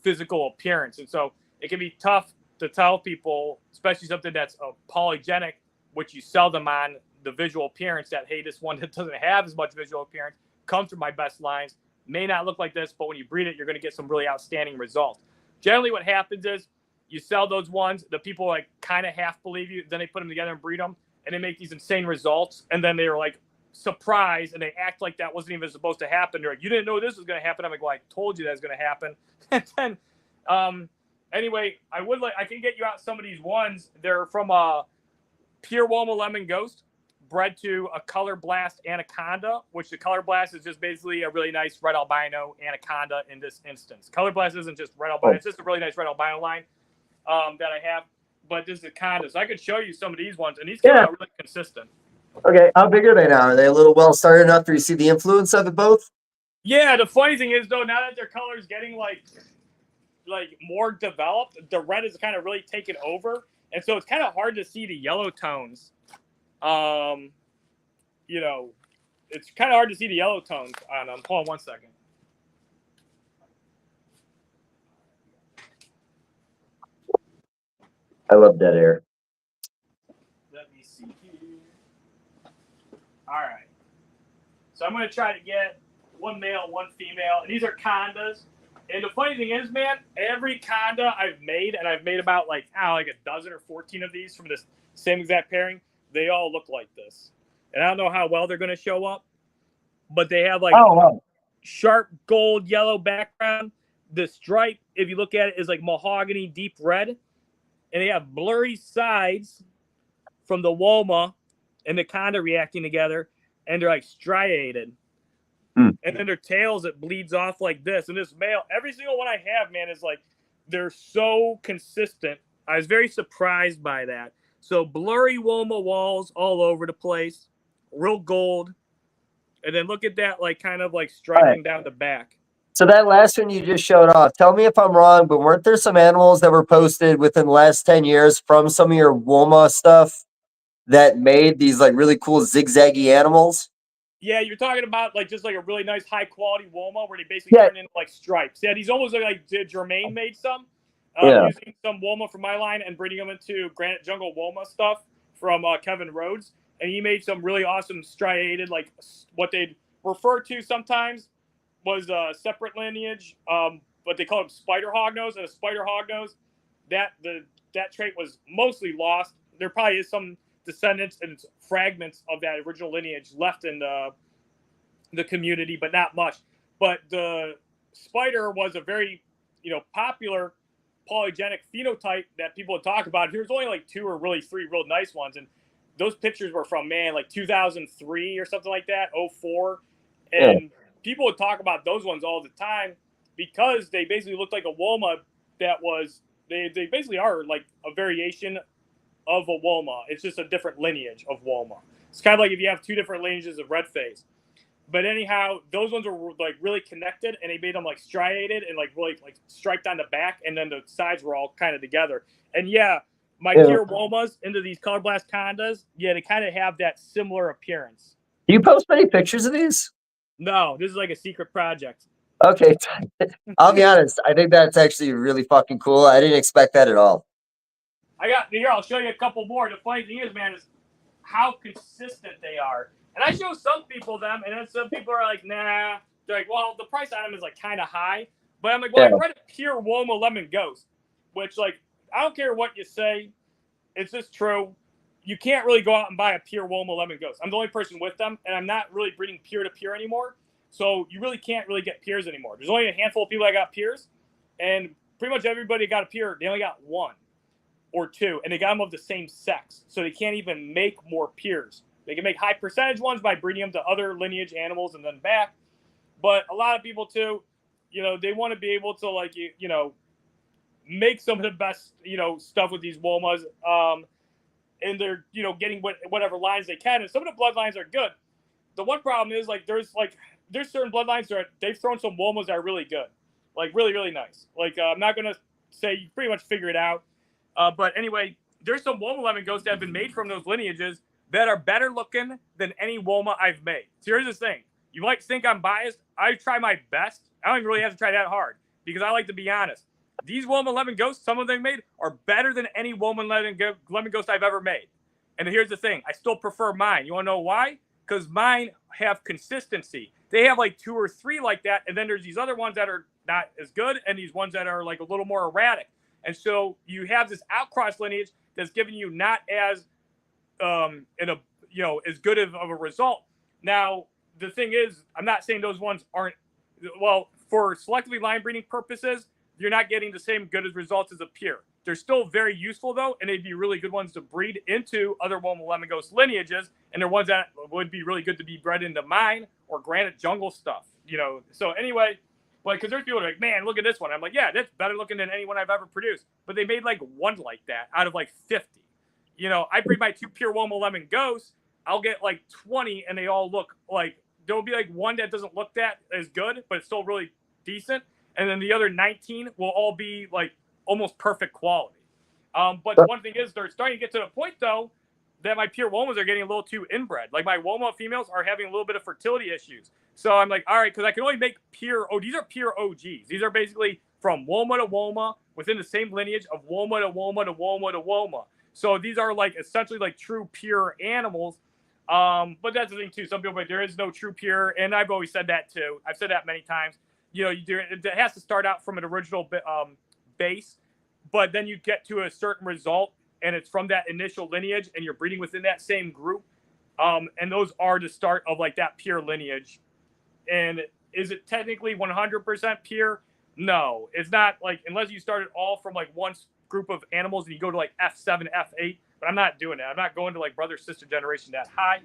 physical appearance, and so it can be tough to tell people, especially something that's polygenic, which you sell them on the visual appearance. That hey, this one that doesn't have as much visual appearance comes from my best lines. May not look like this, but when you breed it, you're going to get some really outstanding results. Generally, what happens is you sell those ones, the people like kind of half believe you, then they put them together and breed them, and they make these insane results, and then they're like surprised, and they act like that wasn't even supposed to happen. They're like, you didn't know this was going to happen. I'm like, well, I told you that was going to happen. And then, anyway, I can get you out some of these ones. They're from a pure Woma lemon ghost, bred to a color blast anaconda, which the color blast is just basically a really nice red albino anaconda in this instance. Color blast isn't just red albino, it's just a really nice red albino line that I have, but this is anaconda. So I could show you some of these ones, and these come out really consistent. Okay, how big are they now? Are they a little well started enough to see the influence of it both? Yeah, the funny thing is though, now that their color is getting like more developed, the red is kind of really taken over, and so it's kind of hard to see the yellow tones. It's kind of hard to see the yellow tones on them. Hold on one second. I love dead air. Let me see here. All right. So I'm going to try to get one male, one female. And these are condas. And the funny thing is, man, every conda I've made, and I've made about like a dozen or 14 of these from this same exact pairing, they all look like this. And I don't know how well they're going to show up, but they have like sharp gold yellow background. The stripe, if you look at it, is like mahogany deep red. And they have blurry sides from the Woma and the conda reacting together. And they're like striated. And then their tails, it bleeds off like this. And this male, every single one I have, man, is like, they're so consistent. I was very surprised by that. So blurry Woma walls all over the place, real gold. And then look at that, like kind of like striping down the back. So that last one you just showed off, tell me if I'm wrong, but weren't there some animals that were posted within the last 10 years from some of your Woma stuff that made these like really cool zigzaggy animals? Yeah, you're talking about like just like a really nice high quality Woma where they basically turn into like stripes. Yeah, these almost look like Jermaine made some using some Woma from my line and breeding them into Granite Jungle Woma stuff from Kevin Rhodes. And he made some really awesome striated, like what they'd refer to sometimes was a separate lineage, but they call them spider hognose. And a spider hognose, that trait was mostly lost. There probably is some descendants and fragments of that original lineage left in the community, but not much. But the spider was a very, popular polygenic phenotype that people would talk about. There's only like 2 or really 3 real nice ones, and those pictures were from like 2003 or something like that, 04, and people would talk about those ones all the time because they basically looked like a Woma that was they basically are like a variation of a Woma. It's just a different lineage of Woma. It's kind of like if you have 2 different lineages of red face. But anyhow, those ones were like really connected, and they made them like striated and like really like striped on the back, and then the sides were all kind of together. And yeah, my pure Womas into these color blast condas, they kind of have that similar appearance. Do you post many pictures of these? No, this is like a secret project. Okay, I'll be honest. I think that's actually really fucking cool. I didn't expect that at all. I got here. I'll show you a couple more. The funny thing is, man, is how consistent they are. And I show some people them, and then some people are like, nah. They're like, well, the price on them is like kind of high. But I'm like, well, Yeah. I read a pure Woma Lemon Ghost, which like I don't care what you say, it's just true. You can't really go out and buy a pure Woma Lemon Ghost. I'm the only person with them, and I'm not really breeding peer to peer anymore. So you really can't really get peers anymore. There's only a handful of people that got peers, and pretty much everybody got a peer. They only got one or two, and they got them of the same sex. So they can't even make more peers. They can make high percentage ones by breeding them to other lineage animals and then back. But a lot of people too, you know, they want to be able to like, you know, make some of the best, you know, stuff with these Womas. And they're, you know, getting whatever lines they can. And some of the bloodlines are good. The one problem is like there's certain bloodlines that they've thrown some Womas that are really good, like really, really nice. Like I'm not gonna say you pretty much figure it out, but anyway, there's some Woma Lemon Ghosts that have been made from those lineages that are better looking than any Woma I've made. So here's the thing: you might think I'm biased. I try my best. I don't even really have to try that hard because I like to be honest. These Woma Lemon Ghosts, some of them made, are better than any Woma Lemon Ghost I've ever made. And here's the thing: I still prefer mine. You want to know why? Because mine have consistency. They have like 2 or 3 like that, and then there's these other ones that are not as good, and these ones that are like a little more erratic. And so you have this outcross lineage that's giving you not as as good of a result. Now the thing is, I'm not saying those ones aren't well for selectively line breeding purposes. You're not getting the same good as results as a peer. They're still very useful though, and they'd be really good ones to breed into other Woma Lemon Ghost lineages, and they're ones that would be really good to be bred into mine or Granite Jungle stuff. You know. So anyway, but because there's people that are like, man, look at this one. I'm like, yeah, that's better looking than anyone I've ever produced. But they made like one like that out of like 50. You know, I breed my 2 pure Woma Lemon Ghosts. I'll get like 20, and they all look like there'll be like one that doesn't look that as good, but it's still really decent. And then the other 19 will all be like almost perfect quality. But the one thing is, they're starting to get to the point though that my pure Womas are getting a little too inbred. Like my Woma females are having a little bit of fertility issues. So I'm like, all right, because I can only make pure. Oh, these are pure OGs. These are basically from Woma to Woma within the same lineage of Woma to Woma to Woma to Woma. So these are like essentially like true pure animals. But that's the thing too. Some people are like, there is no true pure, and I've always said that too. I've said that many times. You know, it has to start out from an original base, but then you get to a certain result, and it's from that initial lineage, and you're breeding within that same group. And those are the start of like that pure lineage. And is it technically 100% pure? No, it's not. Like unless you started all from like one group of animals and you go to like F7, F8. But I'm not doing that. I'm not going to like brother sister generation that high.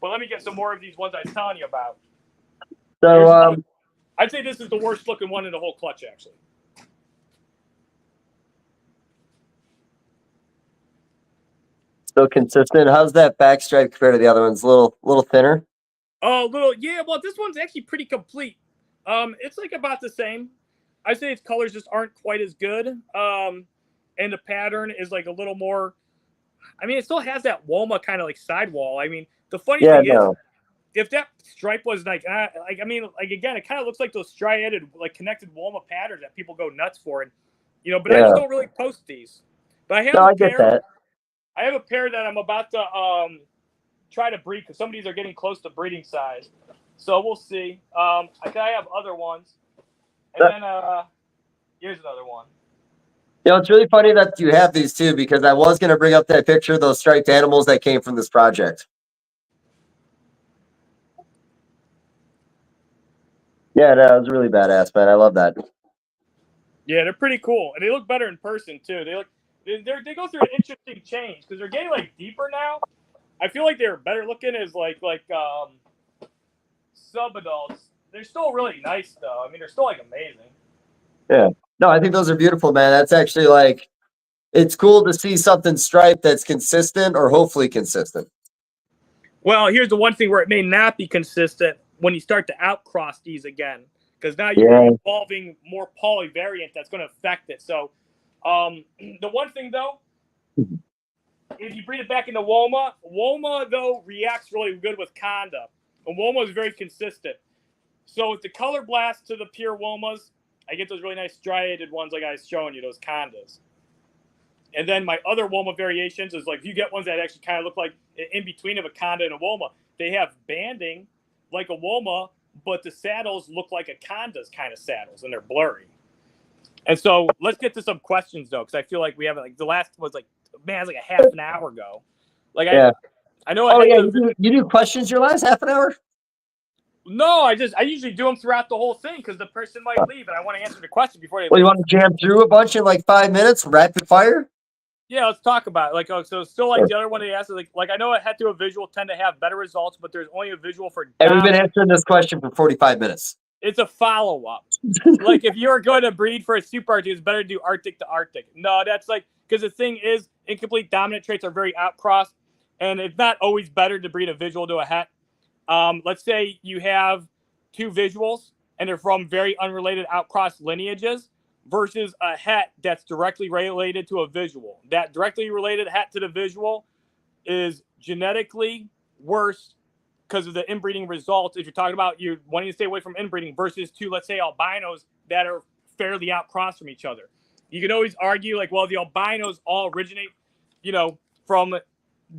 But let me get some more of these ones I was telling you about. So I'd say this is the worst looking one in the whole clutch, actually. still consistent. How's that back stripe compared to the other ones? A little thinner. Oh, yeah. Well, this one's actually pretty complete. It's like about the same. I say its colors just aren't quite as good. And the pattern is like a little more. I mean, it still has that Woma kind of like sidewall. I mean, the funny thing is, if that stripe was like again, it kind of looks like those striated, like connected Woma patterns that people go nuts for, and you know. But I just don't really post these. But I have a pair. Get that. I have a pair that I'm about to try to breed because some of these are getting close to breeding size. So we'll see. I have other ones, and then here's another one. You know, it's really funny that you have these too, because I was going to bring up that picture of those striped animals that came from this project. Yeah, that was really badass, man. I love that. Yeah, they're pretty cool, and they look better in person too. They go through an interesting change because they're getting like deeper now. I feel like they're better looking as like sub adults. They're still really nice though. I mean, they're still like amazing. Yeah. No, I think those are beautiful, man. That's actually like, it's cool to see something striped that's consistent or hopefully consistent. Well, here's the one thing where it may not be consistent when you start to outcross these again, because now you're involving more polyvariant that's going to affect it. So the one thing though, if you breed it back into Woma though reacts really good with Conda. And Woma is very consistent. So with the color blast to the pure Womas, I get those really nice striated ones like I was showing you, those condas. And then my other Woma variations is like, you get ones that actually kind of look like in between of a conda and a Woma. They have banding like a Woma, but the saddles look like a conda's kind of saddles, and they're blurry. And so let's get to some questions, though, because I feel like we haven't, like, the last was like, man, it's like a half an hour ago. Like, Yeah. I know. Oh, yeah, you do questions your last half an hour? No, I usually do them throughout the whole thing because the person might leave, and I want to answer the question before they leave. Well, you want to jam through a bunch in like 5 minutes, rapid fire? Yeah, let's talk about it. Like, so still like the other one they asked, like I know a head to a visual tend to have better results, but there's only a visual for. And we've been answering this question for 45 minutes. It's a follow up. Like, if you're going to breed for a super Arctic, it's better to do Arctic to Arctic. No, that's like, because the thing is, incomplete dominant traits are very outcrossed, and it's not always better to breed a visual to a het. Let's say you have two visuals and they're from very unrelated outcross lineages versus a het that's directly related to a visual. That directly related het to the visual is genetically worse because of the inbreeding results. If you're talking about you wanting to stay away from inbreeding versus two, let's say, albinos that are fairly outcrossed from each other. You can always argue like, well, the albinos all originate, from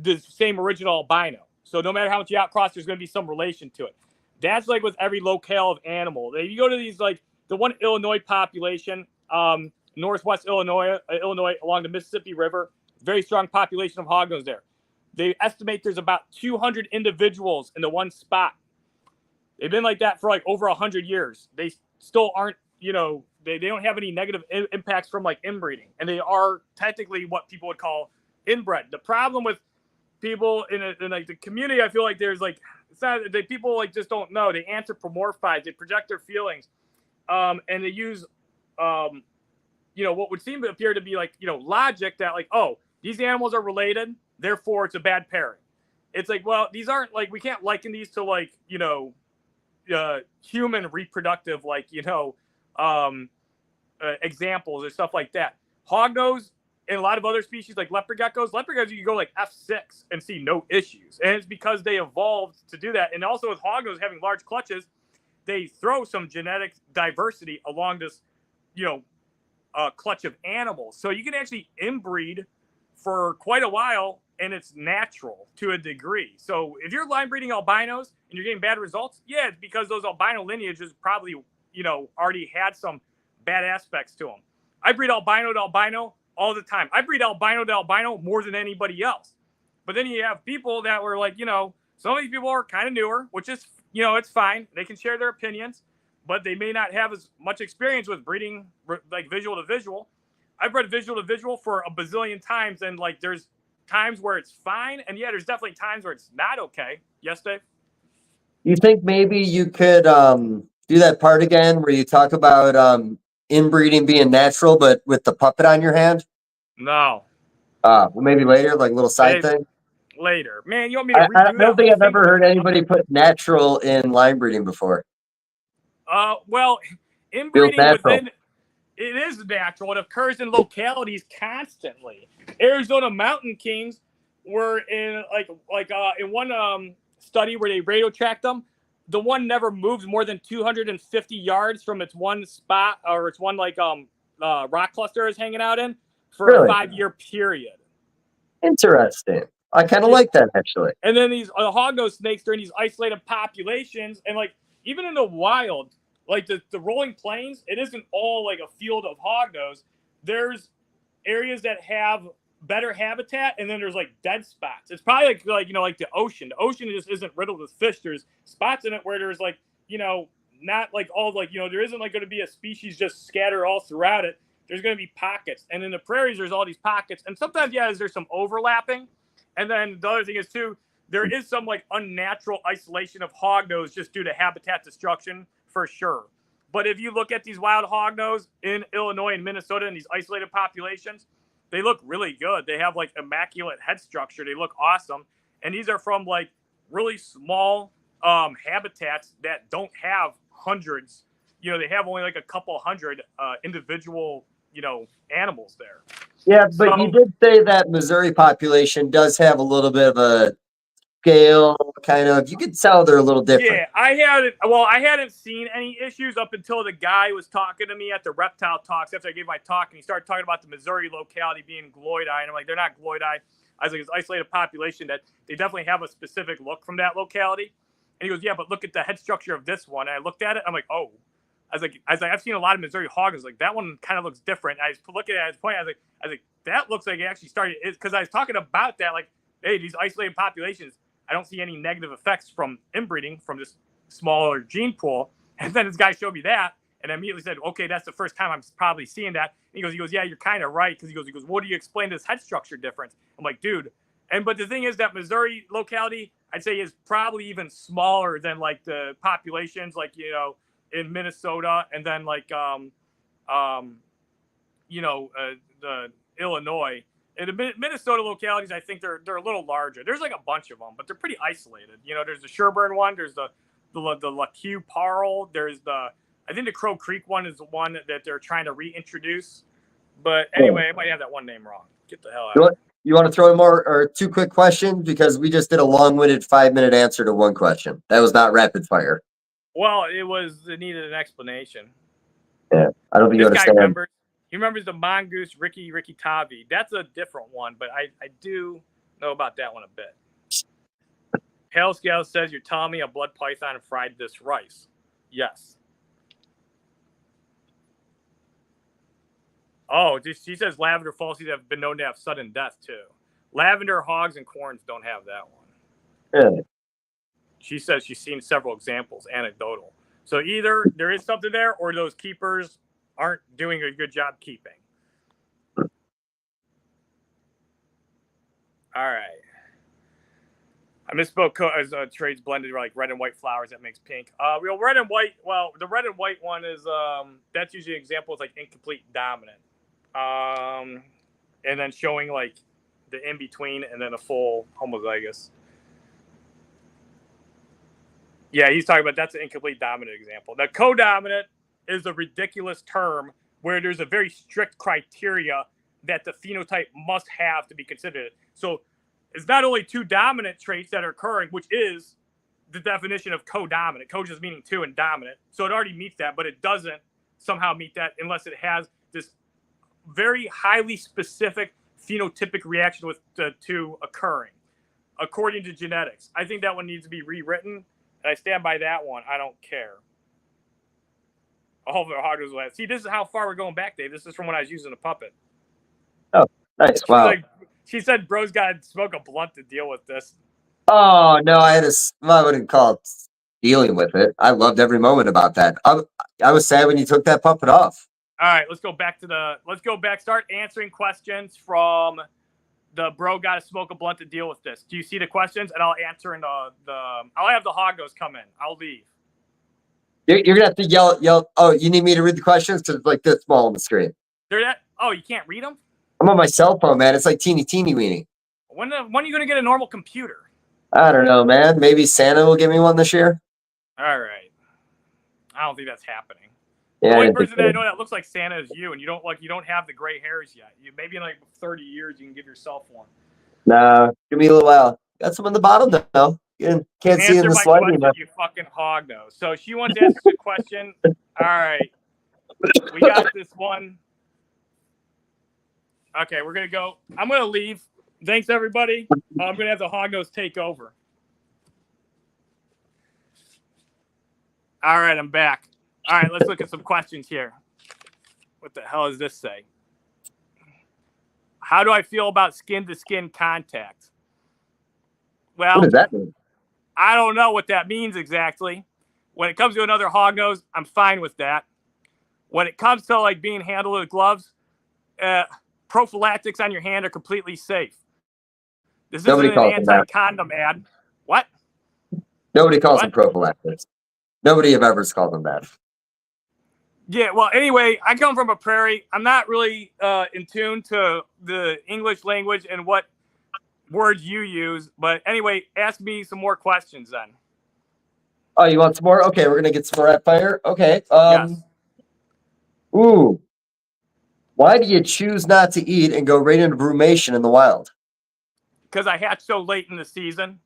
the same original albino. So no matter how much you outcross, there's going to be some relation to it. That's like with every locale of animal. If you go to these, like the one Illinois population, northwest Illinois along the Mississippi River, very strong population of hognose there. They estimate there's about 200 individuals in the one spot. They've been like that for like over 100 years. They still aren't, they don't have any negative impacts from like inbreeding. And they are technically what people would call inbred. The problem with people in like the community, I feel like there's like, it's not, people like just don't know. They anthropomorphize, they project their feelings. And they use, what would seem to appear to be like, logic that like, oh, these animals are related, therefore it's a bad pairing. It's like, well, these aren't like, we can't liken these to like, human reproductive, like, examples or stuff like that. Hognose and a lot of other species like leopard geckos, you can go like F6 and see no issues. And it's because they evolved to do that. And also with hognose having large clutches, they throw some genetic diversity along this, clutch of animals. So you can actually inbreed for quite a while, and it's natural to a degree. So if you're line breeding albinos and you're getting bad results, yeah, it's because those albino lineages probably, already had some bad aspects to them. I breed albino to albino all the time. I breed albino to albino more than anybody else. But then you have people that were like, some of these people are kind of newer, which is, it's fine. They can share their opinions, but they may not have as much experience with breeding like visual to visual. I've bred visual to visual for a bazillion times, and like there's times where it's fine, and yeah, there's definitely times where it's not okay. Yes, Dave? You think maybe you could do that part again where you talk about inbreeding being natural, but with the puppet on your hand? No. Well, maybe later, like a little side thing? Later. Man, you want me to redo I don't think I've ever heard anybody put natural in line breeding before. Well, inbreeding within... It is natural. It occurs in localities constantly. Arizona mountain kings were in in one study where they radio tracked them. The one never moves more than 250 yards from its one spot or its one rock cluster is hanging out in for a 5-year period. Interesting. I kind of like that actually. And then these hognose snakes are in these isolated populations, and like even in the wild. Like the rolling plains, it isn't all like a field of hognose. There's areas that have better habitat, and then there's like dead spots. It's probably like the ocean. The ocean just isn't riddled with fish. There's spots in it where there's like not like all like there isn't like going to be a species just scattered all throughout it. There's going to be pockets, and in the prairies there's all these pockets, and sometimes there's some overlapping. And then the other thing is too, there is some like unnatural isolation of hognose just due to habitat destruction. For sure. But if you look at these wild hognose in Illinois and Minnesota in these isolated populations, they look really good. They have like immaculate head structure. They look awesome. And these are from like really small habitats that don't have hundreds. They have only like a couple hundred individual, animals there. Yeah, but you did say that Missouri population does have a little bit of a scale, kind of. You could tell they're a little different. Yeah, I hadn't seen any issues up until the guy was talking to me at the Reptile Talks after I gave my talk, and he started talking about the Missouri locality being gloid eye, and I'm like, they're not gloid eye. I was like, it's isolated population that they definitely have a specific look from that locality. And he goes, yeah, but look at the head structure of this one. And I looked at it, I'm like, oh. I was like, I've seen a lot of Missouri hogs. I was like, that one kind of looks different. And I was looking at his point. I was like, that looks like it actually started. Because I was talking about that, like, hey, these isolated populations, I don't see any negative effects from inbreeding from this smaller gene pool. And then this guy showed me that, and I immediately said, okay, that's the first time I'm probably seeing that. And he goes, yeah, you're kind of right. Because he goes, what do you explain this head structure difference? I'm like, dude. But the thing is that Missouri locality, I'd say, is probably even smaller than like the populations, like, you know, in Minnesota, and then like the Illinois. And the Minnesota localities, I think they're a little larger. There's like a bunch of them, but they're pretty isolated. You know, there's the Sherburne one, there's the LaQ Parle, there's I think the Crow Creek one is the one that they're trying to reintroduce. But anyway, I might have that one name wrong. Get the hell out. You want to throw in more or two quick questions, because we just did a long-winded 5-minute answer to one question. That was not rapid fire. Well, it needed an explanation. Yeah, I don't think you understand. He remembers the mongoose Ricky Tavi. That's a different one, but I do know about that one a bit. Hale Scale says, you're telling me a blood python fried this rice. Yes. Oh, she says lavender falsies have been known to have sudden death, too. Lavender hogs and corns don't have that one. Really? She says she's seen several examples, anecdotal. So either there is something there, or those keepers aren't doing a good job keeping. All right. I misspoke. As trades blended like red and white flowers, that makes pink. Real red and white. Well, the red and white one is that's usually an example of like incomplete dominant, and then showing like the in between and then a full homozygous. Yeah, he's talking about that's an incomplete dominant example. Now, codominant is a ridiculous term where there's a very strict criteria that the phenotype must have to be considered. So it's not only two dominant traits that are occurring, which is the definition of codominant. Co just meaning two and dominant. So it already meets that, but it doesn't somehow meet that unless it has this very highly specific phenotypic reaction with the two occurring, according to genetics. I think that one needs to be rewritten. And I stand by that one. I don't care. All of the hoggers will have. See, this is how far we're going back, Dave. This is from when I was using a puppet. Oh, nice. Wow. She said bro's got to smoke a blunt to deal with this. Oh, no, I wouldn't call it dealing with it. I loved every moment about that. I was sad when you took that puppet off. All right, let's go back. Start answering questions from the bro got to smoke a blunt to deal with this. Do you see the questions? And I'll answer in I'll have the hoggos come in. I'll leave. You're gonna have to yell. Oh, you need me to read the questions because it's like this small on the screen. Oh, you can't read them? I'm on my cell phone, man. It's like teeny weeny. When are you gonna get a normal computer? I don't know, man. Maybe Santa will give me one this year. All right. I don't think that's happening. Yeah, the only person that I know that looks like Santa is you, and you don't have the gray hairs yet. Maybe in like 30 years you can give yourself one. Nah, give me a little while. Got some on the bottom though. You can't see in the slide. You fucking hog nose. So she wants to ask a question. All right, we got this one. Okay, we're gonna go. I'm gonna leave. Thanks everybody. I'm gonna have the hog nose take over. All right, I'm back. All right, let's look at some questions here. What the hell does this say? How do I feel about skin-to-skin contact? Well, what does that mean? I don't know what that means exactly. When it comes to another hog nose, I'm fine with that. When it comes to like being handled with gloves, prophylactics on your hand are completely safe. This isn't an anti-condom ad. What? Nobody calls them prophylactics. Nobody have ever called them that. Yeah, well, anyway, I come from a prairie. I'm not really in tune to the English language and what words you use. But anyway, ask me some more questions then. Oh, you want some more? Okay, we're going to get some more at fire. Okay. Yes. Ooh. Why do you choose not to eat and go right into brumation in the wild? Because I hatched so late in the season.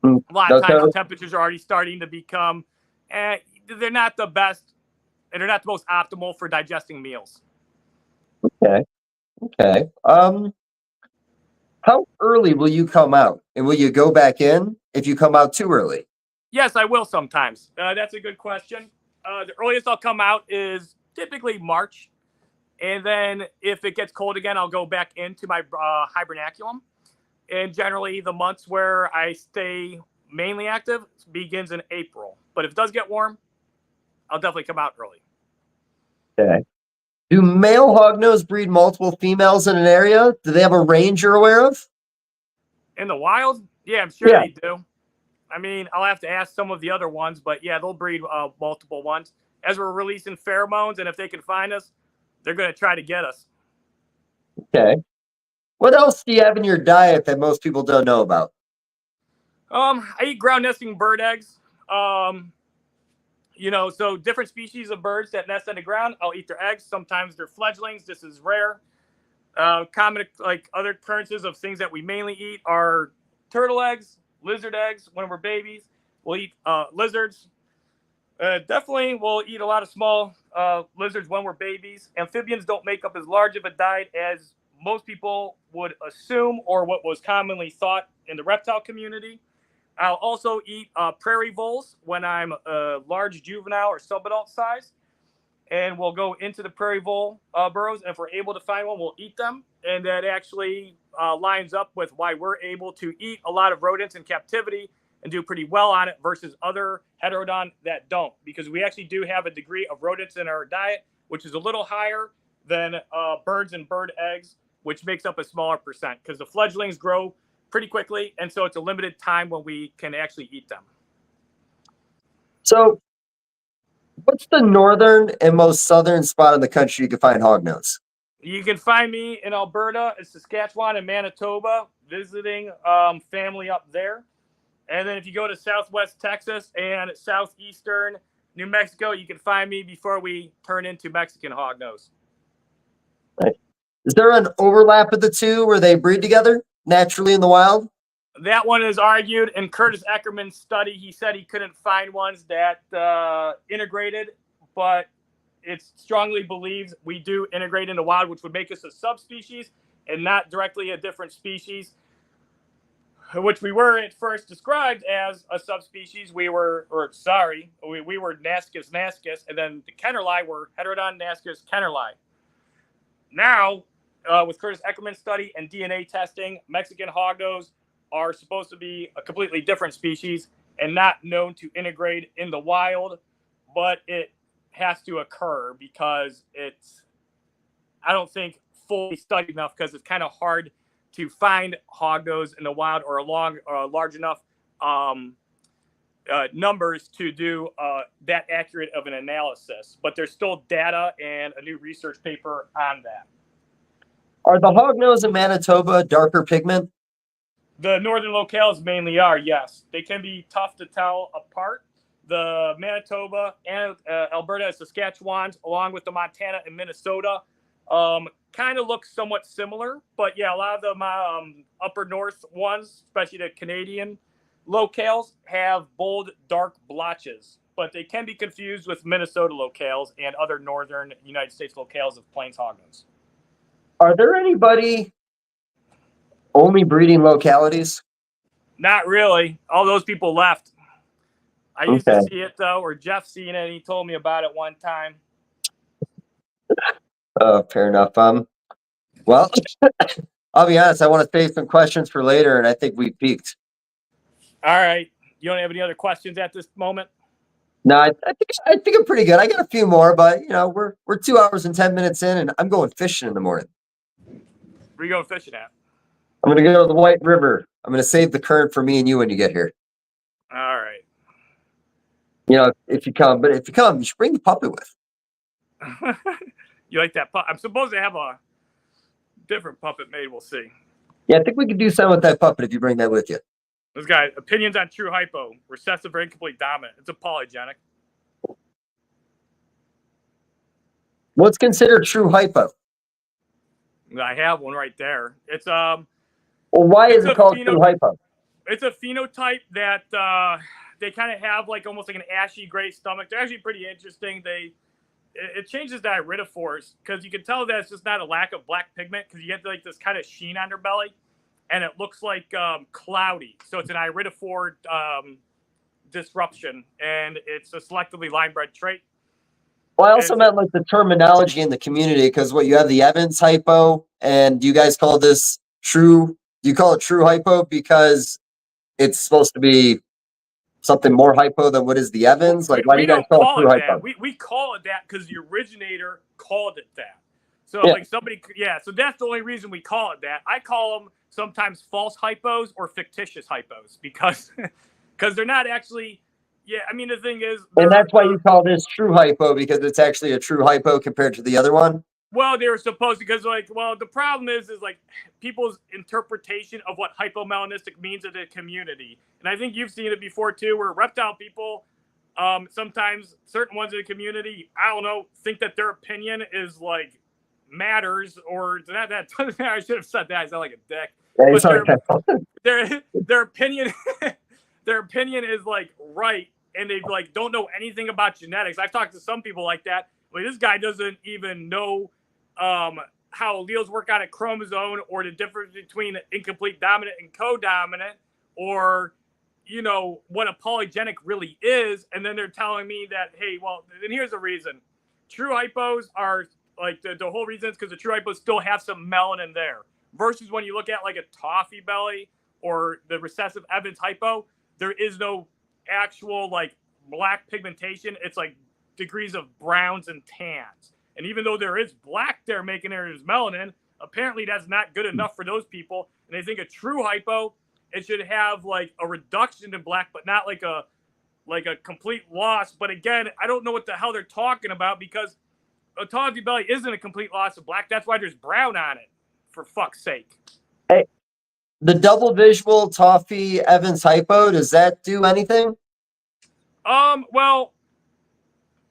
A lot of times Okay. the temperatures are already starting to become, they're not the best, and they're not the most optimal for digesting meals. Okay. Okay. How early will you come out? And will you go back in if you come out too early? Yes, I will sometimes. That's a good question. The earliest I'll come out is typically March. And then if it gets cold again, I'll go back into my hibernaculum. And generally, the months where I stay mainly active begins in April. But if it does get warm, I'll definitely come out early. Okay. Do male hognose breed multiple females in an area? Do they have a range you're aware of? In the wild? Yeah, I'm sure they do. I mean, I'll have to ask some of the other ones, but yeah, they'll breed multiple ones. As we're releasing pheromones, and if they can find us, they're going to try to get us. Okay. What else do you have in your diet that most people don't know about? I eat ground nesting bird eggs. So different species of birds that nest on the ground, I'll eat their eggs. Sometimes they're fledglings. This is rare. Common other occurrences of things that we mainly eat are turtle eggs, lizard eggs when we're babies. We'll eat lizards. Definitely, we'll eat a lot of small lizards when we're babies. Amphibians don't make up as large of a diet as most people would assume, or what was commonly thought in the reptile community. I'll also eat prairie voles when I'm a large juvenile or subadult size. And we'll go into the prairie vole burrows. And if we're able to find one, we'll eat them. And that actually lines up with why we're able to eat a lot of rodents in captivity and do pretty well on it versus other heterodon that don't. Because we actually do have a degree of rodents in our diet, which is a little higher than birds and bird eggs, which makes up a smaller percent. Because the fledglings grow pretty quickly, and so it's a limited time when we can actually eat them. So, what's the northern and most southern spot in the country you can find hognose? You can find me in Alberta, Saskatchewan, and Manitoba, visiting family up there. And then if you go to Southwest Texas and Southeastern New Mexico, you can find me before we turn into Mexican hognose. Right. Is there an overlap of the two where they breed together naturally in the wild? That one is argued. In Curtis Eckerman's study, he said he couldn't find ones that integrated, but it's strongly believed we do integrate in the wild, which would make us a subspecies and not directly a different species, which we were at first described as a subspecies. We were Nascus nascus, and then the Kennerli were Heterodon nascus Kennerli. Now, with Curtis Eckerman's study and DNA testing, Mexican hognose are supposed to be a completely different species and not known to integrate in the wild, but it has to occur because it's, I don't think, fully studied enough, because it's kind of hard to find hognose in the wild or large enough numbers to do that accurate of an analysis. But there's still data and a new research paper on that. Are the hognose in Manitoba darker pigment? The northern locales mainly are, yes. They can be tough to tell apart. The Manitoba and Alberta and Saskatchewan, along with the Montana and Minnesota, kind of look somewhat similar. But yeah, a lot of the upper north ones, especially the Canadian locales, have bold, dark blotches. But they can be confused with Minnesota locales and other northern United States locales of plains hognose. Are there anybody only breeding localities? Not really. All those people left. I used to see it, though, or Jeff seen it, and he told me about it one time. Fair enough. Well, I'll be honest, I want to save some questions for later, and I think we peaked. All right. You don't have any other questions at this moment? No, I think I'm pretty good. I got a few more, but we're 2 hours and 10 minutes in, and I'm going fishing in the morning. Where you going fishing at? I'm going to go to the White River. I'm going to save the current for me and you when you get here. All right. If you come, you should bring the puppet with. You like that puppet? I'm supposed to have a different puppet made. We'll see. Yeah, I think we could do something with that puppet if you bring that with you. This guy, opinions on true hypo, recessive or incomplete dominant. It's apologenic. What's considered true hypo? I have one right there. It's Well, why is it called true hypo? it's a phenotype that they kind of have like almost like an ashy gray stomach. They're actually pretty interesting. It changes the iridophores because you can tell that it's just not a lack of black pigment because you get like this kind of sheen on their belly, and it looks like cloudy. So it's an iridophore disruption, and it's a selectively line-bred trait. Well, I also meant like the terminology in the community because what you have the Evans hypo, and you guys call this true. You call it true hypo because it's supposed to be something more hypo than what is the Evans. Like, why do you guys call it true hypo? We call it that because the originator called it that. So like somebody, so that's the only reason we call it that. I call them sometimes false hypos or fictitious hypos because they're not actually. Yeah, I mean, the thing is... And that's why you call this true hypo, because it's actually a true hypo compared to the other one? Well, they were supposed to, because, like, well, the problem is, like, people's interpretation of what hypomelanistic means in the community. And I think you've seen it before, too, where reptile people, sometimes certain ones in the community, I don't know, think that their opinion is, like, matters, or that I should have said that. I sound like a dick. Yeah, but their opinion... Their opinion is like right, and they like don't know anything about genetics. I've talked to some people like that. Like, this guy doesn't even know how alleles work on a chromosome, or the difference between incomplete dominant and co-dominant, or you know what a polygenic really is. And then they're telling me that, hey, well, then here's the reason: true hypos are like the whole reason is because the true hypos still have some melanin there. Versus when you look at like a toffee belly or the recessive Evans hypo. There is no actual like black pigmentation. It's like degrees of browns and tans. And even though there is black there making there is melanin, apparently that's not good enough for those people. And they think a true hypo, it should have like a reduction in black, but not like a complete loss. But again, I don't know what the hell they're talking about because a toffee belly isn't a complete loss of black. That's why there's brown on it, for fuck's sake. Hey. The double visual toffee Evans hypo, does that do anything? Well,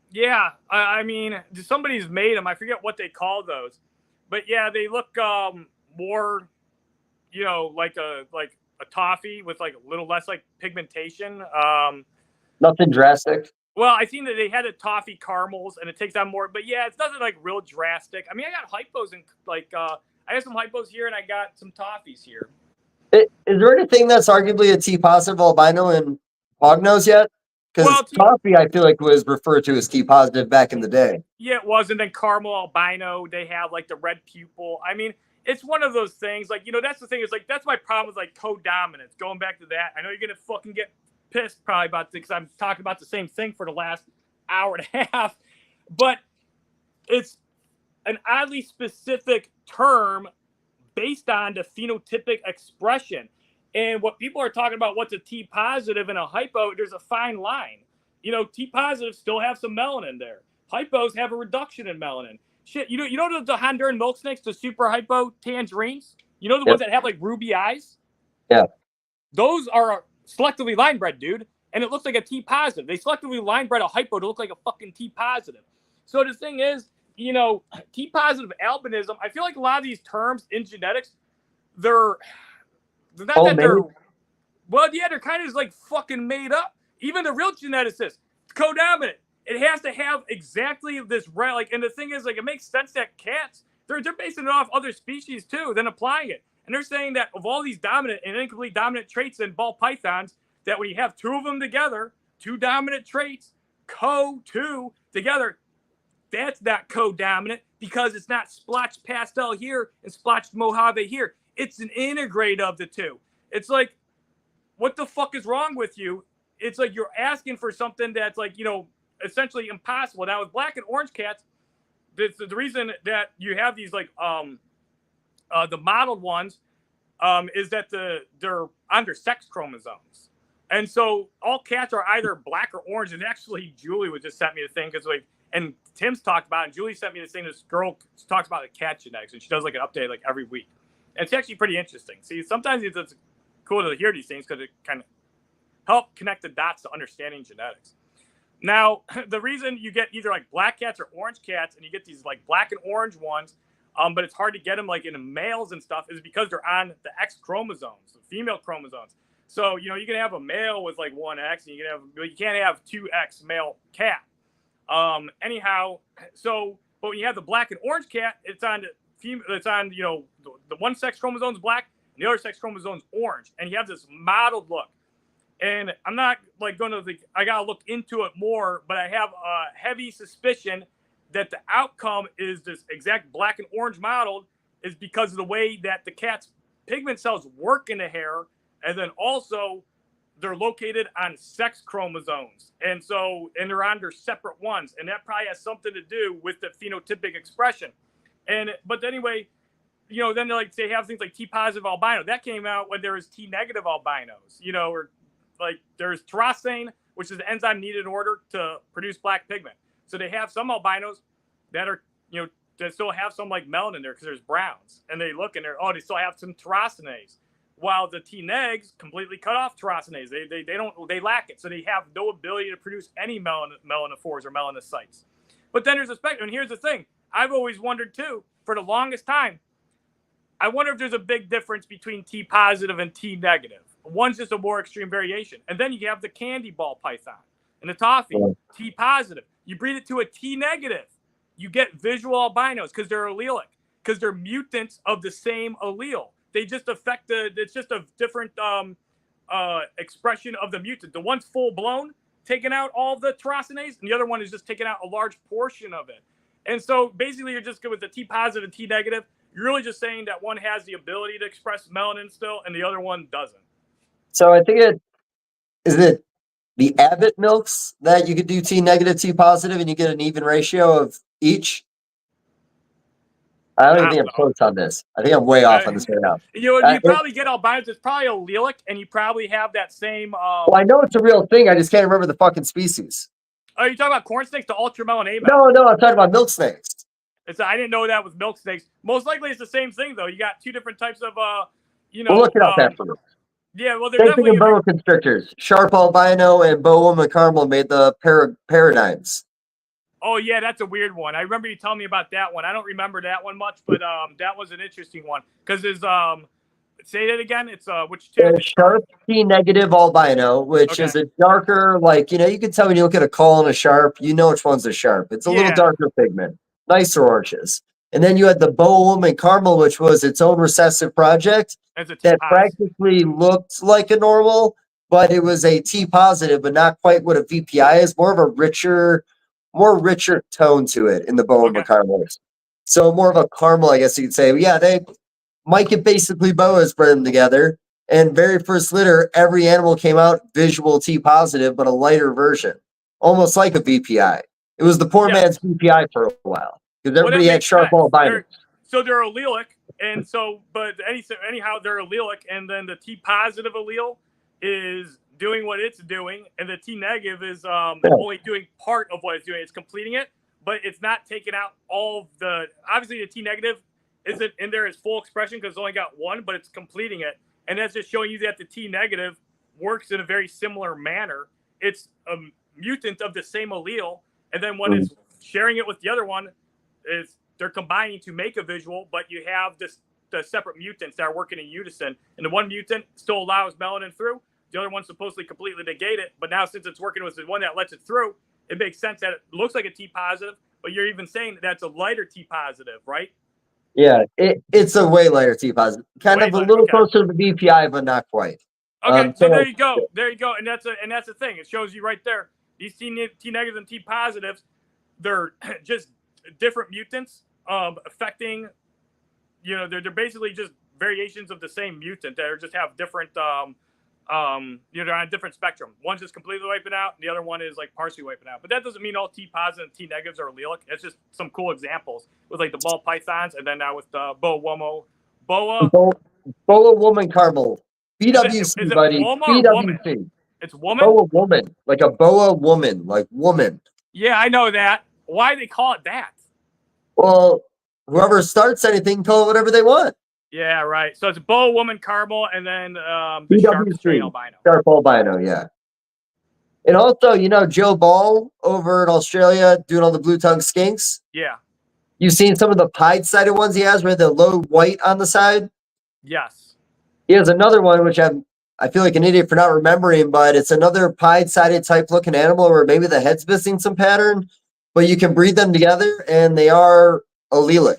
yeah. I mean, somebody's made them. I forget what they call those, but yeah, they look more, you know, like a toffee with like a little less like pigmentation. Nothing drastic. Well, I seen that they had a toffee caramels, and it takes on more, but yeah, it's nothing like real drastic. I mean, I got hypos and like I have some hypos here, and I got some toffees here. Is there anything that's arguably a T-positive albino in hognose yet? Because toffee, I feel like, was referred to as T-positive back in the day. Yeah, it was. And then caramel albino, they have like the red pupil. I mean, it's one of those things. Like, you know, that's the thing. Is like that's my problem with like co-dominance. Going back to that, I know you're gonna fucking get pissed probably about this because I'm talking about the same thing for the last hour and a half, but it's an oddly specific term based on the phenotypic expression. And what people are talking about, what's a T positive and a hypo, there's a fine line. You know, T positives still have some melanin there. Hypos have a reduction in melanin. Shit, you know the Honduran milk snakes, the super hypo tangerines? You know the ones that have like ruby eyes? Yeah. Those are selectively line bred, dude. And it looks like a T positive. They selectively line bred a hypo to look like a fucking T positive. So the thing is, you know, T-positive albinism, I feel like a lot of these terms in genetics, they're not that they're, well, yeah, they're kind of like fucking made up. Even the real geneticists, co-dominant, it has to have exactly this, like, and the thing is, like, it makes sense that cats, they're basing it off other species too, then applying it. And they're saying that of all these dominant and incomplete dominant traits in ball pythons, that when you have two of them together, two dominant traits, co-2 together, that's not co-dominant because it's not splotched pastel here and splotched Mojave here. It's an integrate of the two. It's like, what the fuck is wrong with you? It's like you're asking for something that's like, you know, essentially impossible. Now with black and orange cats, the reason that you have these like the modeled ones is that they're on their sex chromosomes. And so all cats are either black or orange. And actually Julie would just sent me the thing because like, and Tim's talked about it, and Julie sent me this thing. This girl talks about the cat genetics, and she does like an update like every week. And it's actually pretty interesting. See, sometimes it's cool to hear these things because it kind of help connect the dots to understanding genetics. Now, the reason you get either like black cats or orange cats, and you get these like black and orange ones, but it's hard to get them like in males and stuff, is because they're on the X chromosomes, the female chromosomes. So, you know, you can have a male with like 1X, and you can't have 2X male cat. Anyhow, so, but when you have the black and orange cat, it's on you know, the one sex chromosome is black and the other sex chromosome is orange, and you have this mottled look. And I'm not like going to I gotta look into it more, but I have a heavy suspicion that the outcome is this exact black and orange mottled is because of the way that the cat's pigment cells work in the hair, and then also they're located on sex chromosomes, and they're on their separate ones, and that probably has something to do with the phenotypic expression. But anyway, you know, then they have things like T positive albino that came out when there was T negative albinos, you know, or like there's tyrosine, which is the enzyme needed in order to produce black pigment. So they have some albinos that are, you know, that still have some like melanin there because there's browns, and they look in there, they still have some tyrosinase. While the T negs completely cut off tyrosinase, they lack it, so they have no ability to produce any melanophores or melanocytes. But then there's a spectrum, and here's the thing: I've always wondered too, for the longest time, I wonder if there's a big difference between T positive and T negative. One's just a more extreme variation, and then you have the candy ball python and the toffee, T positive. You breed it to a T negative, you get visual albinos because they're allelic, because they're mutants of the same allele. They just affect it's just a different expression of the mutant. The one's full blown, taking out all the tyrosinase, and the other one is just taking out a large portion of it. And so basically, you're just good with the T positive and T negative. You're really just saying that one has the ability to express melanin still, and the other one doesn't. So I think it the Abbott milks that you could do T negative, T positive, and you get an even ratio of each. I don't even think I'm close on this. I think I'm way off on this right now. You probably get albinos. It's probably allelic, and you probably have that same. Well, I know it's a real thing. I just can't remember the fucking species. Are you talking about corn snakes, the ultramelon? No, I'm talking about milk snakes. I didn't know that with milk snakes. Most likely, it's the same thing though. You got two different types of, you know. We'll look it up after. Yeah, well, they're same thing in boa constrictors. Sharp albino and boa caramel made the paradigms. Oh yeah, that's a weird one. I remember you telling me about that one. I don't remember that one much, but that was an interesting one because there's say that again. It's which two? Sharp T negative albino, which is a darker, like, you know, you can tell when you look at a call and a sharp, you know which one's a sharp. It's a little darker pigment, nicer oranges. And then you had the boa woman caramel, which was its own recessive project that practically looked like a normal, but it was a T positive, but not quite what a VPI is. More of a richer tone to it in the boa caramels. So more of a caramel, I guess you could say. But yeah, they Mike and basically boas bred them together. And very first litter, every animal came out visual T positive, but a lighter version, almost like a VPI. It was the poor man's VPI for a while because everybody had sharp albino. So they're allelic, and so but anyhow they're allelic, and then the T positive allele is doing what it's doing, and the T negative is only doing part of what it's doing. It's completing it, but it's not taking out all the. Obviously, the T negative isn't in there as full expression because it's only got one, but it's completing it, and that's just showing you that the T negative works in a very similar manner. It's a mutant of the same allele, and then when it's sharing it with the other one, is they're combining to make a visual, but you have the separate mutants that are working in unison, and the one mutant still allows melanin through. The other one's supposedly completely negate it, but now since it's working with the one that lets it through, it makes sense that it looks like a T positive, but you're even saying that's a lighter T positive, right? Yeah, it's a way lighter T positive, kind of a little closer to the VPI, but not quite. Okay, so there you go, and that's the thing. It shows you right there. These T negatives and T positives, they're just different mutants affecting. You know, they're basically just variations of the same mutant that just have different. You know, they're on a different spectrum. One's just completely wiping out, and the other one is like partially wiping out. But that doesn't mean all T positive and T negatives are allelic. It's just some cool examples with like the ball pythons, and then now with the boa woman caramel. BWC, buddy. BWC. It's woman. Boa woman, like a boa woman, like woman. Yeah, I know that. Why do they call it that? Well, whoever starts anything, call it whatever they want. Yeah, right. So it's boa woman caramel, and then the sharp albino. Sharp albino, yeah. And also, you know, Joe Ball over in Australia doing all the blue tongue skinks. Yeah. You've seen some of the pied-sided ones he has where they're low white on the side? Yes. He has another one, which I'm I feel like an idiot for not remembering, but it's another pied-sided type looking animal where maybe the head's missing some pattern, but you can breed them together and they are allelic.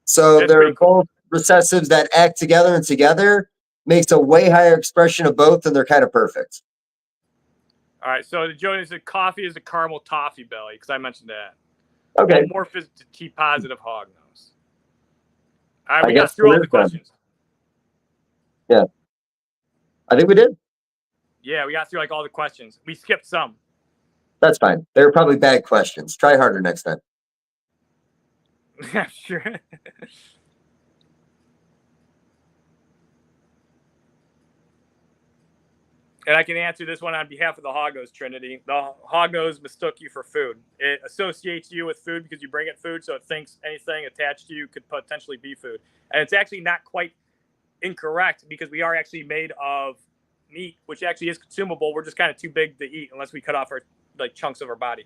So That's they're pretty cool. both recessives that act together, and together makes a way higher expression of both, and they're kind of perfect. All right, so Joey said coffee is a caramel toffee belly because I mentioned that. Okay. Well, MORPH is T positive hog nose. All right, I we got guess through all it the is done. questions. Yeah. I think we did. Yeah, we got through like all the questions. We skipped some. That's fine. They were probably bad questions. Try harder next time. Yeah, sure. And I can answer this one on behalf of the Hoggos Trinity. The Hoggos mistook you for food. It associates you with food because you bring it food, so it thinks anything attached to you could potentially be food. And it's actually not quite incorrect because we are actually made of meat, which actually is consumable. We're just kind of too big to eat unless we cut off our like chunks of our body.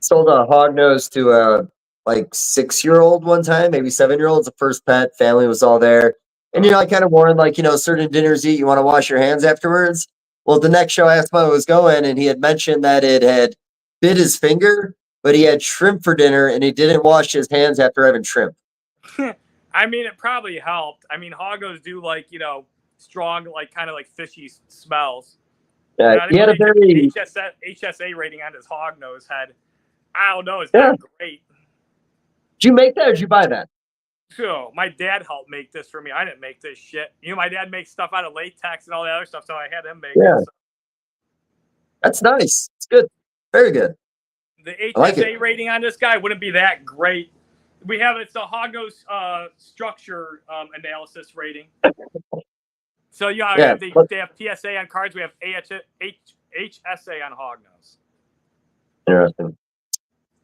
Sold a hog nose to a like 6-year-old one time, maybe 7-year-old. The first pet, family was all there. And you know, I kind of warned, like, you know, certain dinners you eat, you want to wash your hands afterwards. Well, the next show I asked him how it was going, and he had mentioned that it had bit his finger, but he had shrimp for dinner and he didn't wash his hands after having shrimp. I mean, it probably helped. I mean, Hoggos do like, you know, strong, like kind of like fishy smells. Yeah, he had a very HSA rating on his hog nose had, I don't know, it's Yeah. not great. Did you make that or did you buy that? So my dad helped make this for me. I didn't make this shit. You know, my dad makes stuff out of latex and all that other stuff, so I had him make Yeah. it. So. That's nice. It's good. Very good. The I like HSA it. rating on this guy wouldn't be that great. We have it's a Hoggos structure analysis rating. So Yeah, they but- have PSA on cards. We have HSA on hog nose. Interesting.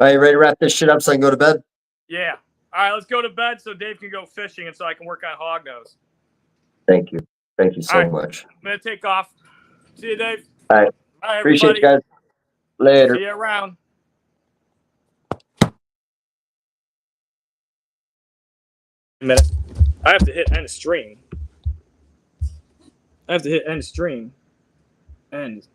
Are you ready to wrap this shit up so I can go to bed? Yeah. All right, let's go to bed so Dave can go fishing and so I can work on hog nose. Thank you. Thank you so All right. much. I'm gonna take off. See you, Dave. All right. Bye, Appreciate everybody. you guys. Later. See you around. A minute. I have to hit end stream. I have to hit end stream. End.